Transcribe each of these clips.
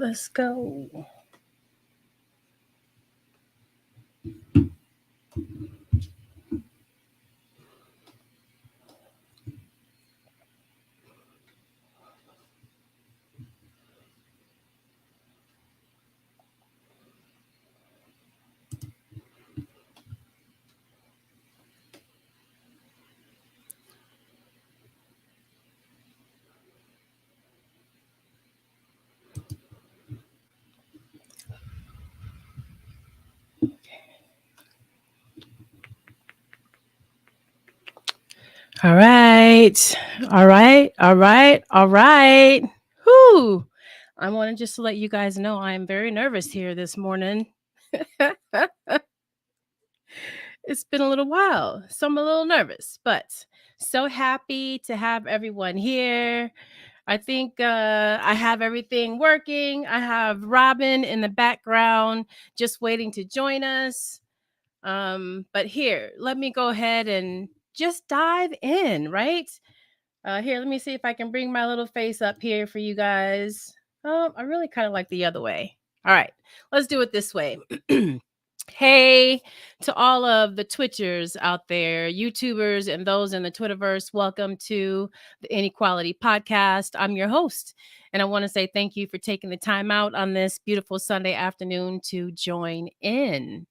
Let's go. All right. All right. All right. All right. Whew. I wanted just to let you guys know I am very nervous here this morning. It's been a little while, so I'm a little nervous, but so happy to have everyone here. I think I have everything working. I have Robyne in the background just waiting to join us. But here, let me go ahead and just dive in, right? Here, let me see if I can bring my little face up here for you guys. Oh, I really kind of like the other way. All right, let's do it this way. Hey to all of the Twitchers out there, YouTubers, and those in the Twitterverse. Welcome to the Inequality Podcast. I'm your host, and I want to say thank you for taking the time out on this beautiful Sunday afternoon to join in.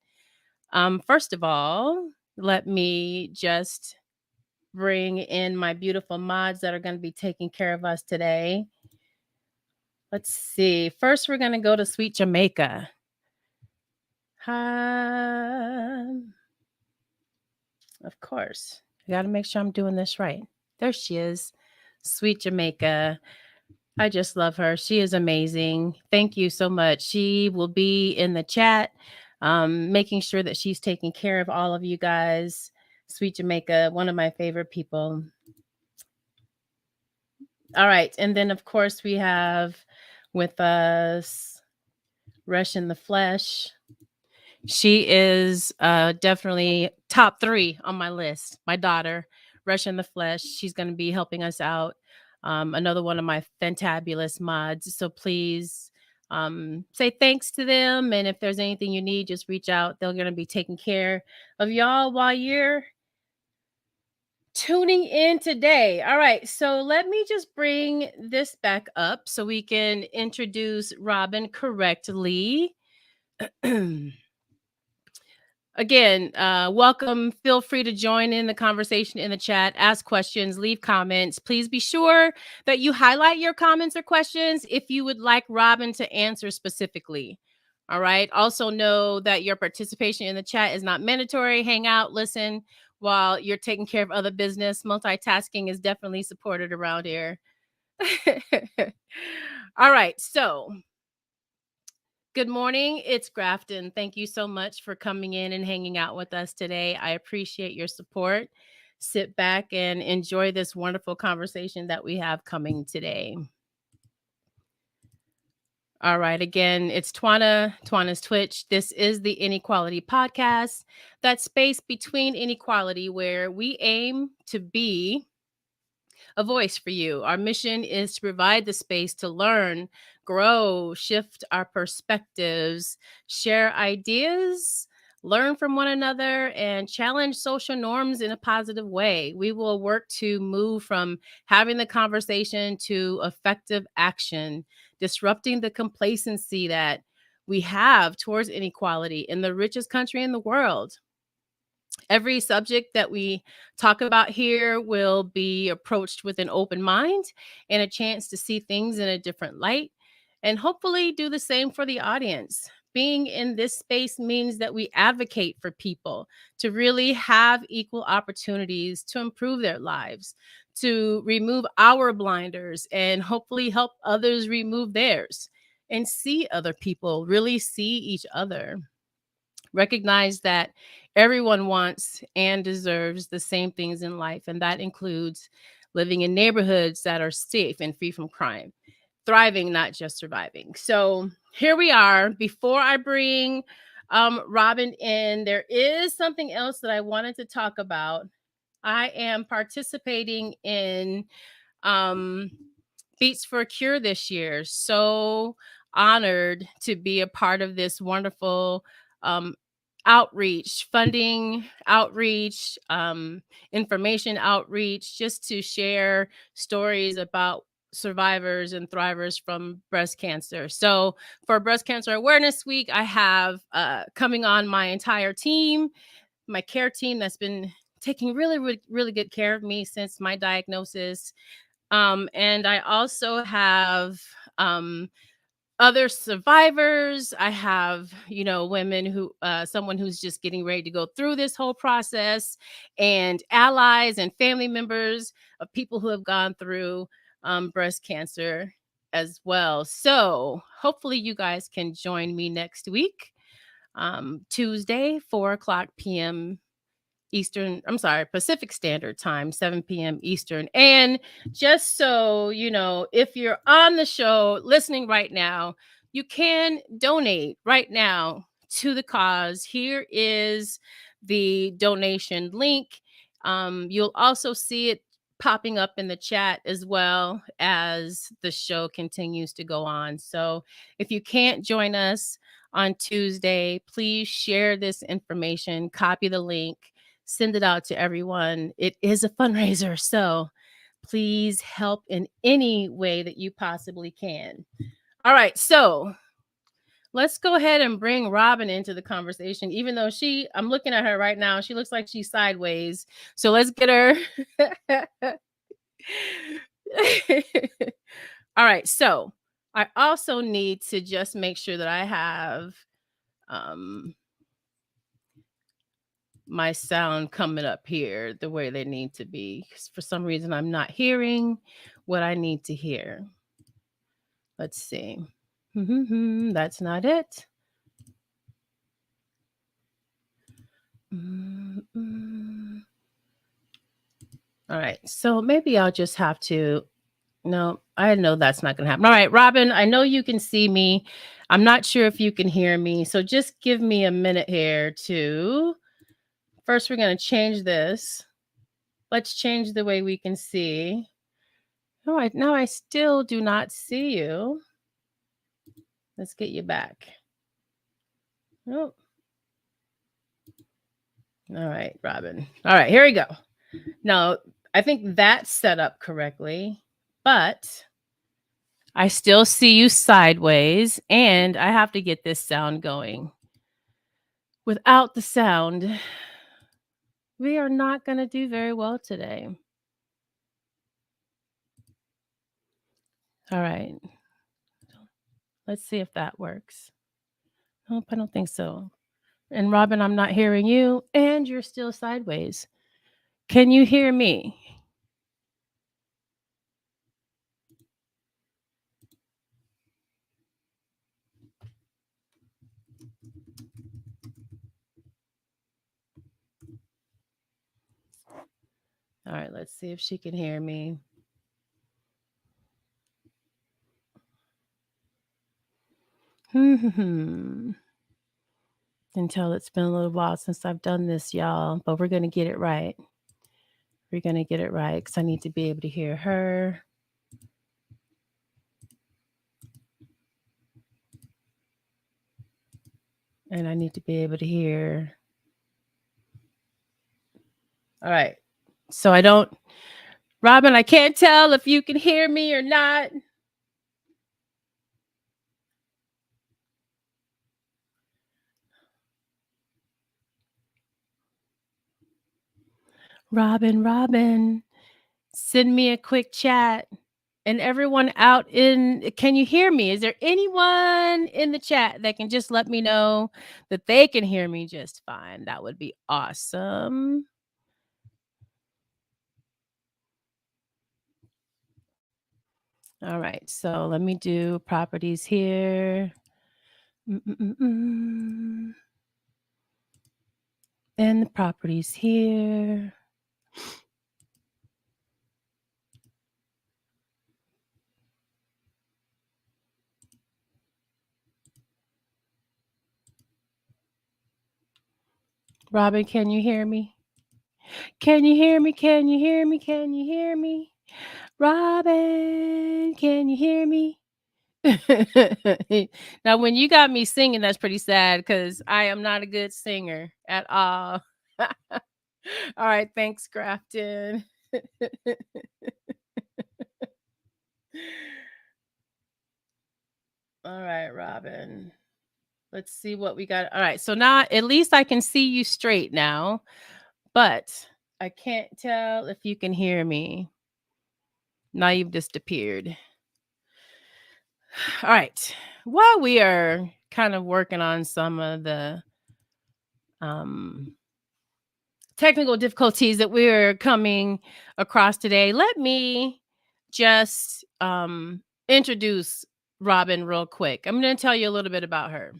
First of all, let me just bring in my beautiful mods that are going to be taking care of us today. Let's see. First, we're going to go to Sweet Jamaica. Of course. I got to make sure I'm doing this right. There she is. Sweet Jamaica. I just love her. She is amazing. Thank you so much. She will be in the chat, making sure that she's taking care of all of you guys. Sweet Jamaica, one of my favorite people. All right. And then, of course, we have with us Rush in the Flesh. She is definitely top 3 on my list. My daughter, Rush in the Flesh. She's going to be helping us out. Another one of my fantabulous mods. So please say thanks to them. And if there's anything you need, just reach out. They're going to be taking care of y'all while you're tuning in today. All right. So let me just bring this back up so we can introduce Robyne correctly. Again, welcome. Feel free to join in the conversation in the chat, ask questions, leave comments. Please be sure that you highlight your comments or questions if you would like Robyne to answer specifically. All right. Also know that your participation in the chat is not mandatory. Hang out, listen while you're taking care of other business. Multitasking is definitely supported around here. All right. So good morning. It's Grafton. Thank you so much for coming in and hanging out with us today. I appreciate your support. Sit back and enjoy this wonderful conversation that we have coming today. All right. Again, it's Twana's Twitch. This is the Inequality Podcast, that space between inequality where we aim to be a voice for you. Our mission is to provide the space to learn, grow, shift our perspectives, share ideas, learn from one another, and challenge social norms in a positive way. We will work to move from having the conversation to effective action, disrupting the complacency that we have towards inequality in the richest country in the world. Every subject that we talk about here will be approached with an open mind and a chance to see things in a different light, and hopefully do the same for the audience. Being in this space means that we advocate for people to really have equal opportunities to improve their lives, to remove our blinders, and hopefully help others remove theirs and see other people, really see each other. Recognize that everyone wants and deserves the same things in life, and that includes living in neighborhoods that are safe and free from crime, thriving, not just surviving. So here we are. Before I bring Robyne in, there is something else that I wanted to talk about. I am participating in Beats for a Cure this year. So honored to be a part of this wonderful um, outreach, funding outreach, information outreach, just to share stories about survivors and thrivers from breast cancer. So, for Breast Cancer Awareness Week, I have coming on my entire team, my care team that's been taking really, really, really good care of me since my diagnosis. And I also have um, other survivors. I have, women who, someone who's just getting ready to go through this whole process, and allies and family members of people who have gone through breast cancer as well. So hopefully you guys can join me next week, Tuesday, 4 o'clock p.m. Eastern, I'm sorry, Pacific Standard Time, 7 p.m. Eastern. And just so you know, if you're on the show listening right now, you can donate right now to the cause. Here is the donation link. You'll also see it popping up in the chat as well as the show continues to go on. So if you can't join us on Tuesday, please share this information, copy the link, send it out to everyone. It is a fundraiser, so please help in any way that you possibly can. All right, so let's go ahead and bring Robyne into the conversation, even though I'm looking at her right now, she looks like she's sideways. So let's get her. All right, so I also need to just make sure that I have um my sound coming up here the way they need to be. 'Cause for some reason, I'm not hearing what I need to hear. Let's see. That's not it. Mm-mm. All right. So maybe I'll just have to. No, I know that's not going to happen. All right, Robyne, I know you can see me. I'm not sure if you can hear me. So just give me a minute here to. First, we're going to change this. Let's change the way we can see. All right, now I still do not see you. Let's get you back. Oh. All right, Robyne. All right, here we go. Now, I think that's set up correctly, but I still see you sideways, and I have to get this sound going. Without the sound, we are not going to do very well today. All right. Let's see if that works. Nope, I don't think so. And Robyne, I'm not hearing you, and you're still sideways. Can you hear me? All right, let's see if she can hear me. Until it's been a little while since I've done this, y'all, but we're going to get it right. We're going to get it right because I need to be able to hear her. And I need to be able to hear. All right. So Robyne, I can't tell if you can hear me or not. Robyne, send me a quick chat. And everyone can you hear me? Is there anyone in the chat that can just let me know that they can hear me just fine? That would be awesome. All right, so let me do properties here. And the properties here. Robyne, can you hear me? Can you hear me? Can you hear me? Can you hear me? Robyne, can you hear me? Now, when you got me singing, that's pretty sad because I am not a good singer at all. All right, thanks, Grafton. All right, Robin. Let's see what we got. All right, so now at least I can see you straight now, but I can't tell if you can hear me. Now you've disappeared. All right. While we are kind of working on some of the um, technical difficulties that we're coming across today, let me just introduce Robin real quick. I'm going to tell you a little bit about her.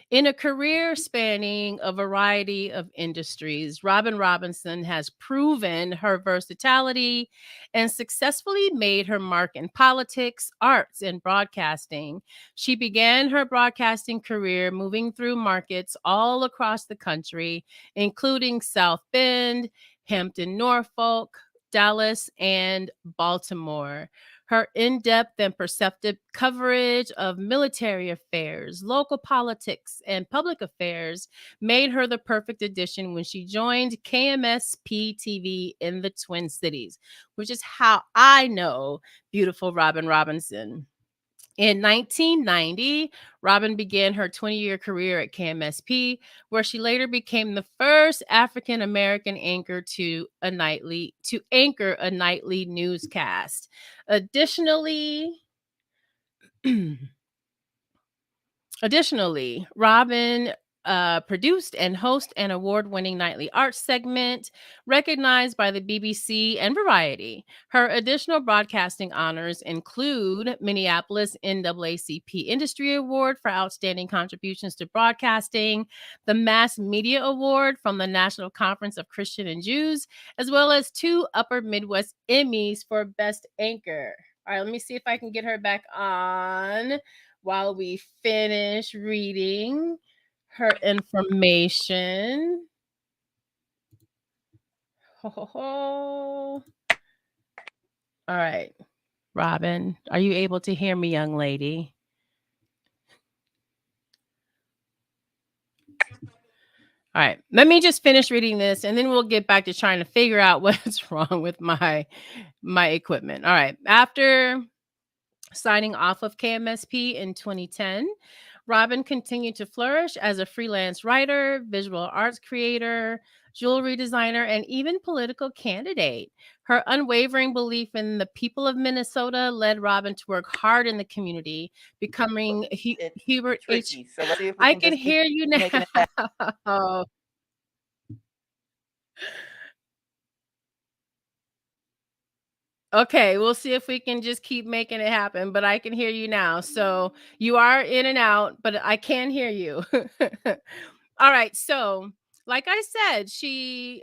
In a career spanning a variety of industries, Robin Robinson has proven her versatility and successfully made her mark in politics, arts, and broadcasting. She began her broadcasting career moving through markets all across the country, including South Bend, Hampton, Norfolk, Dallas, and Baltimore. Her in depth and perceptive coverage of military affairs, local politics, and public affairs made her the perfect addition when she joined KMSP TV in the Twin Cities, which is how I know beautiful Robin Robinson. In 1990, Robin began her 20-year career at KMSP, where she later became the first African American anchor to anchor a nightly newscast. Additionally, Additionally, Robin produced and host an award-winning nightly arts segment recognized by the BBC and Variety. Her additional broadcasting honors include Minneapolis NAACP Industry Award for Outstanding Contributions to Broadcasting, the Mass Media Award from the National Conference of Christian and Jews, as well as 2 Upper Midwest Emmys for Best Anchor. All right, let me see if I can get her back on while we finish reading her information. Ho, ho, ho. All right, Robin, are you able to hear me, young lady? All right, let me just finish reading this and then we'll get back to trying to figure out what's wrong with my equipment. All right, after signing off of KMSP in 2010, Robin continued to flourish as a freelance writer, visual arts creator, jewelry designer, and even political candidate. Her unwavering belief in the people of Minnesota led Robin to work hard in the community, becoming Hubert H. Tricky. So let's see if we I can can just keep hear you making it happen. now. Okay, we'll see if we can just keep making it happen, but I can hear you now. So you are in and out, but I can hear you. All right. So, like I said, she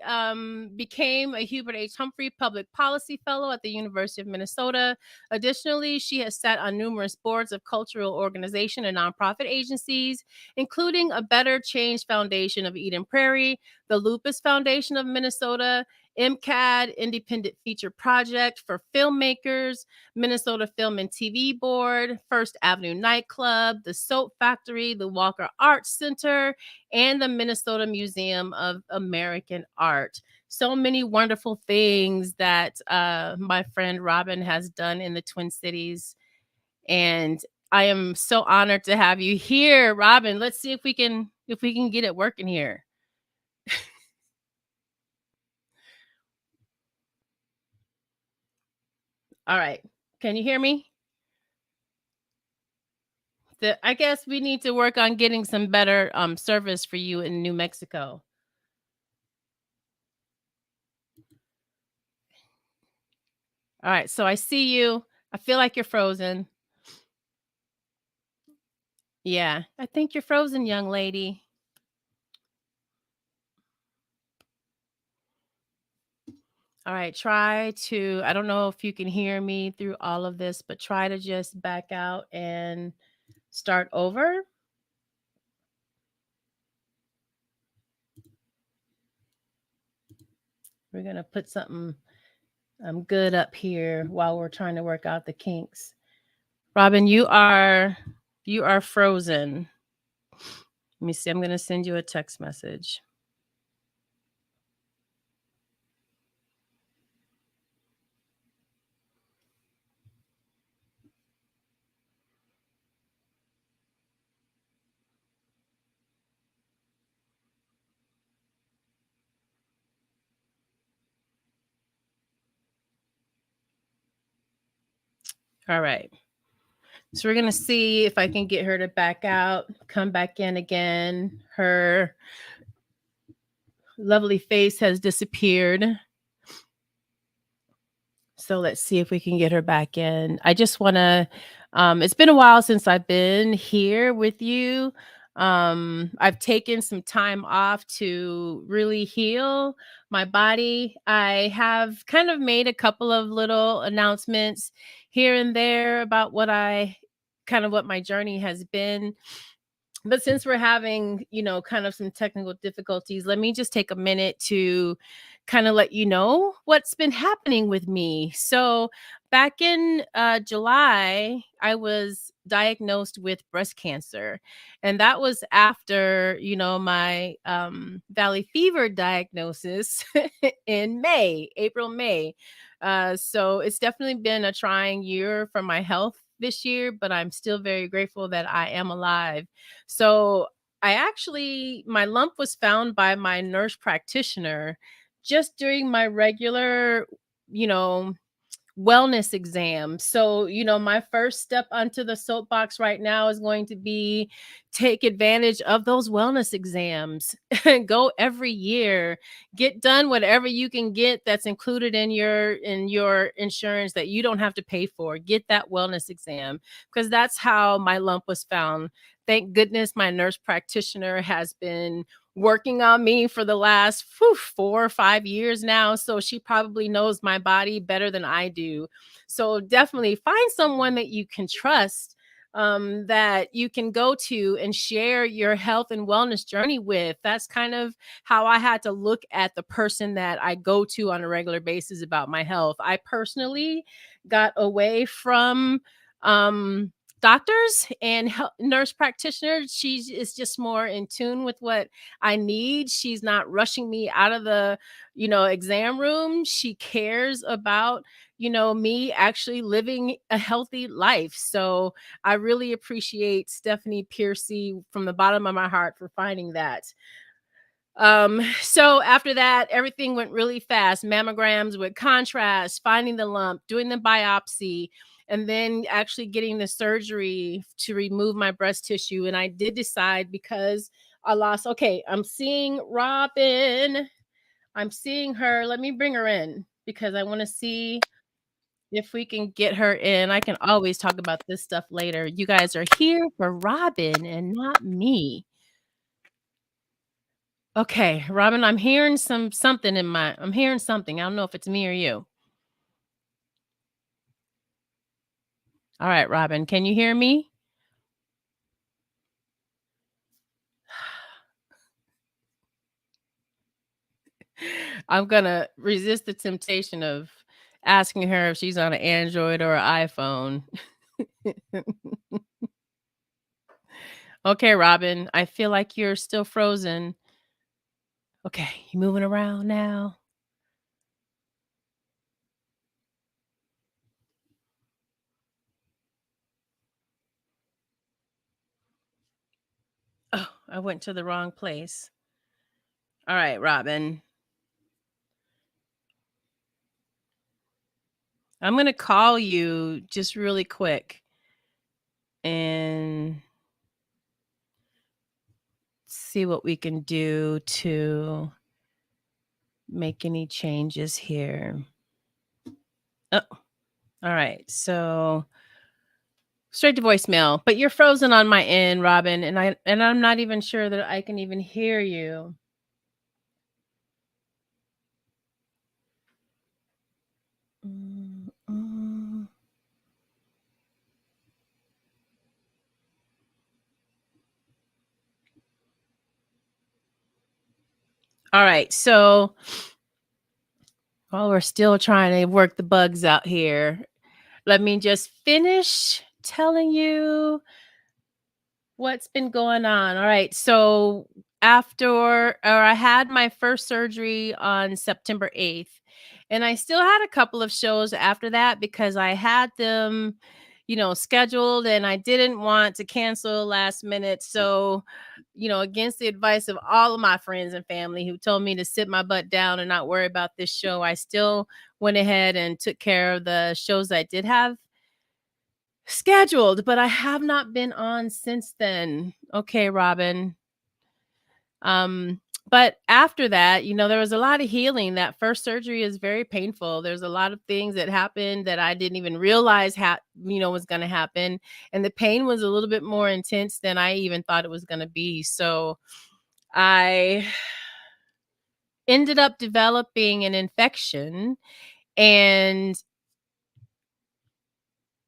became a Hubert H. Humphrey Public Policy Fellow at the University of Minnesota. Additionally, she has sat on numerous boards of cultural organization and nonprofit agencies, including a Better Change Foundation of Eden Prairie, the Lupus Foundation of Minnesota, MCAD, Independent Feature Project for Filmmakers, Minnesota Film and TV Board, First Avenue Nightclub, the Soap Factory, the Walker Arts Center, and the Minnesota Museum of American Art. So many wonderful things that my friend Robin has done in the Twin Cities. And I am so honored to have you here, Robin. Let's see if we can get it working here. All right. Can you hear me? I guess we need to work on getting some better service for you in New Mexico. All right, so I see you. I feel like you're frozen. Yeah, I think you're frozen, young lady. All right, I don't know if you can hear me through all of this, but try to just back out and start over. We're going to put something good up here while we're trying to work out the kinks. Robin, you are frozen. Let me see. I'm going to send you a text message. All right. So we're going to see if I can get her to back out, come back in again. Her lovely face has disappeared. So let's see if we can get her back in. I just want to, it's been a while since I've been here with you. I've taken some time off to really heal my body. I have kind of made a couple of little announcements here and there about what my journey has been. But since we're having, kind of some technical difficulties, let me just take a minute to kind of let you know what's been happening with me. So, back in July, I was diagnosed with breast cancer. And that was after, my valley fever diagnosis in April, May. So, it's definitely been a trying year for my health this year, but I'm still very grateful that I am alive. So my lump was found by my nurse practitioner just during my regular, you know, wellness exam. So, my first step onto the soapbox right now is going to be take advantage of those wellness exams. Go every year, get done whatever you can get that's included in your insurance that you don't have to pay for. Get that wellness exam because that's how my lump was found. Thank goodness my nurse practitioner has been working on me for the last 4 or 5 years now. So she probably knows my body better than I do. So definitely find someone that you can trust, that you can go to and share your health and wellness journey with. That's kind of how I had to look at the person that I go to on a regular basis about my health. I personally got away from doctors and nurse practitioners. She is just more in tune with what I need. She's not rushing me out of the, exam room. She cares about, me actually living a healthy life. So I really appreciate Stephanie Piercy from the bottom of my heart for finding that. So after that, everything went really fast. Mammograms with contrast, finding the lump, doing the biopsy, and then actually getting the surgery to remove my breast tissue. And I did decide because I'm seeing Robin. I'm seeing her. Let me bring her in because I want to see if we can get her in. I can always talk about this stuff later. You guys are here for Robin and not me. Okay, Robin, I'm hearing I'm hearing something. I don't know if it's me or you. All right, Robin, can you hear me? I'm gonna resist the temptation of asking her if she's on an Android or an iPhone. Okay, Robin, I feel like you're still frozen. Okay, you moving around now? Oh, I went to the wrong place. All right, Robin. I'm gonna call you just really quick and see what we can do to make any changes here. Oh, all right. So straight to voicemail, but you're frozen on my end, Robin, and I'm not even sure that I can even hear you. Mm, mm. All right. So while we're still trying to work the bugs out here, let me just finish telling you what's been going on. All right. So I had my first surgery on September 8th, and I still had a couple of shows after that because I had them, scheduled, and I didn't want to cancel last minute. So, against the advice of all of my friends and family who told me to sit my butt down and not worry about this show, I still went ahead and took care of the shows I did have scheduled, but I have not been on since then. Okay, Robin. Um, but after that, there was a lot of healing. That first surgery is very painful. There's a lot of things that happened that I didn't even realize was going to happen, and the pain was a little bit more intense than I even thought it was going to be. So I ended up developing an infection, and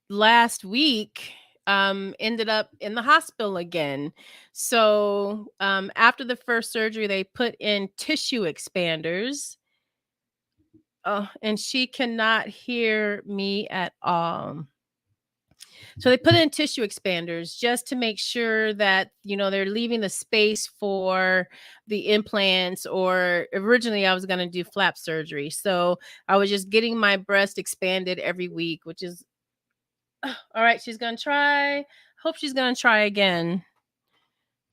last week ended up in the hospital again. So after the first surgery, they put in tissue expanders. Oh, and she cannot hear me at all. So they put in tissue expanders just to make sure that they're leaving the space for the implants, or originally I was going to do flap surgery. So I was just getting my breast expanded every week, which is all right. She's going to try. Hope she's going to try again.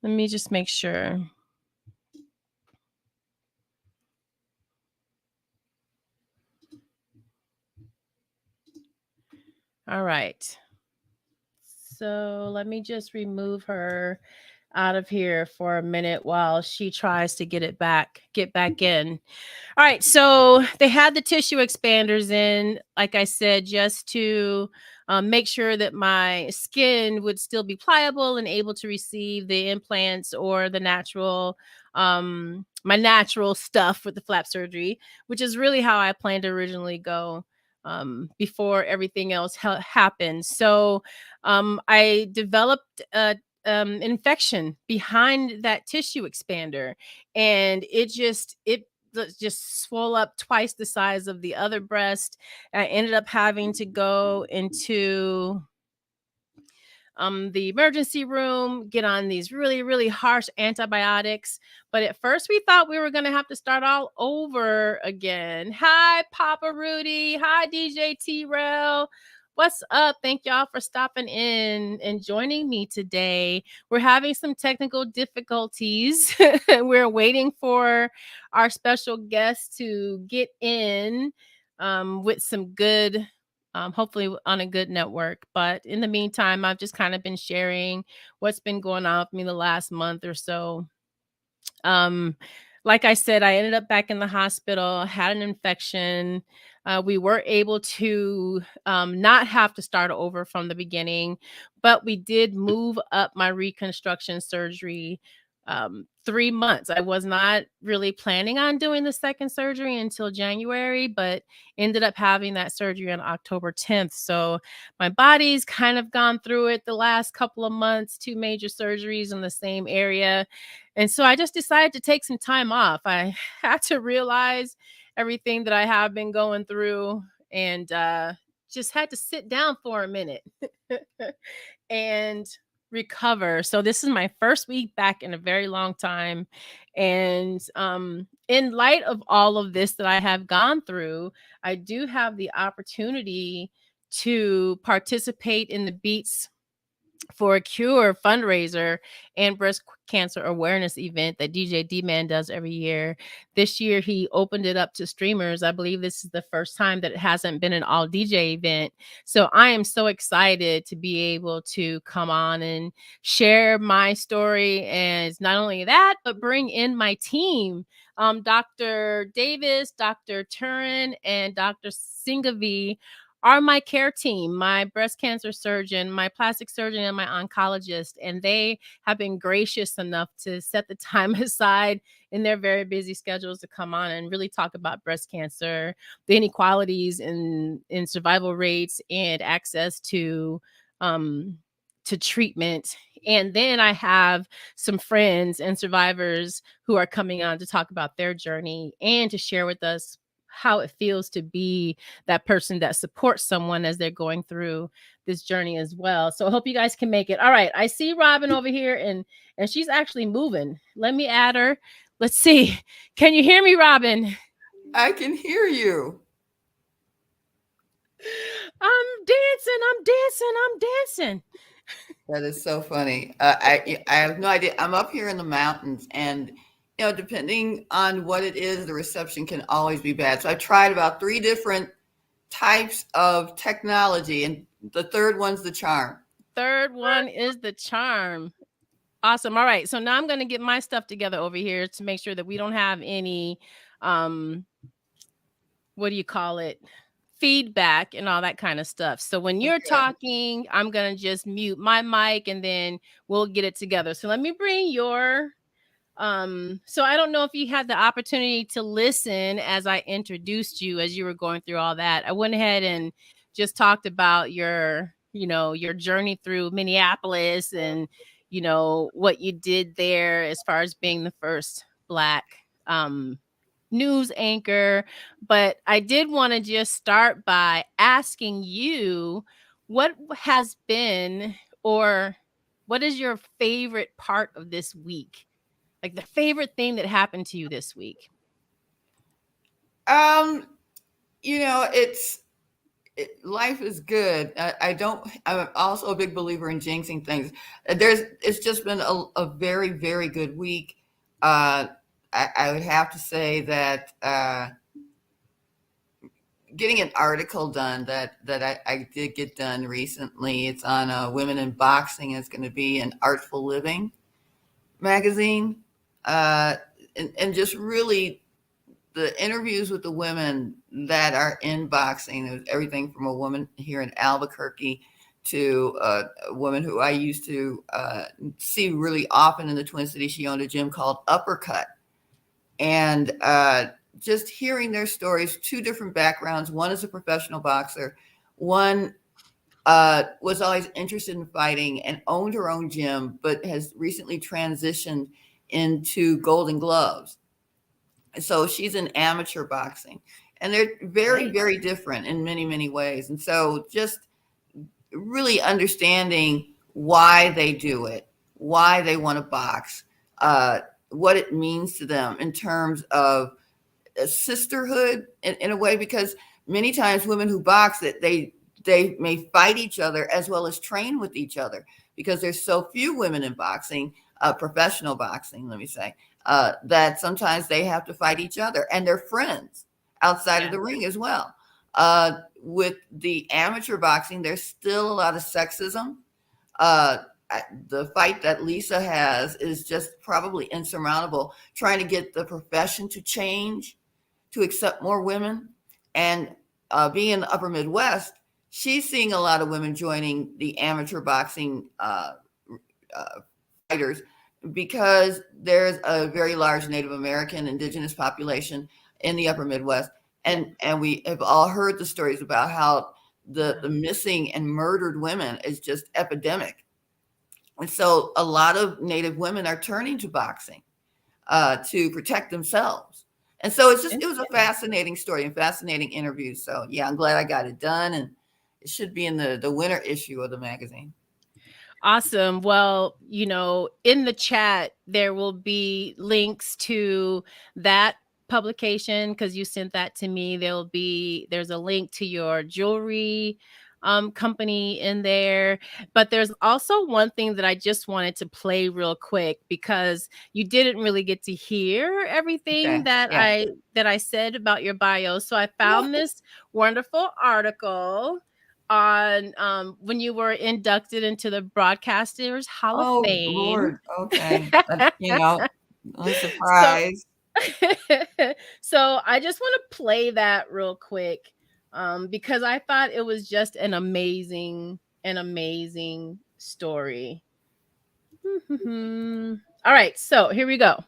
Let me just make sure. All right. So let me just remove her out of here for a minute while she tries to get back in. All right, so they had the tissue expanders in, like I said, just to make sure that my skin would still be pliable and able to receive the implants or my natural stuff with the flap surgery, which is really how I planned to originally go before everything else happened. So I developed a infection behind that tissue expander, and it just swole up twice the size of the other breast. I ended up having to go into the emergency room, get on these really, really harsh antibiotics. But at first, we thought we were going to have to start all over again. Hi, Papa Rudy. Hi, DJ T Rail. What's up? Thank y'all for stopping in and joining me today. We're having some technical difficulties. We're waiting for our special guest to get in with some good hopefully on a good network. But in the meantime, I've just kind of been sharing what's been going on with me the last month or so. Um, like I said, I ended up back in the hospital, had an infection. We were able to not have to start over from the beginning, but we did move up my reconstruction surgery 3 months. I was not really planning on doing the second surgery until January, but ended up having that surgery on October 10th. So my body's kind of gone through it the last couple of months, two major surgeries in the same area. And so I just decided to take some time off. I had to realize everything that I have been going through, and just had to sit down for a minute and recover. So this is my first week back in a very long time. And in light of all of this that I have gone through, I do have the opportunity to participate in the Beats for a Cure fundraiser and breast cancer awareness event that DJ D-Man does every year. This year, he opened it up to streamers. I believe this is the first time that it hasn't been an all DJ event. So I am so excited to be able to come on and share my story. And it's not only that, but bring in my team. Dr. Davis, Dr. Turin, and Dr. Singavi are my care team, my breast cancer surgeon, my plastic surgeon, and my oncologist. And they have been gracious enough to set the time aside in their very busy schedules to come on and really talk about breast cancer, the inequalities in survival rates and access to treatment. And then I have some friends and survivors who are coming on to talk about their journey and to share with us how it feels to be that person that supports someone as they're going through this journey as well. So I hope you guys can make it. All right, I see Robyne over here, and she's actually moving. Let me add her. Let's see. Can you hear me, Robyne? I can hear you. I'm dancing. I'm dancing. I'm dancing. That is so funny. I have no idea. I'm up here in the mountains, and depending on what it is, the reception can always be bad. So I tried about three different types of technology, and the third one's the charm. Third one is the charm. Awesome. All right. So now I'm going to get my stuff together over here to make sure that we don't have any um what do you call it? Feedback and all that kind of stuff. So when you're Okay. talking, I'm going to just mute my mic and then we'll get it together. So let me bring your so I don't know if you had the opportunity to listen as I introduced you as you were going through all that. I went ahead and just talked about your journey through Minneapolis and what you did there as far as being the first black news anchor. But I did want to just start by asking you what has been or what is your favorite part of this week? Like the favorite thing that happened to you this week? Um, life is good. I don't. I'm also a big believer in jinxing things. It's just been a very, very good week. Uh, I would have to say that getting an article done that I did get done recently. It's on women in boxing. It's going to be an Artful Living magazine, uh, and just really the interviews with the women that are in boxing. There's everything from a woman here in Albuquerque to a woman who I used to see really often in the Twin Cities. She owned a gym called Uppercut, and just hearing their stories, two different backgrounds. One is a professional boxer. One was always interested in fighting and owned her own gym, but has recently transitioned into Golden Gloves. So she's in amateur boxing, and they're very, Great. very different in many, many ways. And so just really understanding why they do it, why they want to box, uh, what it means to them in terms of a sisterhood in a way, because many times women who box that they may fight each other as well as train with each other because there's so few women in boxing, professional boxing, let me say, that sometimes they have to fight each other and they're friends outside of Yeah. the ring as well. With the amateur boxing, there's still a lot of sexism. uh, the fight that Lisa has is just probably insurmountable, trying to get the profession to change, to accept more women. And being in the upper Midwest, she's seeing a lot of women joining the amateur boxing fighters because there's a very large Native American indigenous population in the upper Midwest. Yeah. And we have all heard the stories about how the Yeah. missing and murdered women is just epidemic. And so a lot of Native women are turning to boxing to protect themselves. And so it was a Interesting. fascinating story and fascinating interview. So yeah, I'm glad I got it done, and it should be in the winter issue of the magazine. Awesome. Well, in the chat, there will be links to that publication because you sent that to me. There's a link to your jewelry company in there. But there's also one thing that I just wanted to play real quick because you didn't really get to hear everything Okay. that Yeah. I said about your bio. So I Yeah. found this wonderful article on when you were inducted into the Broadcasters Hall of Oh Fame. Lord. Okay. A so surprise. so I just want to play that real quick because I thought it was just an amazing story. All right, so here we go.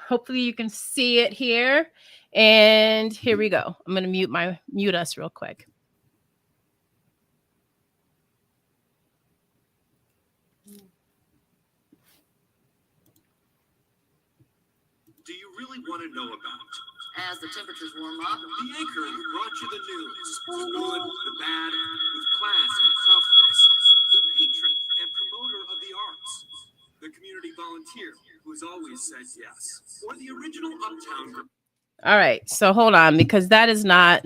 Hopefully you can see it here. And here we go. I'm gonna mute us real quick. Do you really want to know about As the temperatures warm up, the anchor who brought you the news, the good, the bad, with class and confidence, the patron and promoter of the arts, the community volunteer who has always said yes, or the original Uptown girl. All right. So hold on, because that's not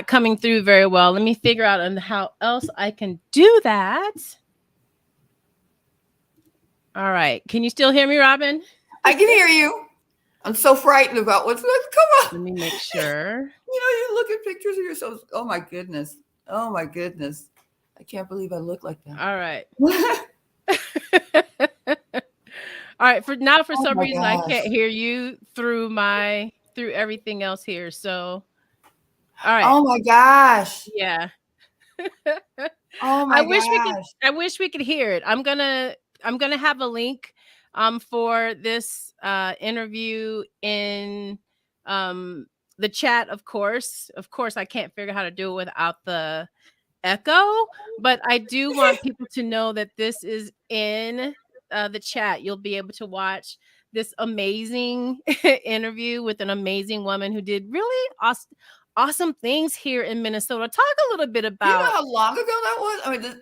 coming through very well. Let me figure out on how else I can do that. All right. Can you still hear me, Robyne? I can hear you. I'm so frightened about what's going to come Let up. me make sure. You look at pictures of yourself. Oh my goodness. Oh my goodness. I can't believe I look like that. All right. All right. For now, for Oh some my reason, I gosh. can't hear you through everything else here. So, all right. Oh my gosh. Yeah. Oh I my wish we could gosh. I wish we could hear it. I'm gonna have a link for this interview in um the chat, of course. Of course, I can't figure out how to do it without the echo, but I do want people to know that this is in the chat. You'll be able to watch this amazing interview with an amazing woman who did really awesome things here in Minnesota. Talk a little bit Do you know about. how long ago that was? I mean,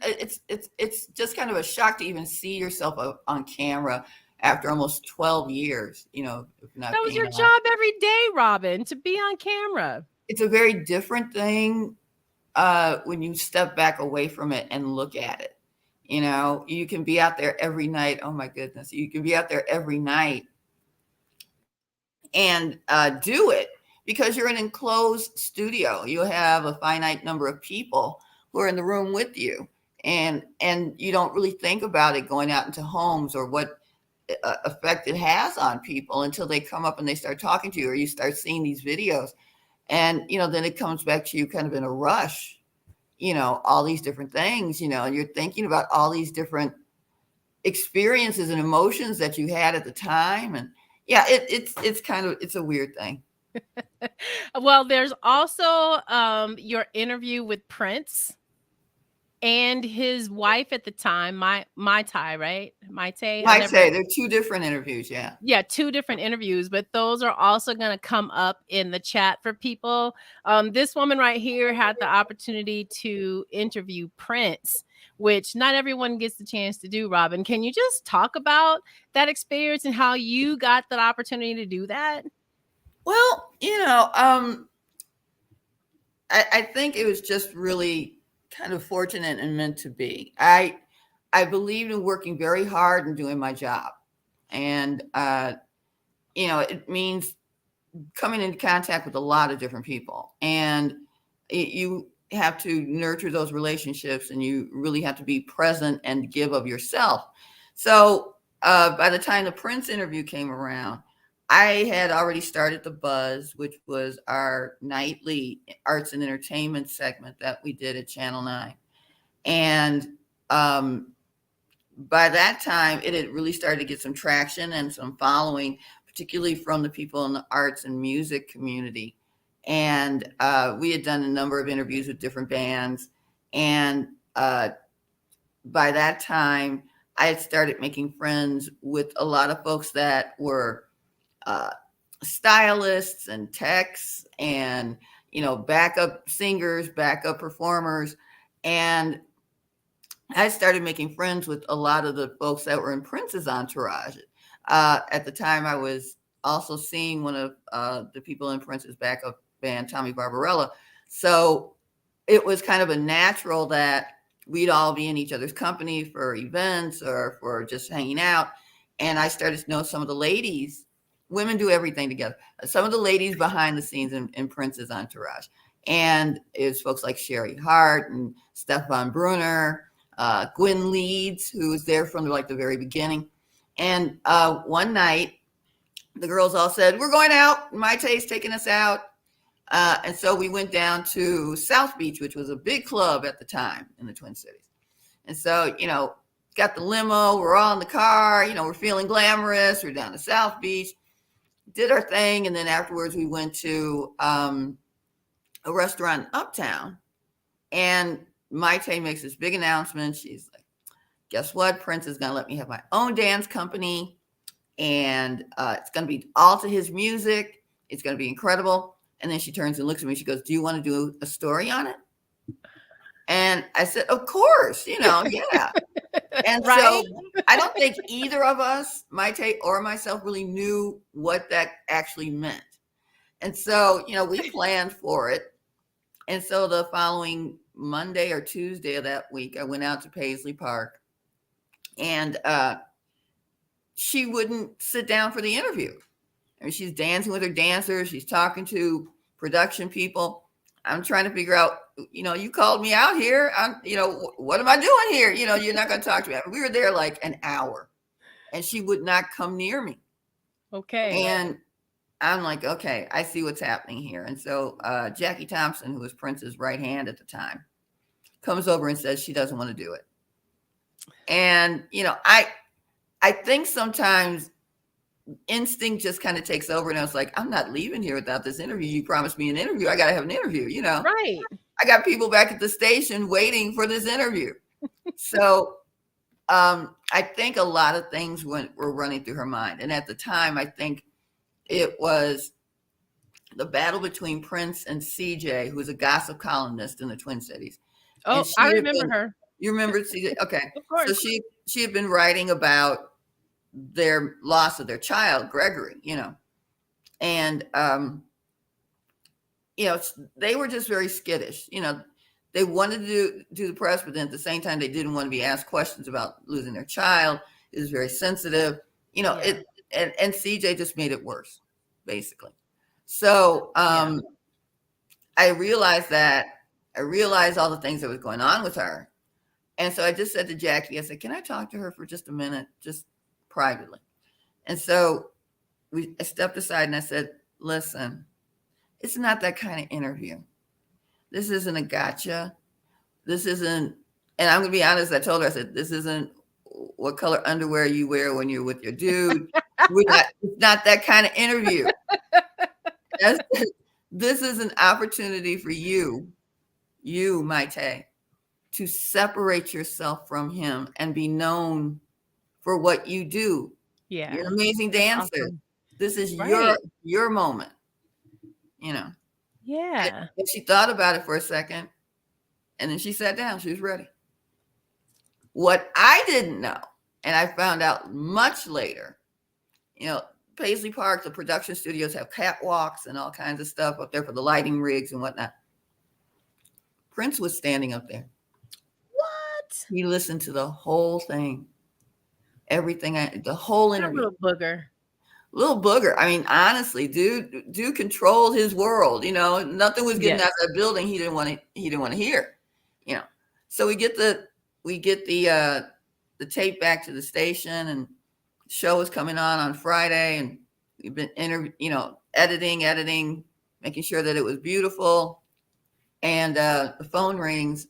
it's just kind of a shock to even see yourself on camera after almost 12 years, of That not was being your on. job every day, Robyne, to be on camera. It's a very different thing when you step back away from it and look at it. You can be out there every night. Oh my goodness. You can be out there every night and do it because you're in an enclosed studio. You have a finite number of people who are in the room with you. And you don't really think about it going out into homes or what effect it has on people until they come up and they start talking to you or you start seeing these videos. And, then it comes back to you kind of in a rush, all these different things, and you're thinking about all these different experiences and emotions that you had at the time. And yeah, it's a weird thing. Well, there's also your interview with Prince and his wife at the time, my Tai, right? My Tai. I Might never. say they're two different interviews. Yeah. Yeah, two different interviews, but those are also going to come up in the chat for people. This woman right here had the opportunity to interview Prince, which not everyone gets the chance to do. Robyne, can you just talk about that experience and how you got that opportunity to do that? Well, I think it was just really kind of fortunate and meant to be. I believed in working very hard and doing my job. And, it means coming into contact with a lot of different people. And you have to nurture those relationships and you really have to be present and give of yourself. So by the time the Prince interview came around, I had already started The Buzz, which was our nightly arts and entertainment segment that we did at Channel 9. And by that time, it had really started to get some traction and some following, particularly from the people in the arts and music community. And we had done a number of interviews with different bands. And by that time, I had started making friends with a lot of folks that were uh, stylists and techs and, backup singers, backup performers. And I started making friends with a lot of the folks that were in Prince's entourage. At the time, I was also seeing one of the people in Prince's backup band, Tommy Barbarella. So it was kind of a natural that we'd all be in each other's company for events or for just hanging out. And I started to know some of the ladies. Women do everything together. Some of the ladies behind the scenes in Prince's entourage. And it was folks like Sherry Hart and Stefan Brunner, Gwen Leeds, who was there from the very beginning. And one night, the girls all said, "We're going out. My Tay's taking us out." And so we went down to South Beach, which was a big club at the time in the Twin Cities. And so, got the limo. We're all in the car. We're feeling glamorous. We're down to South Beach, did our thing. And then afterwards, we went to a restaurant Uptown. And Mai Tai makes this big announcement. She's like, "Guess what? Prince is going to let me have my own dance company. And it's going to be all to his music. It's going to be incredible. And then she turns and looks at me. She goes, do you want to do a story on it? And I said, of course, yeah. And Right? so I don't think either of us, Maite or myself, really knew what that actually meant. And so, we planned for it. And so the following Monday or Tuesday of that week, I went out to Paisley Park, and she wouldn't sit down for the interview. I mean, she's dancing with her dancers. She's talking to production people. I'm trying to figure out, you called me out here. What am I doing here? You're not going to talk to me. We were there like an hour, and she would not come near me. Okay. And I'm like, okay, I see what's happening here. And so Jackie Thompson, who was Prince's right hand at the time, comes over and says she doesn't want to do it. And, I think sometimes instinct just kind of takes over, and I was like, I'm not leaving here without this interview. You promised me an interview. I got to have an interview, Right. I got people back at the station waiting for this interview. So I think a lot of things were running through her mind. And at the time, I think it was the battle between Prince and CJ, who's a gossip columnist in the Twin Cities. Oh, I remember her. You remember CJ? Okay. Of course. So she had been writing about their loss of their child, Gregory, and they were just very skittish. They wanted to do the press, but then at the same time, they didn't want to be asked questions about losing their child. It was very sensitive, Yeah. and CJ just made it worse, basically. So I realized all the things that was going on with her. And so I just said to Jackie, I said, can I talk to her for just a minute, just privately? And so I stepped aside and I said, listen, it's not that kind of interview. This isn't a gotcha. This isn't, and I'm going to be honest, I told her, I said, this isn't what color underwear you wear when you're with your dude. It's not that kind of interview. This is an opportunity for you, Maite, to separate yourself from him and be known for what you do. Yeah. You're an amazing dancer. Awesome. This is Right. your moment, Yeah. And she thought about it for a second, and then she sat down. She was ready. What I didn't know, and I found out much later, Paisley Park, the production studios have catwalks and all kinds of stuff up there for the lighting rigs and whatnot. Prince was standing up there. What? He listened to the whole thing. Everything, the whole interview. Little booger. I mean, honestly, dude controlled his world. Nothing was getting out of that building. He didn't want to hear. So we get the tape back to the station, and the show was coming on Friday, and we've been editing, making sure that it was beautiful. And the phone rings,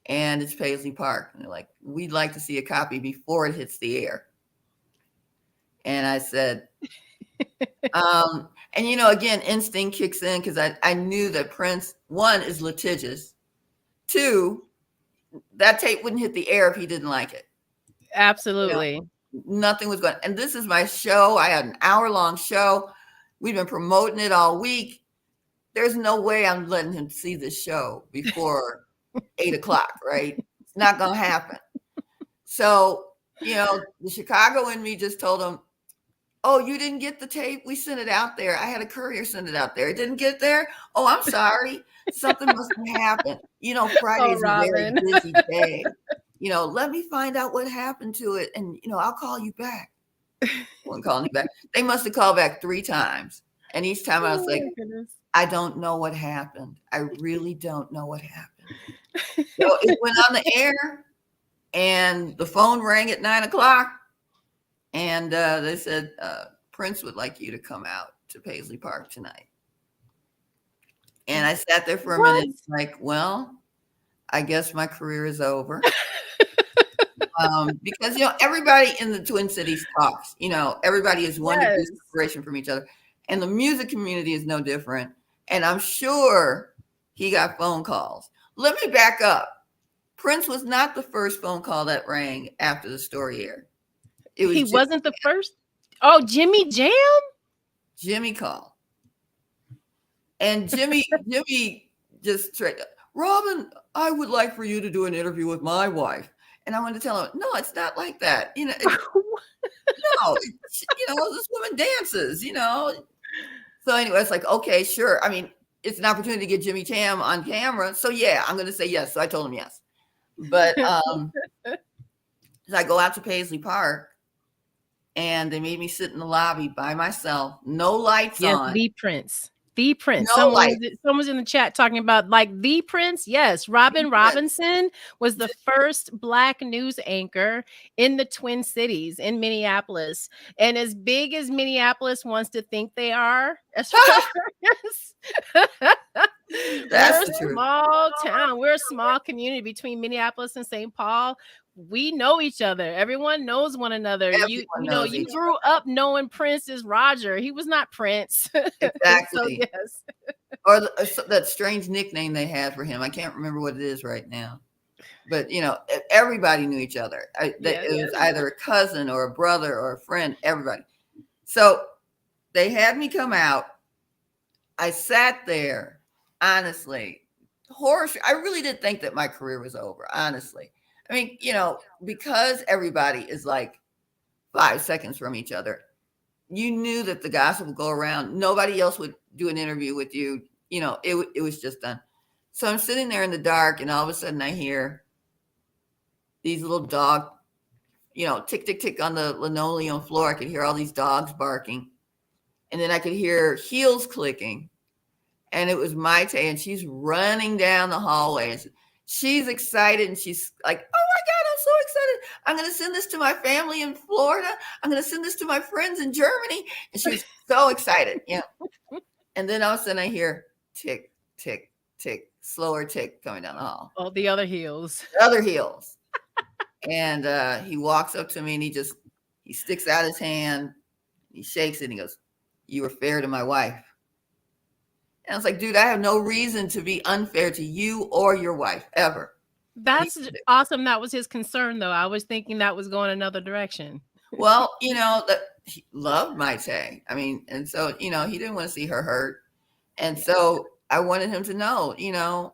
and it's Paisley Park. And they're like, we'd like to see a copy before it hits the air. And I said, and again, instinct kicks in, because I knew that Prince, one, is litigious. Two, that tape wouldn't hit the air if he didn't like it. Absolutely. Nothing was going. And this is my show. I had an hour-long show. We've been promoting it all week. There's no way I'm letting him see this show before 8:00, right? It's not going to happen. So, the Chicago in me just told him, oh, you didn't get the tape? We sent it out there. I had a courier send it out there. It didn't get there? Oh, I'm sorry. Something must have happened. Friday is a very busy day. Let me find out what happened to it, and, I'll call you back. Wasn't calling you back. They must have called back 3 times. And each time I was like, I don't know what happened. I really don't know what happened. So it went on the air, and the phone rang at 9:00. And they said, Prince would like you to come out to Paisley Park tonight. And I sat there for a minute, like, well, I guess my career is over. Because, everybody in the Twin Cities talks. Everybody is one degree of separation from each other. And the music community is no different. And I'm sure he got phone calls. Let me back up. Prince was not the first phone call that rang after the story aired. He wasn't the first? Oh, Jimmy Jam? Jimmy called. And Jimmy just straight, Robyne, I would like for you to do an interview with my wife. And I wanted to tell him, no, it's not like that. No, this woman dances, So anyway, it's like, okay, sure. I mean, it's an opportunity to get Jimmy Tam on camera. So yeah, I'm going to say yes. So I told him yes. But I go out to Paisley Park and they made me sit in the lobby by myself, no lights Yes, on, the Prince. The Prince. no lights. Someone's in the chat talking about like the Prince. Yes, Robyne Robinson was the first Black news anchor in the Twin Cities in Minneapolis. And as big as Minneapolis wants to think they are, as far as we're That's a the truth. small town. We're a small community between Minneapolis and St. Paul. We know each other. Everyone knows one another. Everyone knows You each grew up knowing Prince is Roger. He was not Prince. Exactly. So yes. Or that strange nickname they had for him. I can't remember what it is right now. But, everybody knew each other. It was either a cousin or a brother or a friend, everybody. So they had me come out. I sat there, honestly, I really did think that my career was over, honestly. I mean, because everybody is like 5 seconds from each other, you knew that the gossip would go around. Nobody else would do an interview with you. It was just done. So I'm sitting there in the dark, and all of a sudden I hear these little dog, tick, tick, tick on the linoleum floor. I could hear all these dogs barking. And then I could hear heels clicking. And it was Maite, and she's running down the hallway. And she's excited, and she's like, oh my God, I'm so excited. I'm going to send this to my family in Florida. I'm going to send this to my friends in Germany. And she was so excited. And then all of a sudden I hear tick, tick, tick, slower tick coming down the hall. Oh, the other heels. The other heels. And he walks up to me, and he sticks out his hand. He shakes it, and he goes, you were fair to my wife. And I was like, dude, I have no reason to be unfair to you or your wife ever. That's awesome. That was his concern, though. I was thinking that was going another direction. Well, that he loved Maite. I mean, and so, he didn't want to see her hurt. And so I wanted him to know,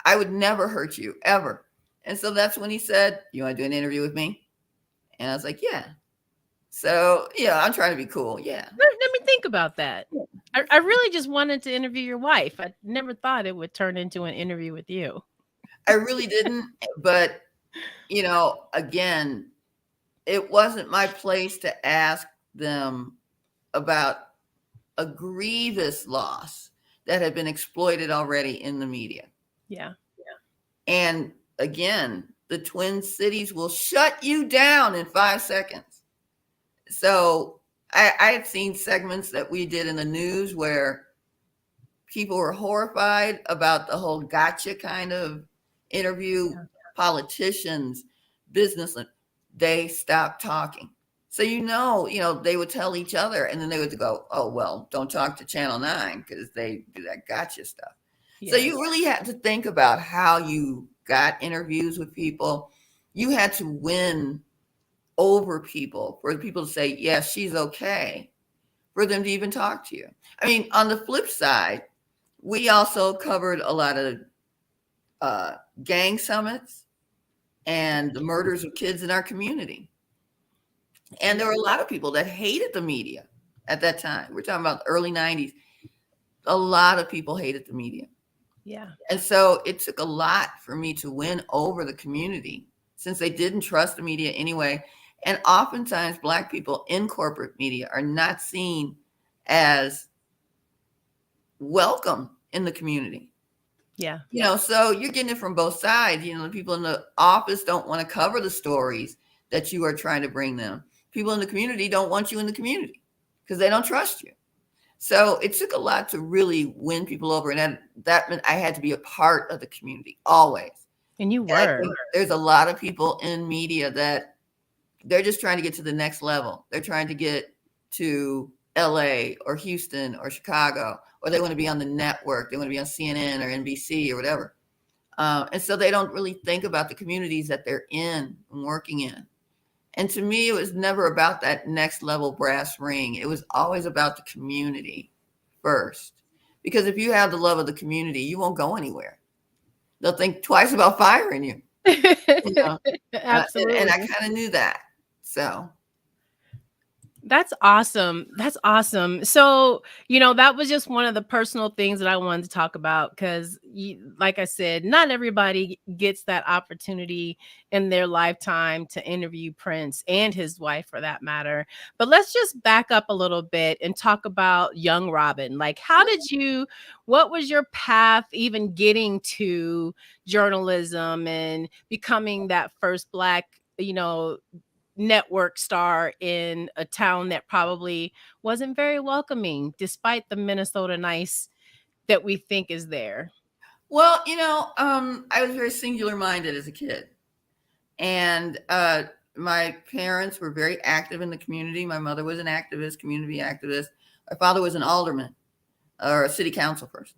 I would never hurt you ever. And so that's when he said, you want to do an interview with me? And I was like, yeah. So, I'm trying to be cool. Yeah. Let me think about that. I really just wanted to interview your wife. I never thought it would turn into an interview with you. I really didn't. But, again, it wasn't my place to ask them about a grievous loss that had been exploited already in the media. Yeah. And again, the Twin Cities will shut you down in 5 seconds. So I had seen segments that we did in the news where people were horrified about the whole gotcha kind of interview. Yeah. Politicians, businessmen, they stopped talking. So, they would tell each other, and then they would go, oh, well, don't talk to Channel 9 because they do that gotcha stuff. Yes. So you really had to think about how you got interviews with people. You had to win over people for the people to say, yeah, she's okay, for them to even talk to you. I mean, on the flip side, we also covered a lot of gang summits and the murders of kids in our community. And there were a lot of people that hated the media at that time. We're talking about the early 90s. A lot of people hated the media. Yeah. And so it took a lot for me to win over the community, since they didn't trust the media anyway. And oftentimes Black people in corporate media are not seen as welcome in the community. Yeah. So you're getting it from both sides. The people in the office don't want to cover the stories that you are trying to bring them. People in the community don't want you in the community because they don't trust you. So it took a lot to really win people over. And that meant I had to be a part of the community always. And you were. And I think there's a lot of people in media that they're just trying to get to the next level. They're trying to get to LA or Houston or Chicago, or they want to be on the network. They want to be on CNN or NBC or whatever. And so they don't really think about the communities that they're in and working in. And to me, it was never about that next level brass ring. It was always about the community first. Because if you have the love of the community, you won't go anywhere. They'll think twice about firing you. You know? Absolutely. And I kind of knew that. So That's awesome. That's awesome. So, that was just one of the personal things that I wanted to talk about because, like I said, not everybody gets that opportunity in their lifetime to interview Prince and his wife for that matter. But let's just back up a little bit and talk about young Robyne. Like, what was your path even getting to journalism and becoming that first Black, network star in a town that probably wasn't very welcoming despite the Minnesota nice that we think is there? well, I was very singular minded as a kid. And my parents were very active in the community. My mother was an activist, community activist. My father was an alderman or a city council person.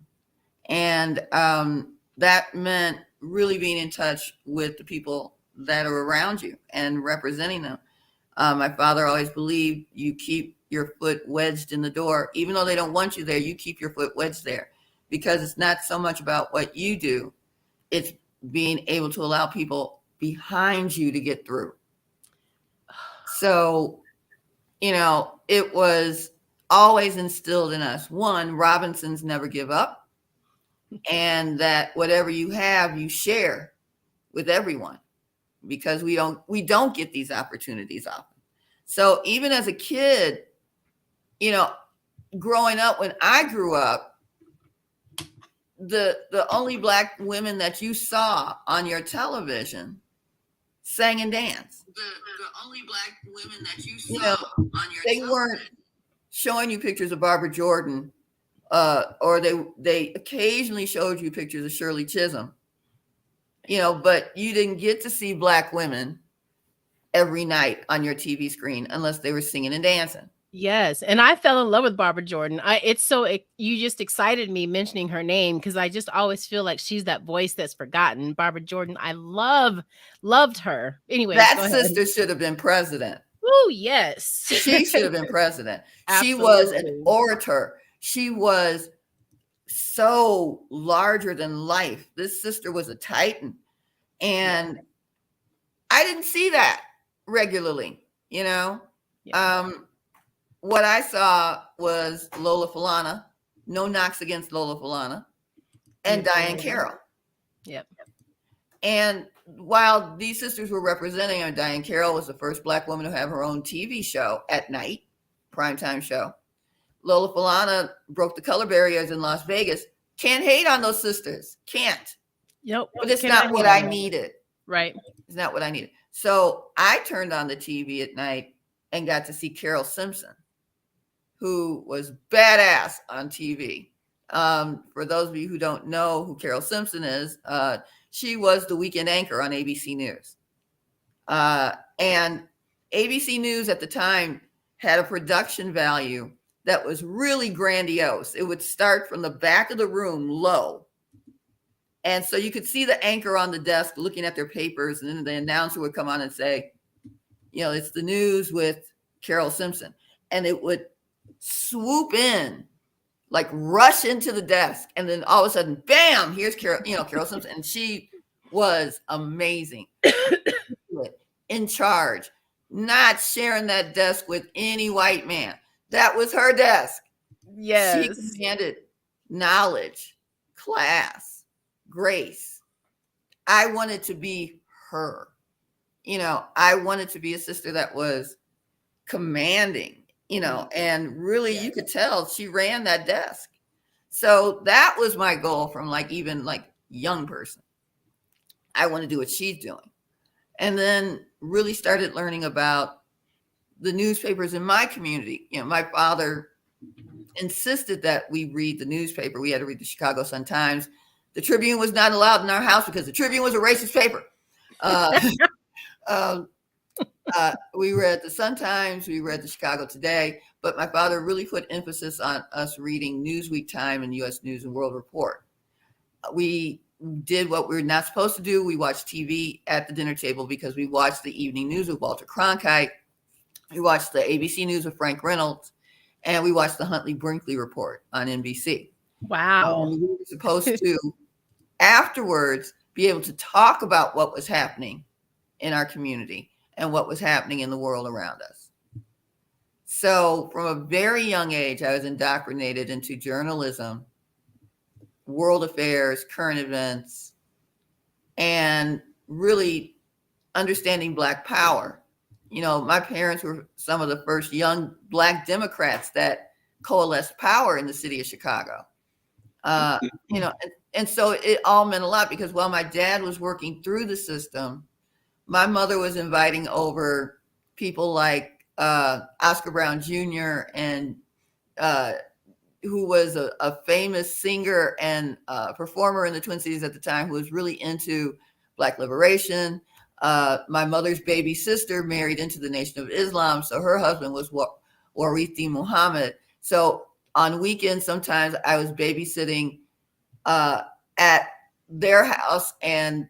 And that meant really being in touch with the people that are around you and representing them. My father always believed you keep your foot wedged in the door. Even though they don't want you there, you keep your foot wedged there because it's not so much about what you do. It's being able to allow people behind you to get through. So, it was always instilled in us. One, Robinsons never give up, and that whatever you have, you share with everyone because we don't get these opportunities often. So even as a kid, growing up, when I grew up, the only Black women that you saw on your television sang and danced. The only Black women that you saw on your television, weren't showing you pictures of Barbara Jordan, or they occasionally showed you pictures of Shirley Chisholm, but you didn't get to see Black women every night on your TV screen unless they were singing and dancing. Yes, and I fell in love with Barbara Jordan. You just excited me mentioning her name because I just always feel like she's that voice that's forgotten. Barbara Jordan, I loved her. Anyway, that sister should have been president. Oh yes, she should have been president. She was an orator. She was so larger than life. This sister was a titan, and I didn't see that regularly. What I saw was Lola Falana, no knocks against Lola Falana, and Diane Carroll. Yep. And while these sisters were representing her, Diane Carroll was the first Black woman to have her own TV show at night, primetime show. Lola Falana broke the color barriers in Las Vegas. Can't hate on those sisters. Can't. Yep. But it's not what I needed. Right. It's not what I needed. So I turned on the TV at night and got to see Carol Simpson, who was badass on TV. For those of you who don't know who Carol Simpson is, she was the weekend anchor on ABC News. And ABC News at the time had a production value that was really grandiose. It would start from the back of the room low. And so you could see the anchor on the desk looking at their papers, and then the announcer would come on and say, it's the news with Carol Simpson. And it would swoop in, like rush into the desk, and then all of a sudden, bam, here's Carol Simpson. And she was amazing. In charge, not sharing that desk with any white man. That was her desk. Yes. She commanded knowledge, class, grace. I wanted to be her. I wanted to be a sister that was commanding, and really you could tell she ran that desk. So that was my goal from even young person. I want to do what she's doing. And then really started learning about the newspapers in my community. My father insisted that we read the newspaper. We had to read the Chicago Sun-Times. The Tribune was not allowed in our house because the Tribune was a racist paper. We read the Sun-Times, we read the Chicago Today, but my father really put emphasis on us reading Newsweek, Time, and U.S. News and World Report. We did what we were not supposed to do. We watched TV at the dinner table because we watched the evening news with Walter Cronkite. We watched the ABC News with Frank Reynolds, and we watched the Huntley Brinkley Report on NBC. Wow. We were supposed to afterwards be able to talk about what was happening in our community and what was happening in the world around us. So from a very young age, I was indoctrinated into journalism, world affairs, current events, and really understanding Black power. My parents were some of the first young Black Democrats that coalesced power in the city of Chicago. And so it all meant a lot because while my dad was working through the system, my mother was inviting over people like Oscar Brown Jr. and who was a famous singer and performer in the Twin Cities at the time, who was really into Black liberation. My mother's baby sister married into the Nation of Islam, so her husband was Warithi Muhammad. So on weekends, sometimes I was babysitting at their house, and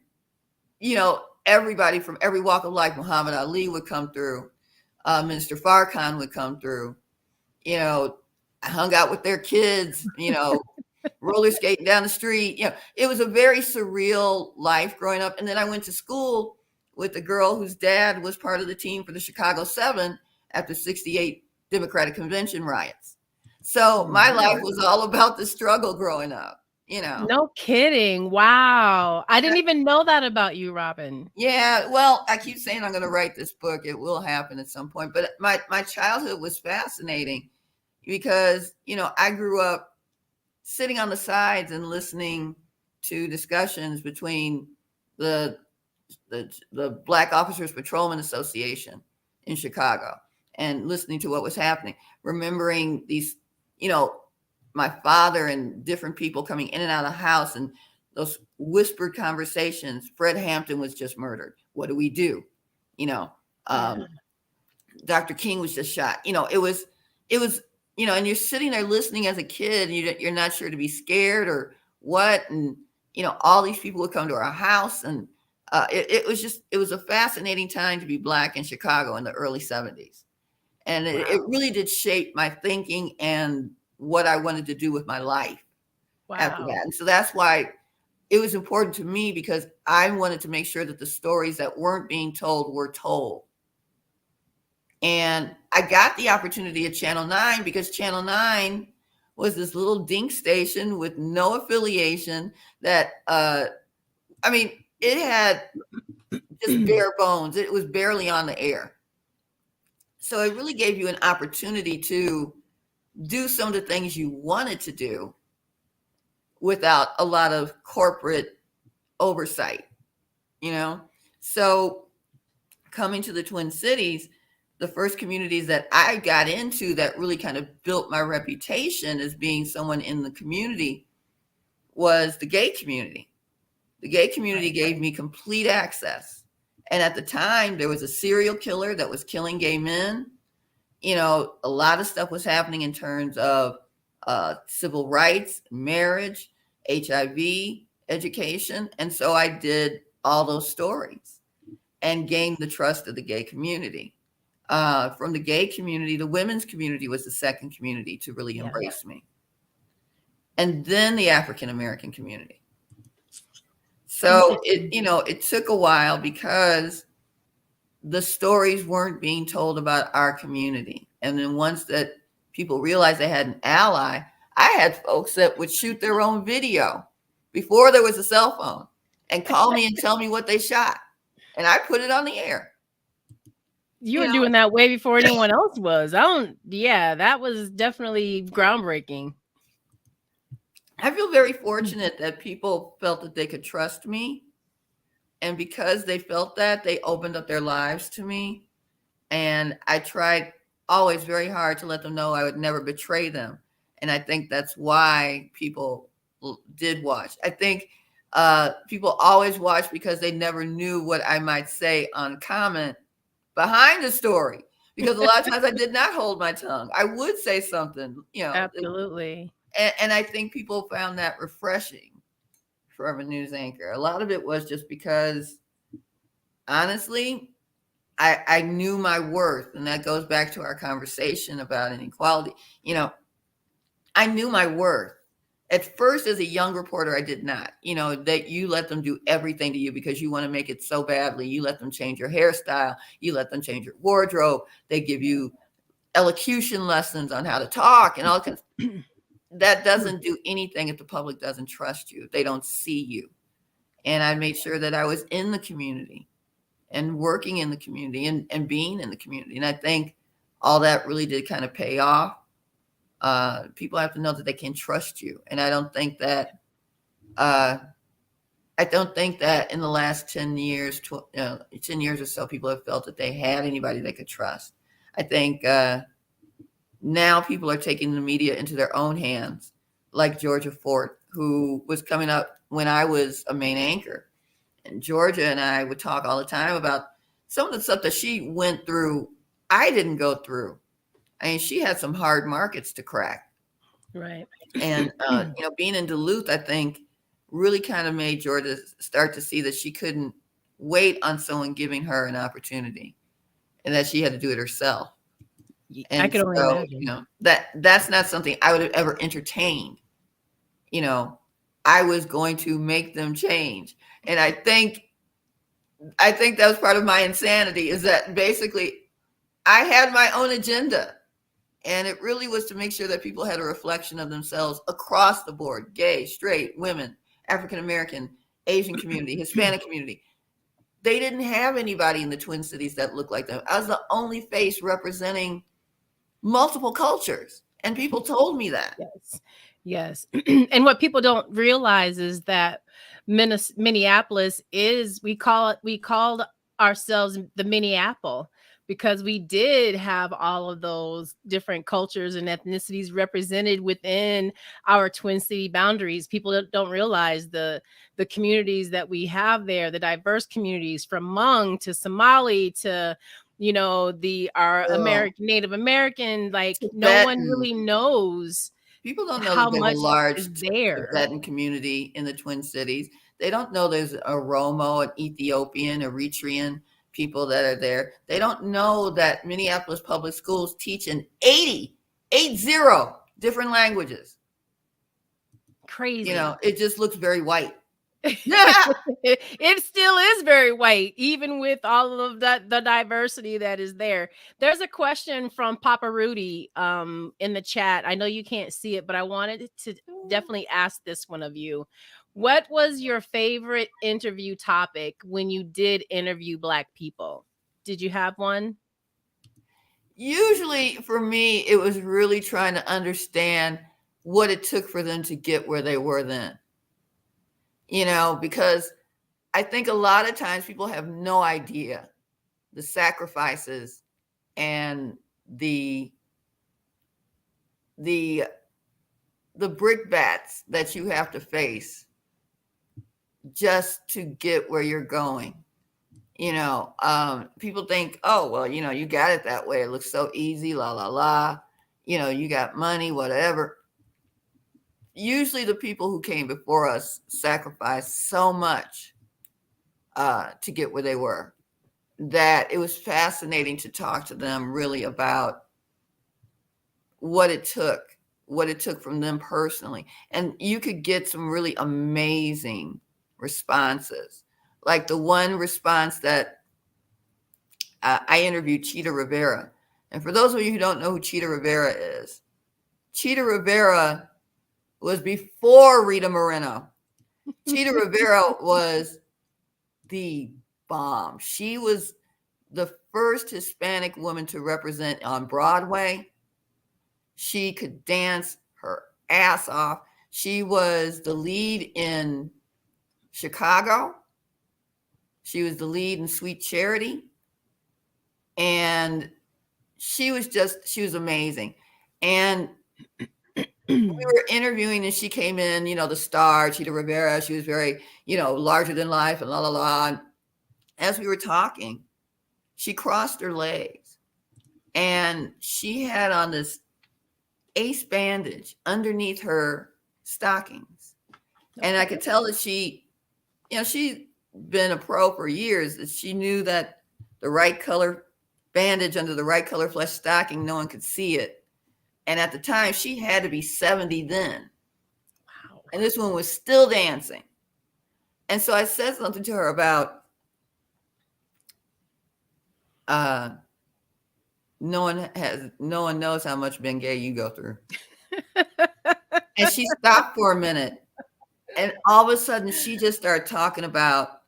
everybody from every walk of life, Muhammad Ali would come through, Minister Farrakhan would come through. I hung out with their kids, roller skating down the street. It was a very surreal life growing up. And then I went to school with a girl whose dad was part of the team for the Chicago 7 after 68 Democratic Convention riots. So my life was all about the struggle growing up. No kidding. Wow. I didn't even know that about you, Robyne. Yeah. Well, I keep saying I'm going to write this book. It will happen at some point. But my childhood was fascinating because, I grew up sitting on the sides and listening to discussions between the Black Officers Patrolman Association in Chicago and listening to what was happening, remembering these, my father and different people coming in and out of the house and those whispered conversations. Fred Hampton was just murdered. What do we do? Dr. King was just shot. It was, and you're sitting there listening as a kid and you're not sure to be scared or what. And, all these people would come to our house, and it was a fascinating time to be Black in Chicago in the early 70s. And it really did shape my thinking and what I wanted to do with my life after that. And so that's why it was important to me, because I wanted to make sure that the stories that weren't being told were told. And I got the opportunity at Channel 9 because Channel 9 was this little dink station with no affiliation that, it had just bare bones. It was barely on the air. So it really gave you an opportunity to do some of the things you wanted to do without a lot of corporate oversight, So coming to the Twin Cities, the first communities that I got into that really kind of built my reputation as being someone in the community was the gay community. The gay community gave me complete access. And at the time, there was a serial killer that was killing gay men. A lot of stuff was happening in terms of civil rights, marriage, HIV, education. And so I did all those stories and gained the trust of the gay community. From the gay community, the women's community was the second community to really embrace me. And then the African-American community. So it took a while because the stories weren't being told about our community. And then once that people realized they had an ally, I had folks that would shoot their own video before there was a cell phone and call me and tell me what they shot. And I put it on the air. You were doing that way before anyone else was. That was definitely groundbreaking. I feel very fortunate that people felt that they could trust me. And because they felt that, they opened up their lives to me. And I tried always very hard to let them know I would never betray them. And I think that's why people did watch. I think people always watch because they never knew what I might say on comment behind the story. Because a lot of times I did not hold my tongue. I would say something, Absolutely. And I think people found that refreshing from a news anchor. A lot of it was just because, honestly, I knew my worth. And that goes back to our conversation about inequality. I knew my worth. At first, as a young reporter, I did not. That you let them do everything to you because you want to make it so badly. You let them change your hairstyle. You let them change your wardrobe. They give you elocution lessons on how to talk and all kinds. That doesn't do anything if the public doesn't trust you, if they don't see you. And I made sure that I was in the community and working in the community and being in the community. And I think all that really did kind of pay off. People have to know that they can trust you. And I don't think that in the last 10 years, 10 years or so, people have felt that they had anybody they could trust. I think now people are taking the media into their own hands, like Georgia Fort, who was coming up when I was a main anchor. And Georgia and I would talk all the time about some of the stuff that she went through. I didn't go through. I mean, she had some hard markets to crack. Right. And, being in Duluth, I think, really kind of made Georgia start to see that she couldn't wait on someone giving her an opportunity and that she had to do it herself. And I could only imagine. That's not something I would have ever entertained. I was going to make them change. And I think that was part of my insanity, is that basically I had my own agenda. And it really was to make sure that people had a reflection of themselves across the board: gay, straight, women, African-American, Asian community, Hispanic community. They didn't have anybody in the Twin Cities that looked like them. I was the only face representing multiple cultures. And people told me that. Yes. And what people don't realize is that Minneapolis we called ourselves the Minneapolis, because we did have all of those different cultures and ethnicities represented within our Twin City boundaries. People don't realize the communities that we have there, the diverse communities, from Hmong to Somali to Native American. Like, no one really knows. People don't know how that there's much a large is there. Tibetan community in the Twin Cities. They don't know there's a Oromo, an Ethiopian, Eritrean people that are there. They don't know that Minneapolis public schools teach in 80 different languages. Crazy. It just looks very white. It still is very white, even with all of the diversity that is there. There's a question from Papa Rudy in the chat. I know you can't see it, but I wanted to definitely ask this one of you. What was your favorite interview topic when you did interview Black people? Did you have one? Usually for me, it was really trying to understand what it took for them to get where they were then. Because I think a lot of times people have no idea the sacrifices and the brickbats that you have to face just to get where you're going. People think, oh, well, you got it that way. It looks so easy, la, la, la. You got money, whatever. Usually the people who came before us sacrificed so much to get where they were, that it was fascinating to talk to them really about what it took from them personally. And you could get some really amazing responses. Like the one response that I interviewed Chita Rivera. And for those of you who don't know who Chita Rivera is, Chita Rivera was before Rita Moreno. Chita Rivera was the bomb. She was the first Hispanic woman to represent on Broadway. She could dance her ass off. She was the lead in Chicago. She was the lead in Sweet Charity. And she was amazing. And we were interviewing and she came in, the star, Chita Rivera. She was very, larger than life and la, la, la. And as we were talking, she crossed her legs and she had on this ace bandage underneath her stockings. And I could tell that she'd been a pro for years, that she knew that the right color bandage under the right color flesh stocking, no one could see it. And at the time, she had to be 70 then. and this one was still dancing. And so I said something to her about uh, no one knows how much Bengay you go through. And she stopped for a minute, and all of a sudden she just started talking about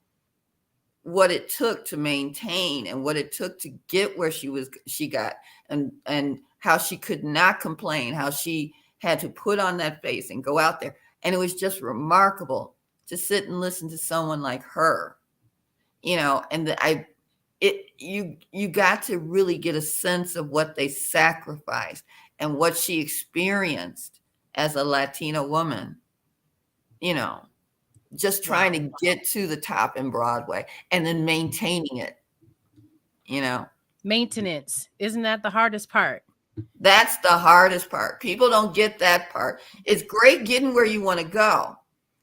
what it took to maintain and what it took to get where she got, and how she could not complain, how she had to put on that face and go out there. And it was just remarkable to sit and listen to someone like her, and you got to really get a sense of what they sacrificed and what she experienced as a Latina woman, just trying to get to the top in Broadway and then maintaining it, Maintenance. Isn't that the hardest part? That's the hardest part. People don't get that part. It's great getting where you want to go.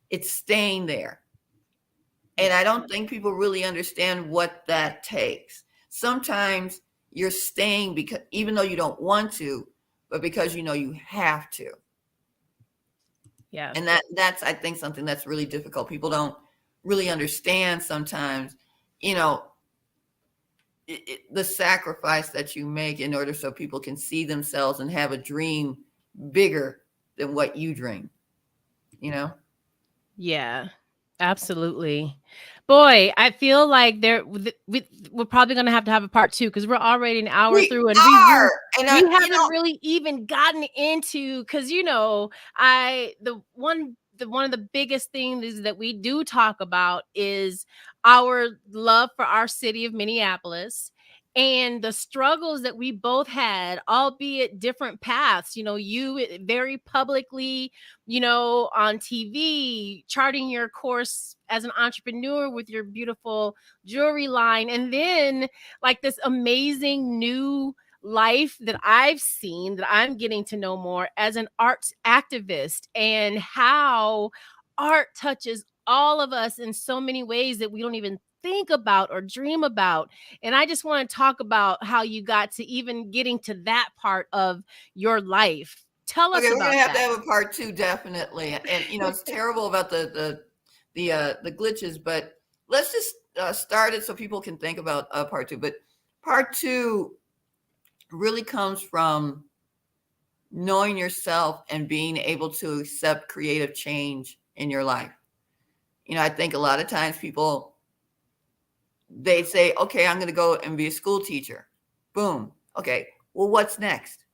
It's staying there. And I don't think people really understand what that takes. Sometimes you're staying because even though you don't want to, but because you have to. Yeah. And that's I think something that's really difficult. People don't really understand sometimes, the sacrifice that you make in order so people can see themselves and have a dream bigger than what you dream. Yeah, absolutely. Boy, I feel like we're probably going to have a part 2 because we're already an hour We through, and are, and we haven't really even gotten into, because one of the biggest things that we do talk about is our love for our city of Minneapolis and the struggles that we both had, albeit different paths. You very publicly, on TV, charting your course as an entrepreneur with your beautiful jewelry line, and then like this amazing new life that I've seen, that I'm getting to know more as an arts activist, and how art touches all of us in so many ways that we don't even think about or dream about. And I just want to talk about how you got to even getting to that part of your life. Tell us Okay, we're about gonna have that. to have a part 2, definitely. And it's terrible about the glitches, but let's just start it so people can think about part 2. But part 2 really comes from knowing yourself and being able to accept creative change in your life. I think a lot of times people, they say, okay, I'm going to go and be a school teacher. Boom. Okay. Well, what's next?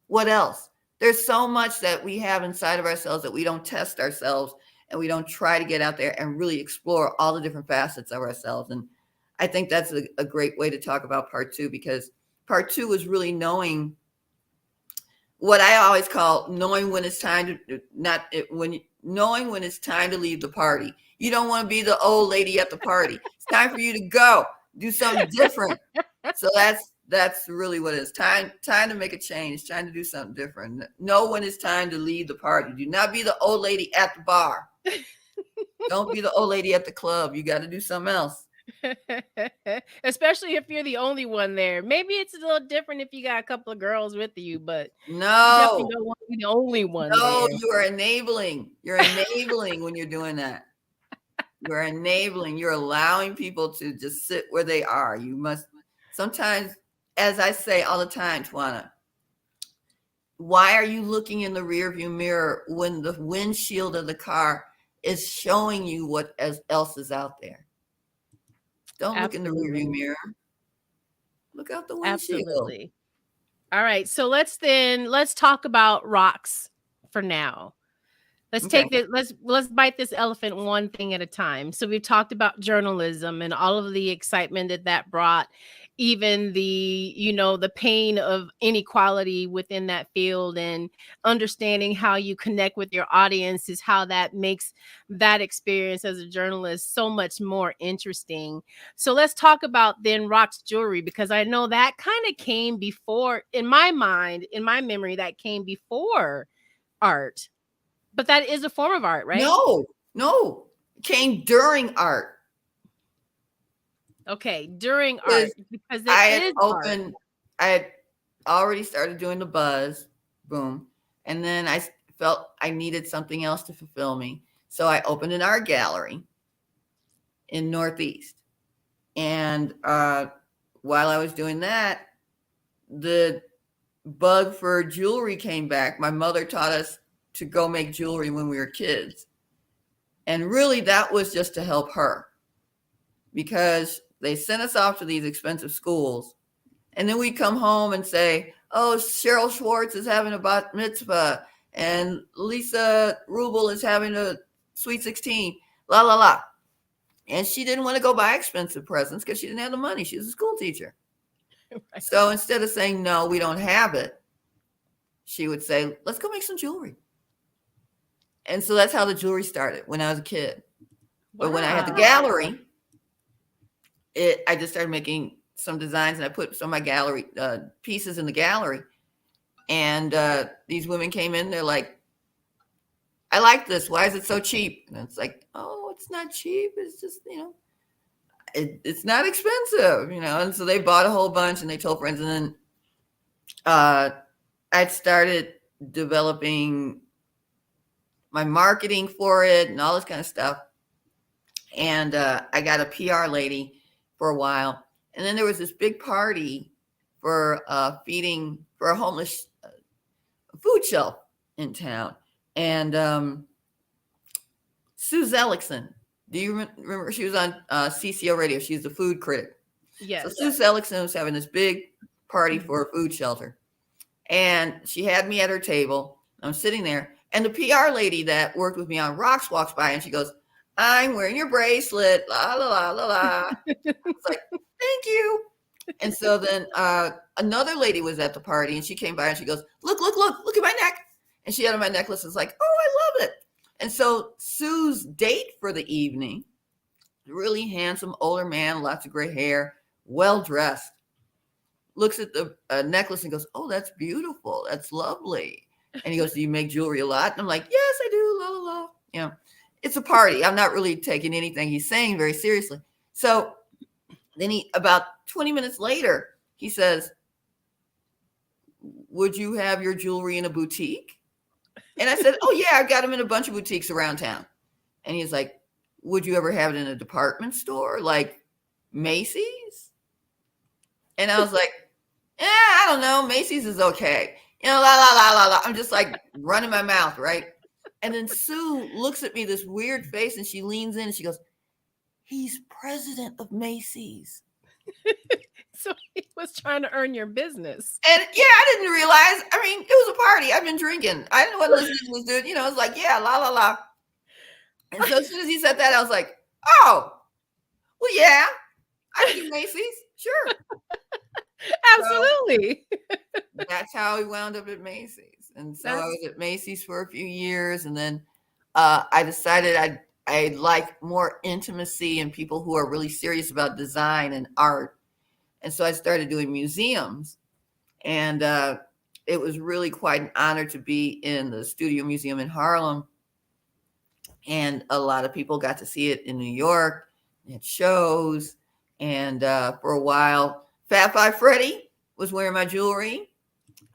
What else? There's so much that we have inside of ourselves that we don't test ourselves, and we don't try to get out there and really explore all the different facets of ourselves. And I think that's a great way to talk about part 2, because part 2 is really knowing what I always call knowing when it's time to knowing when it's time to leave the party. You don't want to be the old lady at the party. It's time for you to go do something different. So that's really what it is. Time to make a change, time to do something different. Know when it's time to leave the party. Do not be the old lady at the bar. Don't be the old lady at the club. You got to do something else. Especially if you're the only one there. Maybe it's a little different if you got a couple of girls with you, but you definitely No, don't want to be the only one no, there. you are enabling. You're enabling when you're doing that. You're enabling. You're allowing people to just sit where they are. You must sometimes, as I say all the time, Twana, why are you looking in the rearview mirror when the windshield of the car is showing you what else is out there? Don't look in the Absolutely. rearview mirror. Look out the windshield. Absolutely. All right. So let's talk about rocks for now. Let's Okay. take this. Let's bite this elephant one thing at a time. So we've talked about journalism and all of the excitement that brought, even the pain of inequality within that field, and understanding how you connect with your audience is how that makes that experience as a journalist so much more interesting. So let's talk about then Rock's jewelry, because I know that kind of came before, in my mind, in my memory, that came before art. But that is a form of art, right? No. Came during art. Okay, during art, because I had already started doing the buzz, boom, and then I felt I needed something else to fulfill me. So I opened an art gallery in Northeast. And while I was doing that, the bug for jewelry came back. My mother taught us to go make jewelry when we were kids. And really, that was just to help her, because they sent us off to these expensive schools. And then we'd come home and say, oh, Cheryl Schwartz is having a bat mitzvah, and Lisa Rubel is having a sweet 16, la, la, la. And she didn't want to go buy expensive presents because she didn't have the money. She was a school teacher. Right. So instead of saying, no, we don't have it, she would say, let's go make some jewelry. And so that's how the jewelry started when I was a kid. Wow. But when I had the gallery, I just started making some designs, and I put some of my gallery pieces in the gallery. And these women came in, they're like, I like this. Why is it so cheap? And it's like, oh, it's not cheap. It's just, it's not expensive, And so they bought a whole bunch and they told friends. And then I started developing my marketing for it and all this kind of stuff. And I got a PR lady for a while. And then there was this big party for feeding for a homeless food shelf in town. And Sue Zellickson, do you remember? She was on CCO radio. She's the food critic. Yes. So Sue Zellickson was having this big party for a food shelter. And she had me at her table. I'm sitting there. And the PR lady that worked with me on Rocks walks by, and she goes, I'm wearing your bracelet, la, la, la, la, la. I was like, thank you. And so then another lady was at the party, and she came by and she goes, look at my neck. And she had on my necklace. It's like, oh, I love it. And so Sue's date for the evening, really handsome older man, lots of gray hair, well dressed, looks at the necklace and goes, oh, that's beautiful. That's lovely. And he goes, do you make jewelry a lot? And I'm like, yes, I do. La, la, la. It's a party. I'm not really taking anything he's saying very seriously. So then about 20 minutes later, he says, would you have your jewelry in a boutique? And I said, oh, yeah, I've got them in a bunch of boutiques around town. And he's like, would you ever have it in a department store like Macy's? And I was like, I don't know. Macy's is okay. La, la, la, la, la. I'm just like running my mouth, right? And then Sue looks at me, this weird face, and she leans in and she goes, he's president of Macy's. So he was trying to earn your business. And yeah, I didn't realize. I mean, it was a party. I've been drinking. I didn't know what listening was doing. It was like, yeah, la, la, la. And so as soon as he said that, I was like, oh, well, yeah, I do Macy's. Sure. Absolutely. So that's how he wound up at Macy's. And so I was at Macy's for a few years. And then I decided I like more intimacy and people who are really serious about design and art. And so I started doing museums. And it was really quite an honor to be in the Studio Museum in Harlem. And a lot of people got to see it in New York at shows. And for a while, Fat Five Freddy was wearing my jewelry.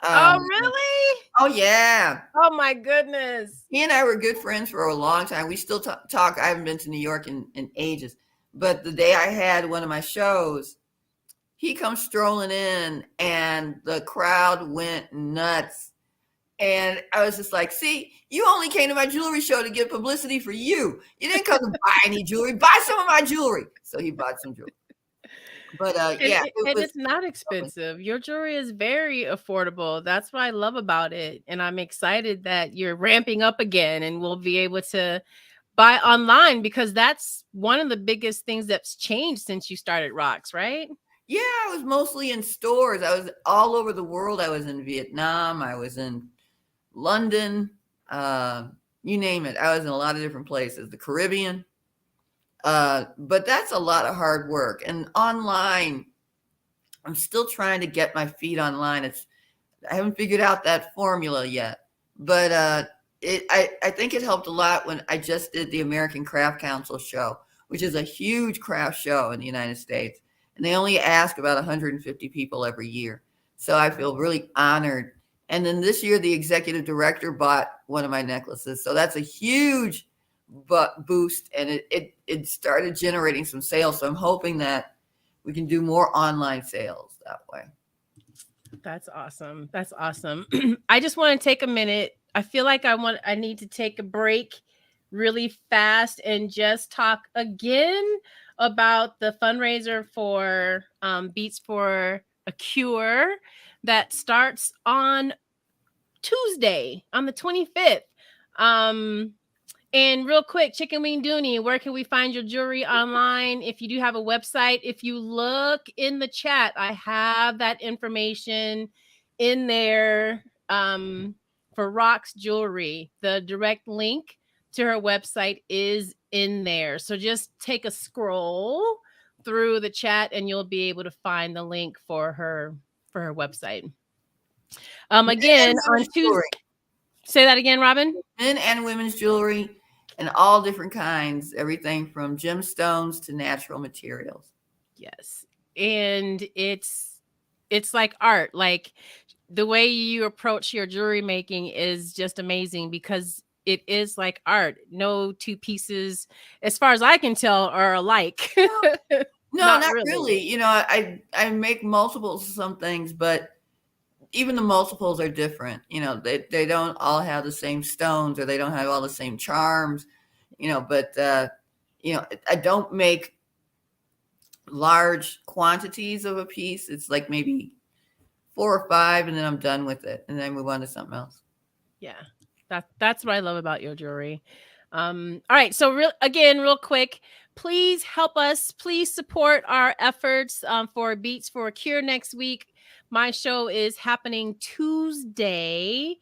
Oh, really? Oh, yeah. Oh, my goodness. He and I were good friends for a long time. We still talk. I haven't been to New York in ages. But the day I had one of my shows, he comes strolling in and the crowd went nuts. And I was just like, see, you only came to my jewelry show to get publicity for you. You didn't come to buy any jewelry. Buy some of my jewelry. So he bought some jewelry. But yeah. It's not expensive. Your jewelry is very affordable. That's what I love about it. And I'm excited that you're ramping up again and we'll be able to buy online, because that's one of the biggest things that's changed since you started Rocks, right? Yeah, I was mostly in stores. I was all over the world. I was in Vietnam. I was in London. You name it. I was in a lot of different places. The Caribbean. But that's a lot of hard work. And online, I'm still trying to get my feet online. I haven't figured out that formula yet. But I think it helped a lot when I just did the American Craft Council show, which is a huge craft show in the United States. And they only ask about 150 people every year. So I feel really honored And then this year, the executive director bought one of my necklaces. So that's a huge boost. And it started generating some sales. So I'm hoping that we can do more online sales that way. That's awesome. That's awesome. I just want to take a minute. I feel like I need to take a break really fast and just talk again about the fundraiser for Beats for a Cure that starts on Tuesday on the 25th. Um and real quick, Chicken Wing Dooney, where can we find your jewelry online? If you do have a website, if you look in the chat, I have that information in there for Rock's Jewelry. The direct link to her website is in there. So just take a scroll through the chat and you'll be able to find the link for her website. Again, on Tuesday. Say that again, Robin. Men and women's jewelry and all different kinds, everything from gemstones to natural materials. Yes. And it's like art. Like the way you approach your jewelry making is just amazing because it is like art. No two pieces, as far as I can tell, are alike. No, not really. You know, I make multiples of some things, but even the multiples are different. You know, they don't all have the same stones or they don't have all the same charms, you know, but, you know, I don't make large quantities of a piece. It's like maybe 4 or 5 and then I'm done with it. And then move on to something else. Yeah. That's what I love about your jewelry. All right. So real quick, please help us. Please support our efforts for Beats for a Cure next week. My show is happening Tuesday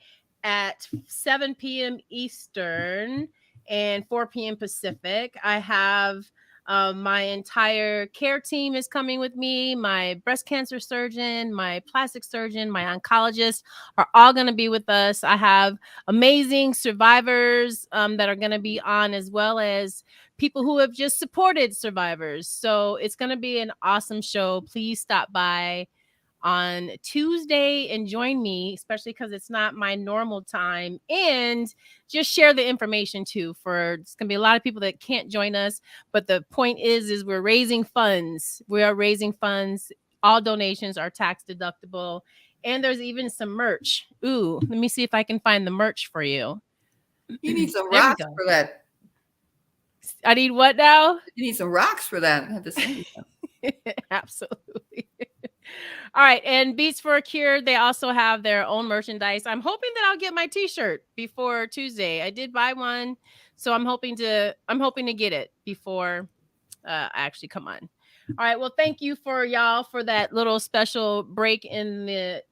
at 7 p.m. Eastern and 4 p.m. Pacific. I have my entire care team is coming with me. My breast cancer surgeon, my plastic surgeon, my oncologist are all going to be with us. I have amazing survivors that are going to be on, as well as people who have just supported survivors. So it's going to be an awesome show. Please stop by on Tuesday and join me, especially because it's not my normal time, and just share the information too. For it's gonna be a lot of people that can't join us, but the point is we're raising funds. We are raising funds. All donations are tax deductible, and there's even some merch. Ooh, let me see if I can find the merch for you. You need some rocks for that. I need what now? You need some rocks for that. I have to send you some. Absolutely. All right, and Beats for a Cure, they also have their own merchandise. I'm hoping that I'll get my t-shirt before Tuesday. I did buy one, so I'm hoping to get it before I actually come on. All right, well, thank you for y'all for that little special break in the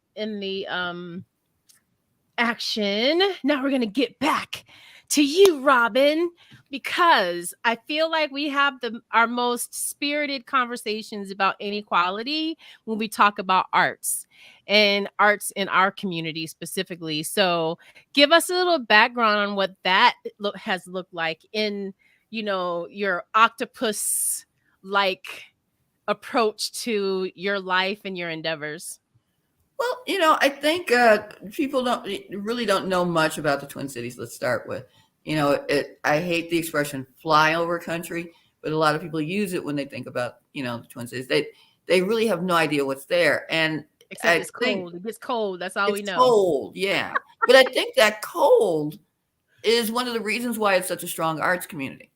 action. Now we're going to get back to you, Robin, because I feel like we have our most spirited conversations about inequality when we talk about arts and arts in our community specifically. So give us a little background on what that has looked like in, you know, your octopus like approach to your life and your endeavors. Well, you know, I think people really don't know much about the Twin Cities. Let's start with, you know, I hate the expression flyover country, but a lot of people use it when they think about, you know, the Twin Cities. They really have no idea what's there. And except it's cold. It gets cold. That's all we know. Cold, yeah. But I think that cold is one of the reasons why it's such a strong arts community.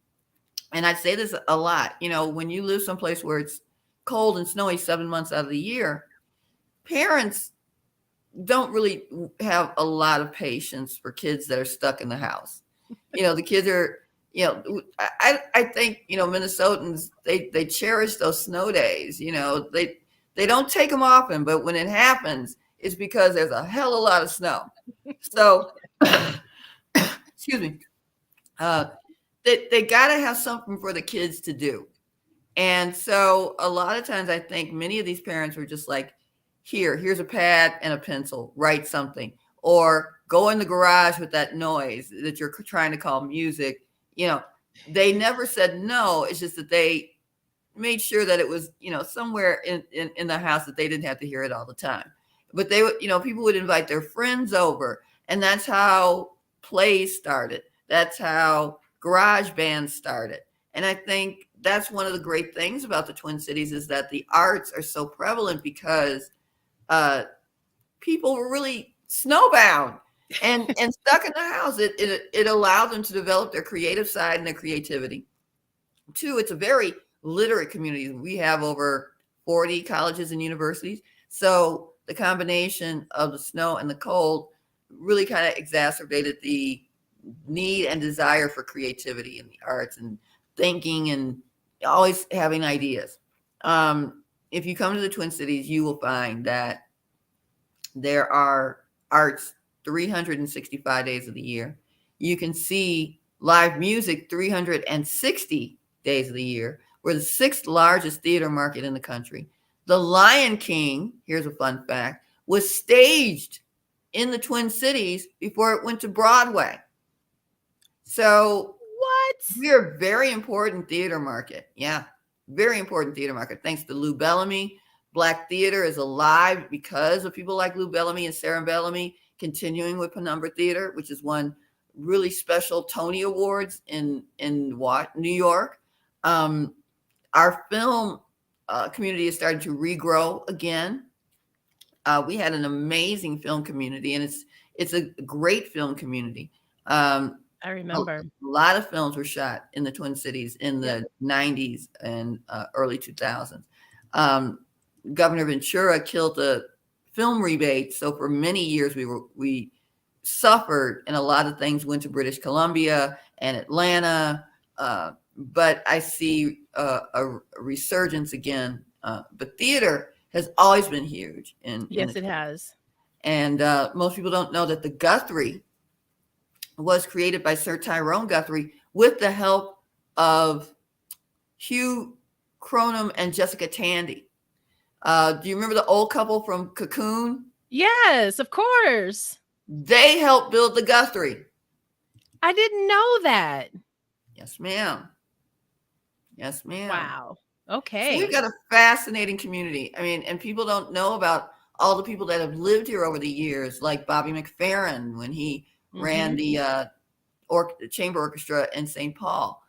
And I say this a lot. You know, when you live someplace where it's cold and snowy 7 months out of the year, parents don't really have a lot of patience for kids that are stuck in the house. You know, the kids are, you know, I think, you know, Minnesotans, they cherish those snow days. You know, they don't take them often, but when it happens, it's because there's a hell of a lot of snow. So, excuse me, they got to have something for the kids to do. And so a lot of times I think many of these parents were just like, here's a pad and a pencil, write something, or go in the garage with that noise that you're trying to call music. You know, they never said no. It's just that they made sure that it was, you know, somewhere in the house that they didn't have to hear it all the time. but they would, people would invite their friends over, and that's how plays started. That's how garage bands started. And I think that's one of the great things about the Twin Cities is that the arts are so prevalent because uh, people were really snowbound and stuck in the house. It allowed them to develop their creative side and their creativity. Two, it's a very literate community. We have over 40 colleges and universities. So the combination of the snow and the cold really kind of exacerbated the need and desire for creativity in the arts and thinking and always having ideas. If you come to the Twin Cities, you will find that there are arts 365 days of the year. You can see live music 360 days of the year. We're the sixth largest theater market in the country. The Lion King, here's a fun fact, was staged in the Twin Cities before it went to Broadway. So What? we're a very important theater market. Yeah, very important theater market. Thanks to Lou Bellamy. Black theater is alive because of people like Lou Bellamy and Sarah Bellamy, continuing with Penumbra Theater, which has won really special Tony Awards in New York. Our film community is starting to regrow again. We had an amazing film community, and it's a great film community. I remember. A lot of films were shot in the Twin Cities in the 90s and early 2000s. Governor Ventura killed the film rebate, so for many years we suffered, and a lot of things went to British Columbia and Atlanta. But I see a resurgence again. But theater has always been huge. Yes, it has. And most people don't know that the Guthrie was created by Sir Tyrone Guthrie with the help of Hugh Cronum and Jessica Tandy. Do you remember the old couple from Cocoon? Yes, of course. They helped build the Guthrie. I didn't know that. Yes, ma'am. Yes, ma'am. Wow. So Okay. we've got a fascinating community. I mean, and people don't know about all the people that have lived here over the years, like Bobby McFerrin when he ran the chamber orchestra in St. Paul.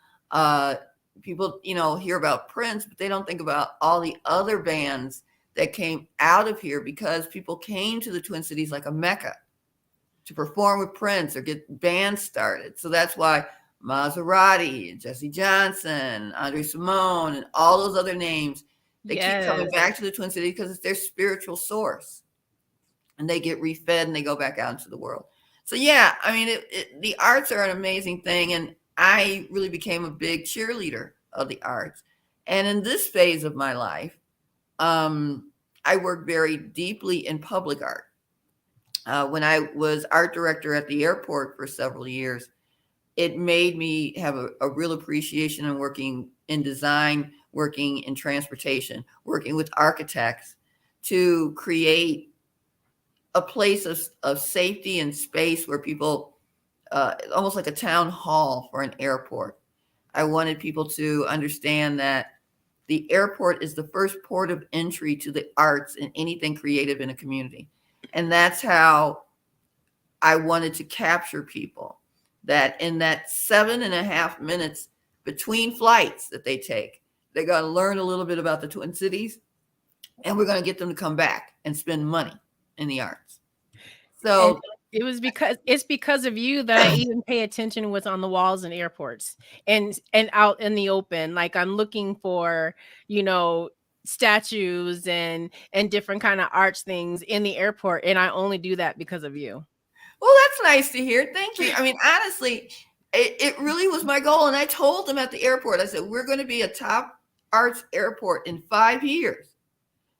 People, hear about Prince, but they don't think about all the other bands that came out of here because people came to the Twin Cities like a mecca to perform with Prince or get bands started. So that's why Maserati, Jesse Johnson, Andre Simone, and all those other names, they keep coming back to the Twin Cities because it's their spiritual source. And they get refed and they go back out into the world. So yeah, I mean, the arts are an amazing thing. And I really became a big cheerleader of the arts. And in this phase of my life, I work very deeply in public art. When I was art director at the airport for several years, it made me have a real appreciation in working in design, working in transportation, working with architects to create a place of safety and space where people, almost like a town hall for an airport. I wanted people to understand that the airport is the first port of entry to the arts and anything creative in a community. And that's how I wanted to capture people, that in that 7.5 minutes between flights that they take, they're going to learn a little bit about the Twin Cities, and we're going to get them to come back and spend money in the arts. So it's because of you that I even pay attention what's on the walls in airports and out in the open. Like I'm looking for, statues and different kind of arts things in the airport, and I only do that because of you. Well, that's nice to hear. Thank you. I mean, honestly, it really was my goal. And I told them at the airport, I said, we're going to be a top arts airport in 5 years.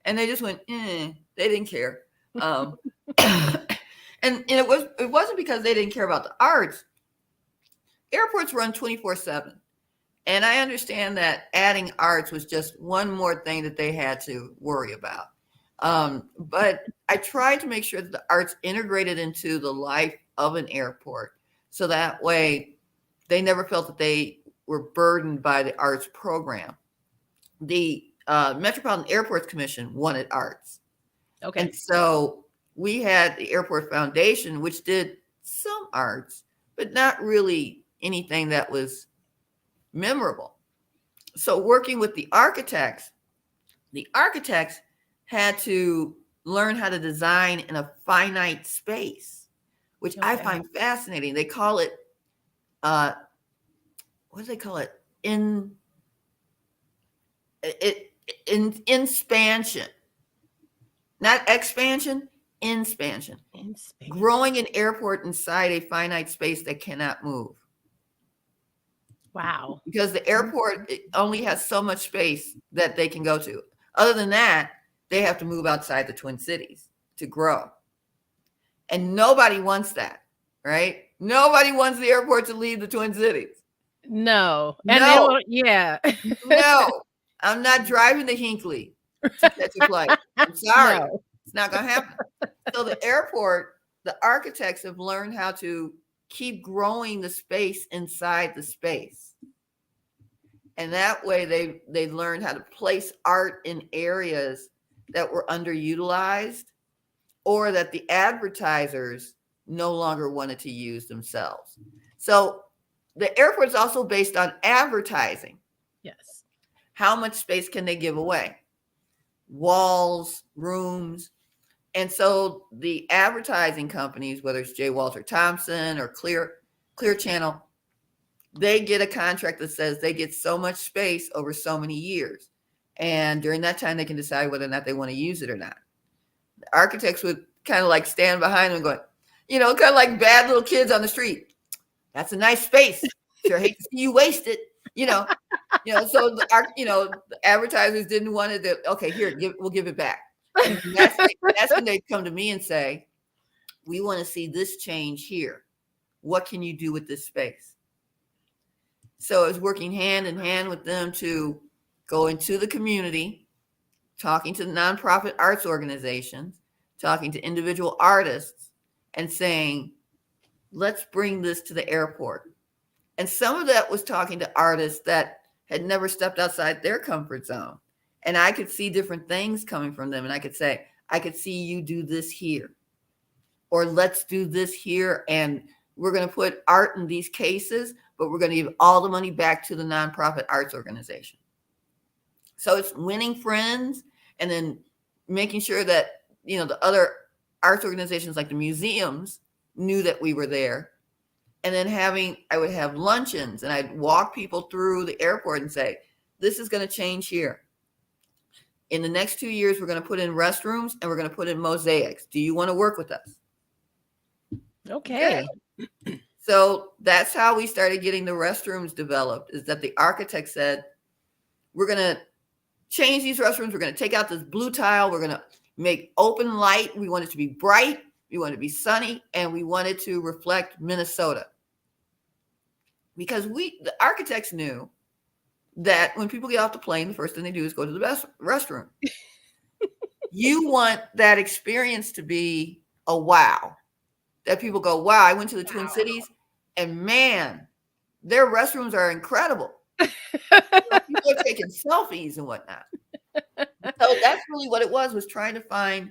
And they just went, They didn't care. And it wasn't because they didn't care about the arts. Airports run 24/7. And I understand that adding arts was just one more thing that they had to worry about. But I tried to make sure that the arts integrated into the life of an airport. So that way they never felt that they were burdened by the arts program. The Metropolitan Airports Commission wanted arts. Okay. And so we had the Airport Foundation, which did some arts, but not really anything that was memorable. So working with the architects had to learn how to design in a finite space, which I find fascinating. They call it, what do they call it? Inspansion, not expansion, inspansion. Growing an airport inside a finite space that cannot move. Wow. Because the airport only has so much space that they can go to. Other than that, they have to move outside the Twin Cities to grow. And nobody wants that, right? Nobody wants the airport to leave the Twin Cities. No. No. And they don't, yeah. No. I'm not driving to Hinckley to catch a flight. I'm sorry. No. It's not going to happen. So the airport, the architects have learned how to keep growing the space inside the space. And that way they learned how to place art in areas that were underutilized or that the advertisers no longer wanted to use themselves. So the airport is also based on advertising. Yes. How much space can they give away? Walls, rooms. And so the advertising companies, whether it's J. Walter Thompson or Clear Channel, they get a contract that says they get so much space over so many years. And during that time, they can decide whether or not they want to use it or not. The architects would kind of like stand behind them going, kind of like bad little kids on the street. That's a nice space. Sure hate to see you waste it. So the advertisers didn't want it. Okay, here, we'll give it back. And that's when they come to me and say, we want to see this change here. What can you do with this space? So I was working hand in hand with them to go into the community, talking to the nonprofit arts organizations, talking to individual artists, and saying, let's bring this to the airport. And some of that was talking to artists that had never stepped outside their comfort zone. And I could see different things coming from them. And I could say, I could see you do this here. Or let's do this here. And we're going to put art in these cases, but we're going to give all the money back to the nonprofit arts organization. So it's winning friends and then making sure that, the other arts organizations like the museums knew that we were there. And then I would have luncheons and I'd walk people through the airport and say, this is going to change here. In the next 2 years, we're going to put in restrooms and we're going to put in mosaics. Do you want to work with us? Okay. So that's how we started getting the restrooms developed, is that the architect said, we're going to change these restrooms. We're going to take out this blue tile. We're going to make open light. We want it to be bright. We want it to be sunny. And we want it to reflect Minnesota. Because the architects knew that when people get off the plane, the first thing they do is go to the restroom. You want that experience to be a wow. That people go, wow, I went to the Twin Cities and man, their restrooms are incredible. People are taking selfies and whatnot. So that's really what it was trying to find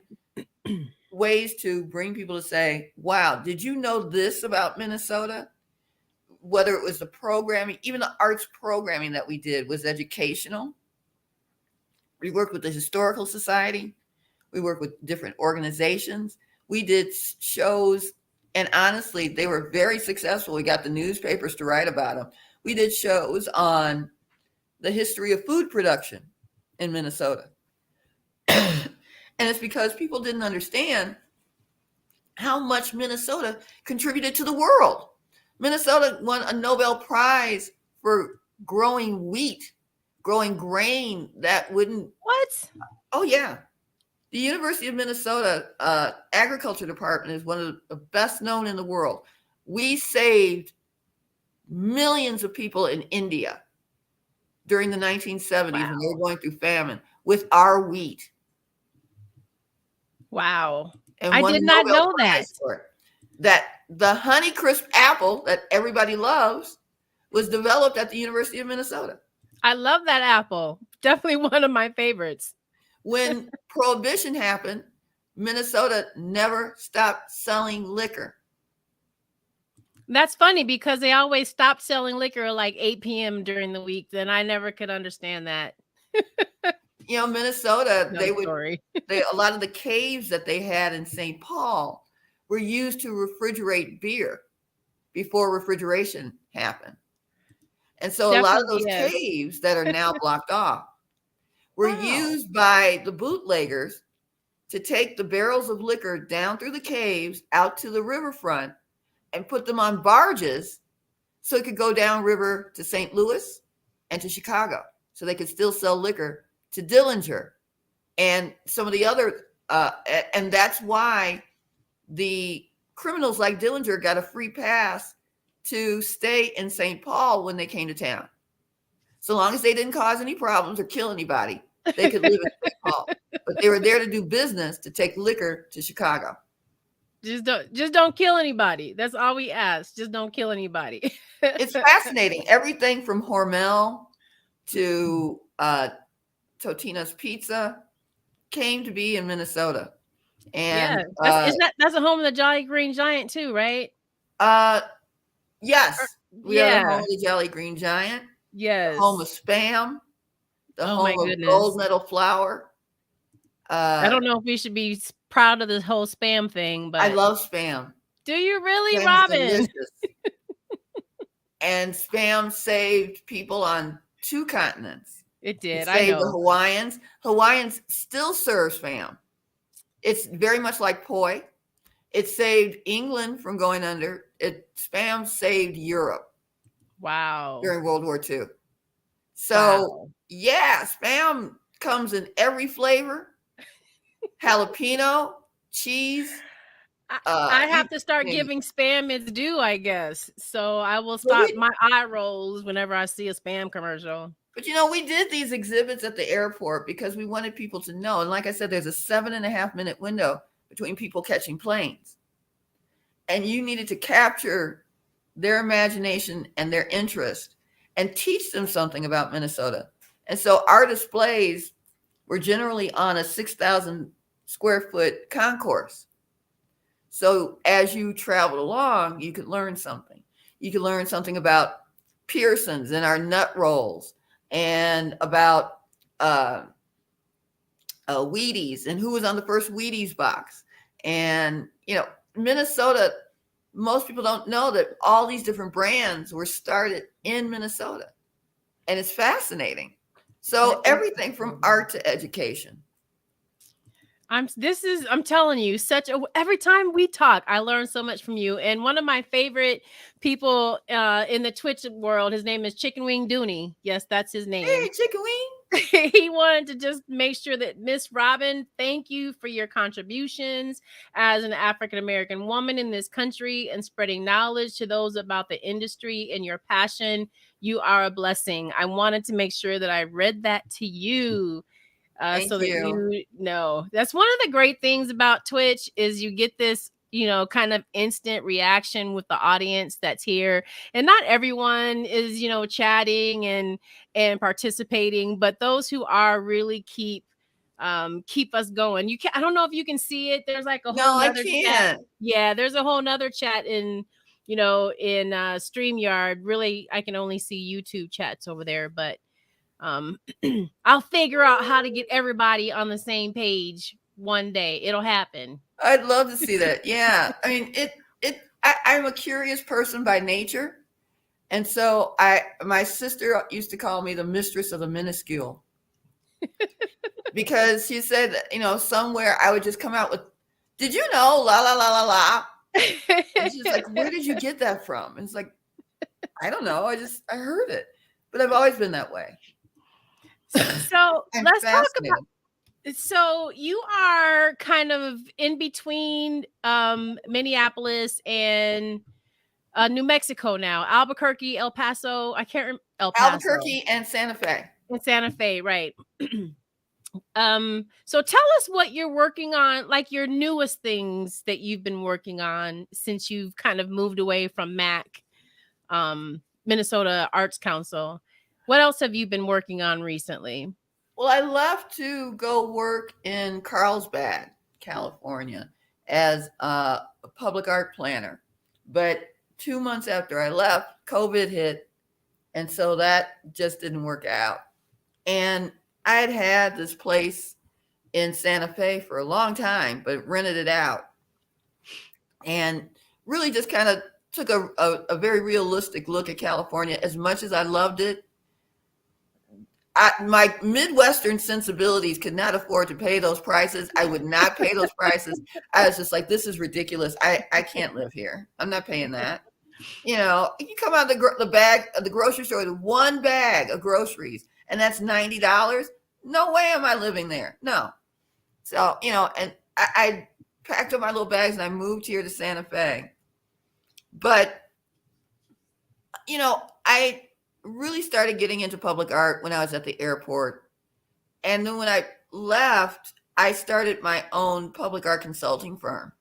ways to bring people to say, wow, did you know this about Minnesota? Whether it was the programming, even the arts programming that we did was educational. We worked with the Historical Society. We worked with different organizations. We did shows, and honestly, they were very successful. We got the newspapers to write about them. We did shows on the history of food production in Minnesota. And it's because people didn't understand how much Minnesota contributed to the world. Minnesota won a Nobel Prize for growing wheat, growing grain that wouldn't. What? Oh, yeah. The University of Minnesota Agriculture Department is one of the best known in the world. We saved millions of people in India during the 1970s when they were going through famine with our wheat. Wow. And I did not know that. That the Honeycrisp apple that everybody loves was developed at the University of Minnesota. I love that apple. Definitely one of my favorites. When Prohibition happened, Minnesota never stopped selling liquor. That's funny because they always stopped selling liquor at like 8 p.m. during the week. Then I never could understand that. Minnesota, Another story. a lot of the caves that they had in St. Paul were used to refrigerate beer before refrigeration happened. And so a lot of Definitely, those yes. caves that are now blocked off were Wow. used by the bootleggers to take the barrels of liquor down through the caves out to the riverfront and put them on barges so it could go downriver to St. Louis and to Chicago, so they could still sell liquor to Dillinger and some of the other, and that's why the criminals like Dillinger got a free pass to stay in St. Paul when they came to town. So long as they didn't cause any problems or kill anybody, they could live in St. Paul. But they were there to do business, to take liquor to Chicago. Just don't kill anybody. That's all we ask. Just don't kill anybody. It's fascinating. Everything from Hormel to Totino's Pizza came to be in Minnesota. And that's a home of the Jolly Green Giant too, right? Yes, we are the home of the Jolly Green Giant. Yes, the home of Spam, the home my of goodness. Gold Medal Flour. I don't know if we should be proud of this whole Spam thing, but I love Spam. Do you really, Spam's Robyne? delicious. And Spam saved people on 2 continents. It did. It saved the Hawaiians. Hawaiians still serve Spam. It's very much like poi. It saved England from going under. Spam saved Europe. Wow. During World War II. So, yeah, Spam comes in every flavor. Jalapeno, cheese. I have to start giving Spam its due, I guess. So I will stop my eye rolls whenever I see a Spam commercial. But we did these exhibits at the airport because we wanted people to know. And like I said, there's a 7.5-minute window between people catching planes. And you needed to capture their imagination and their interest and teach them something about Minnesota. And so our displays were generally on a 6,000 square foot concourse. So as you traveled along, you could learn something. You could learn something about Pearson's and our nut rolls, and about Wheaties and who was on the first Wheaties box. And, Minnesota, most people don't know that all these different brands were started in Minnesota. And it's fascinating. So everything from art to education. I'm telling you, every time we talk, I learn so much from you. And one of my favorite people in the Twitch world, his name is Chicken Wing Dooney. Yes, that's his name. Hey, Chicken Wing. He wanted to just make sure that Miss Robyne, thank you for your contributions as an African-American woman in this country and spreading knowledge to those about the industry and your passion. You are a blessing. I wanted to make sure that I read that to you. So that you know, that's one of the great things about Twitch is you get this, kind of instant reaction with the audience that's here. And not everyone is, chatting and participating, but those who are really keep us going. I don't know if you can see it. There's like a whole other chat. Yeah, there's a whole nother chat in StreamYard. Really, I can only see YouTube chats over there, but I'll figure out how to get everybody on the same page one day. It'll happen. I'd love to see that. Yeah. I mean, I'm a curious person by nature. And so my sister used to call me the mistress of the minuscule because she said, somewhere I would just come out with, did you know, la, la, la, la, la. And she's like, where did you get that from? And it's like, I don't know. I heard it, but I've always been that way. So let's talk about. So you are kind of in between Minneapolis and New Mexico now. Albuquerque, El Paso. I can't remember. Albuquerque and Santa Fe. And Santa Fe, right? So tell us what you're working on, like your newest things that you've been working on since you've kind of moved away from MAC, Minnesota Arts Council. What else have you been working on recently? Well, I left to go work in Carlsbad California as a public art planner. But 2 months after I left, COVID hit. And so that just didn't work out. And I had this place in Santa Fe for a long time, but rented it out. And really just kind of took a very realistic look at California. As much as I loved it, my Midwestern sensibilities could not afford to pay those prices. I would not pay those prices. I was just like, this is ridiculous. I can't live here. I'm not paying that. You know, you come out of the bag of the grocery store with one bag of groceries, and that's $90. No way am I living there. No. So, you know, and I packed up my little bags and I moved here to Santa Fe. But, you know, I really started getting into public art when I was at the airport. And then when I left, I started my own public art consulting firm.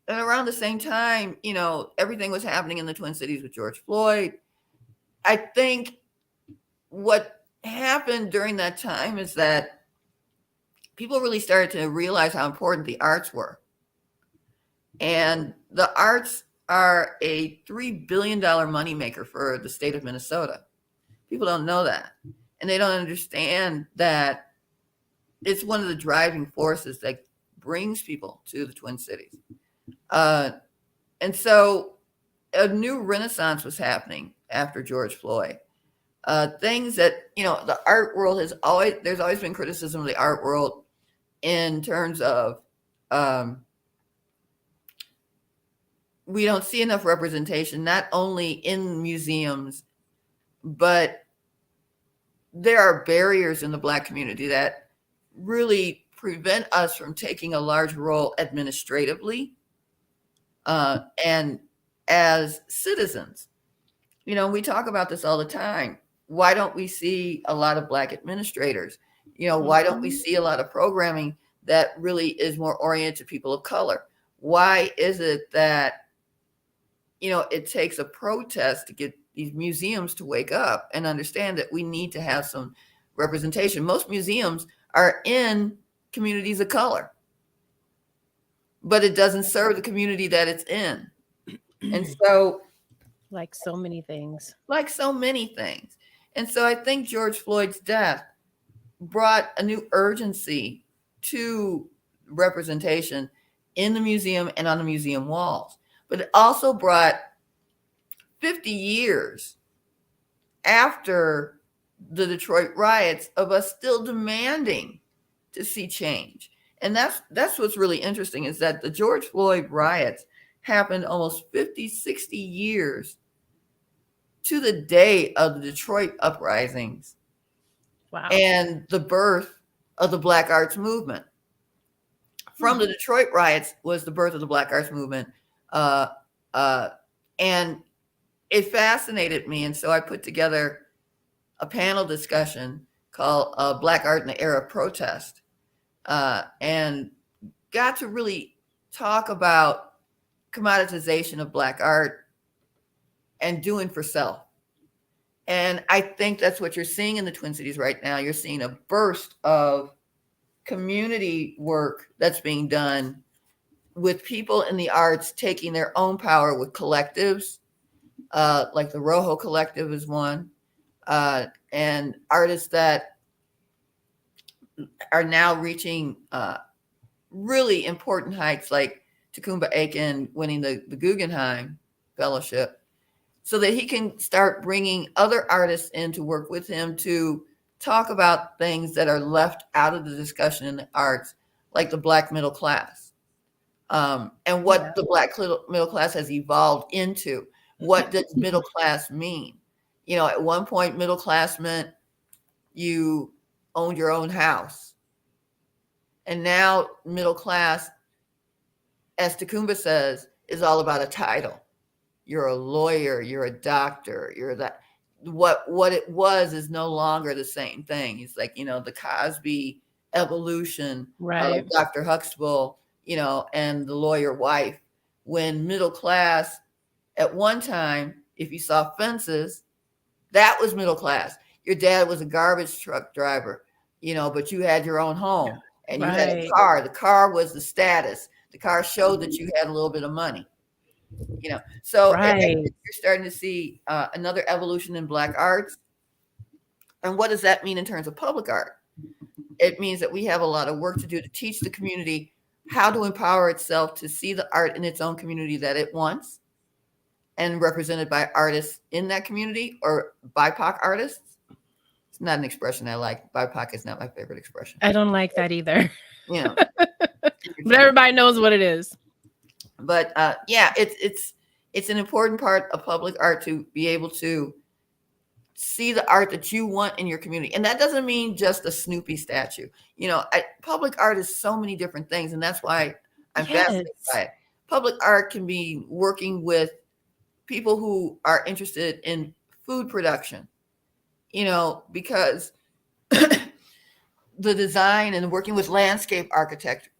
And around the same time, you know, everything was happening in the Twin Cities with George Floyd. I think what happened during that time is that people really started to realize how important the arts were. And the arts are a $3 billion moneymaker for the state of Minnesota. People don't know that. And they don't understand that it's one of the driving forces that brings people to the Twin Cities. And so a new renaissance was happening after George Floyd. Things that, you know, the art world there's always been criticism of the art world in terms of we don't see enough representation, not only in museums, but there are barriers in the Black community that really prevent us from taking a large role administratively and as citizens. You know, we talk about this all the time. Why don't we see a lot of Black administrators? You know, why don't we see a lot of programming that really is more oriented to people of color? Why is it that, you know, it takes a protest to get these museums to wake up and understand that we need to have some representation? Most museums are in communities of color, but it doesn't serve the community that it's in. And so, like so many things. And so I think George Floyd's death brought a new urgency to representation in the museum and on the museum walls. But it also brought 50 years after the Detroit riots of us still demanding to see change. And that's what's really interesting, is that the George Floyd riots happened almost 50, 60 years to the day of the Detroit uprisings. Wow. And the birth of the Black Arts Movement. From the Detroit riots was the birth of the Black Arts Movement. And it fascinated me. And so I put together a panel discussion called Black Art in the Era of Protest, and got to really talk about commoditization of Black art and doing for self. And I think that's what you're seeing in the Twin Cities right now. You're seeing a burst of community work that's being done with people in the arts taking their own power with collectives, like the Rojo Collective is one, and artists that are now reaching really important heights, like Tacumba Aiken winning the Guggenheim Fellowship, so that he can start bringing other artists in to work with him to talk about things that are left out of the discussion in the arts, like the Black middle class, and what the Black middle class has evolved into. What does middle class mean? You know, at one point, middle class meant you owned your own house. And now middle class, as Tacumba says, is all about a title. You're a lawyer, you're a doctor, you're that. What it was is no longer the same thing. It's like, you know, the Cosby evolution of Dr. Huxtable, you know, and the lawyer wife. When middle class, at one time, if you saw fences, that was middle class. Your dad was a garbage truck driver, you know, but you had your own home. and you had a Right. car. The car was the status. The car showed that you had a little bit of money. So I think Right. you're starting to see another evolution in Black arts. And what does that mean in terms of public art? It means that we have a lot of work to do to teach the community how to empower itself to see the art in its own community that it wants and represented by artists in that community or BIPOC artists. It's not an expression I like. BIPOC is not my favorite expression. I don't like that either. You know, But everybody knows what it is. but yeah, it's an important part of public art to be able to see the art that you want in your community. And that doesn't mean just a Snoopy statue. Public art is so many different things, and that's why I'm fascinated Yes. by it. Public art can be working with people who are interested in food production, because the design and working with landscape architecture,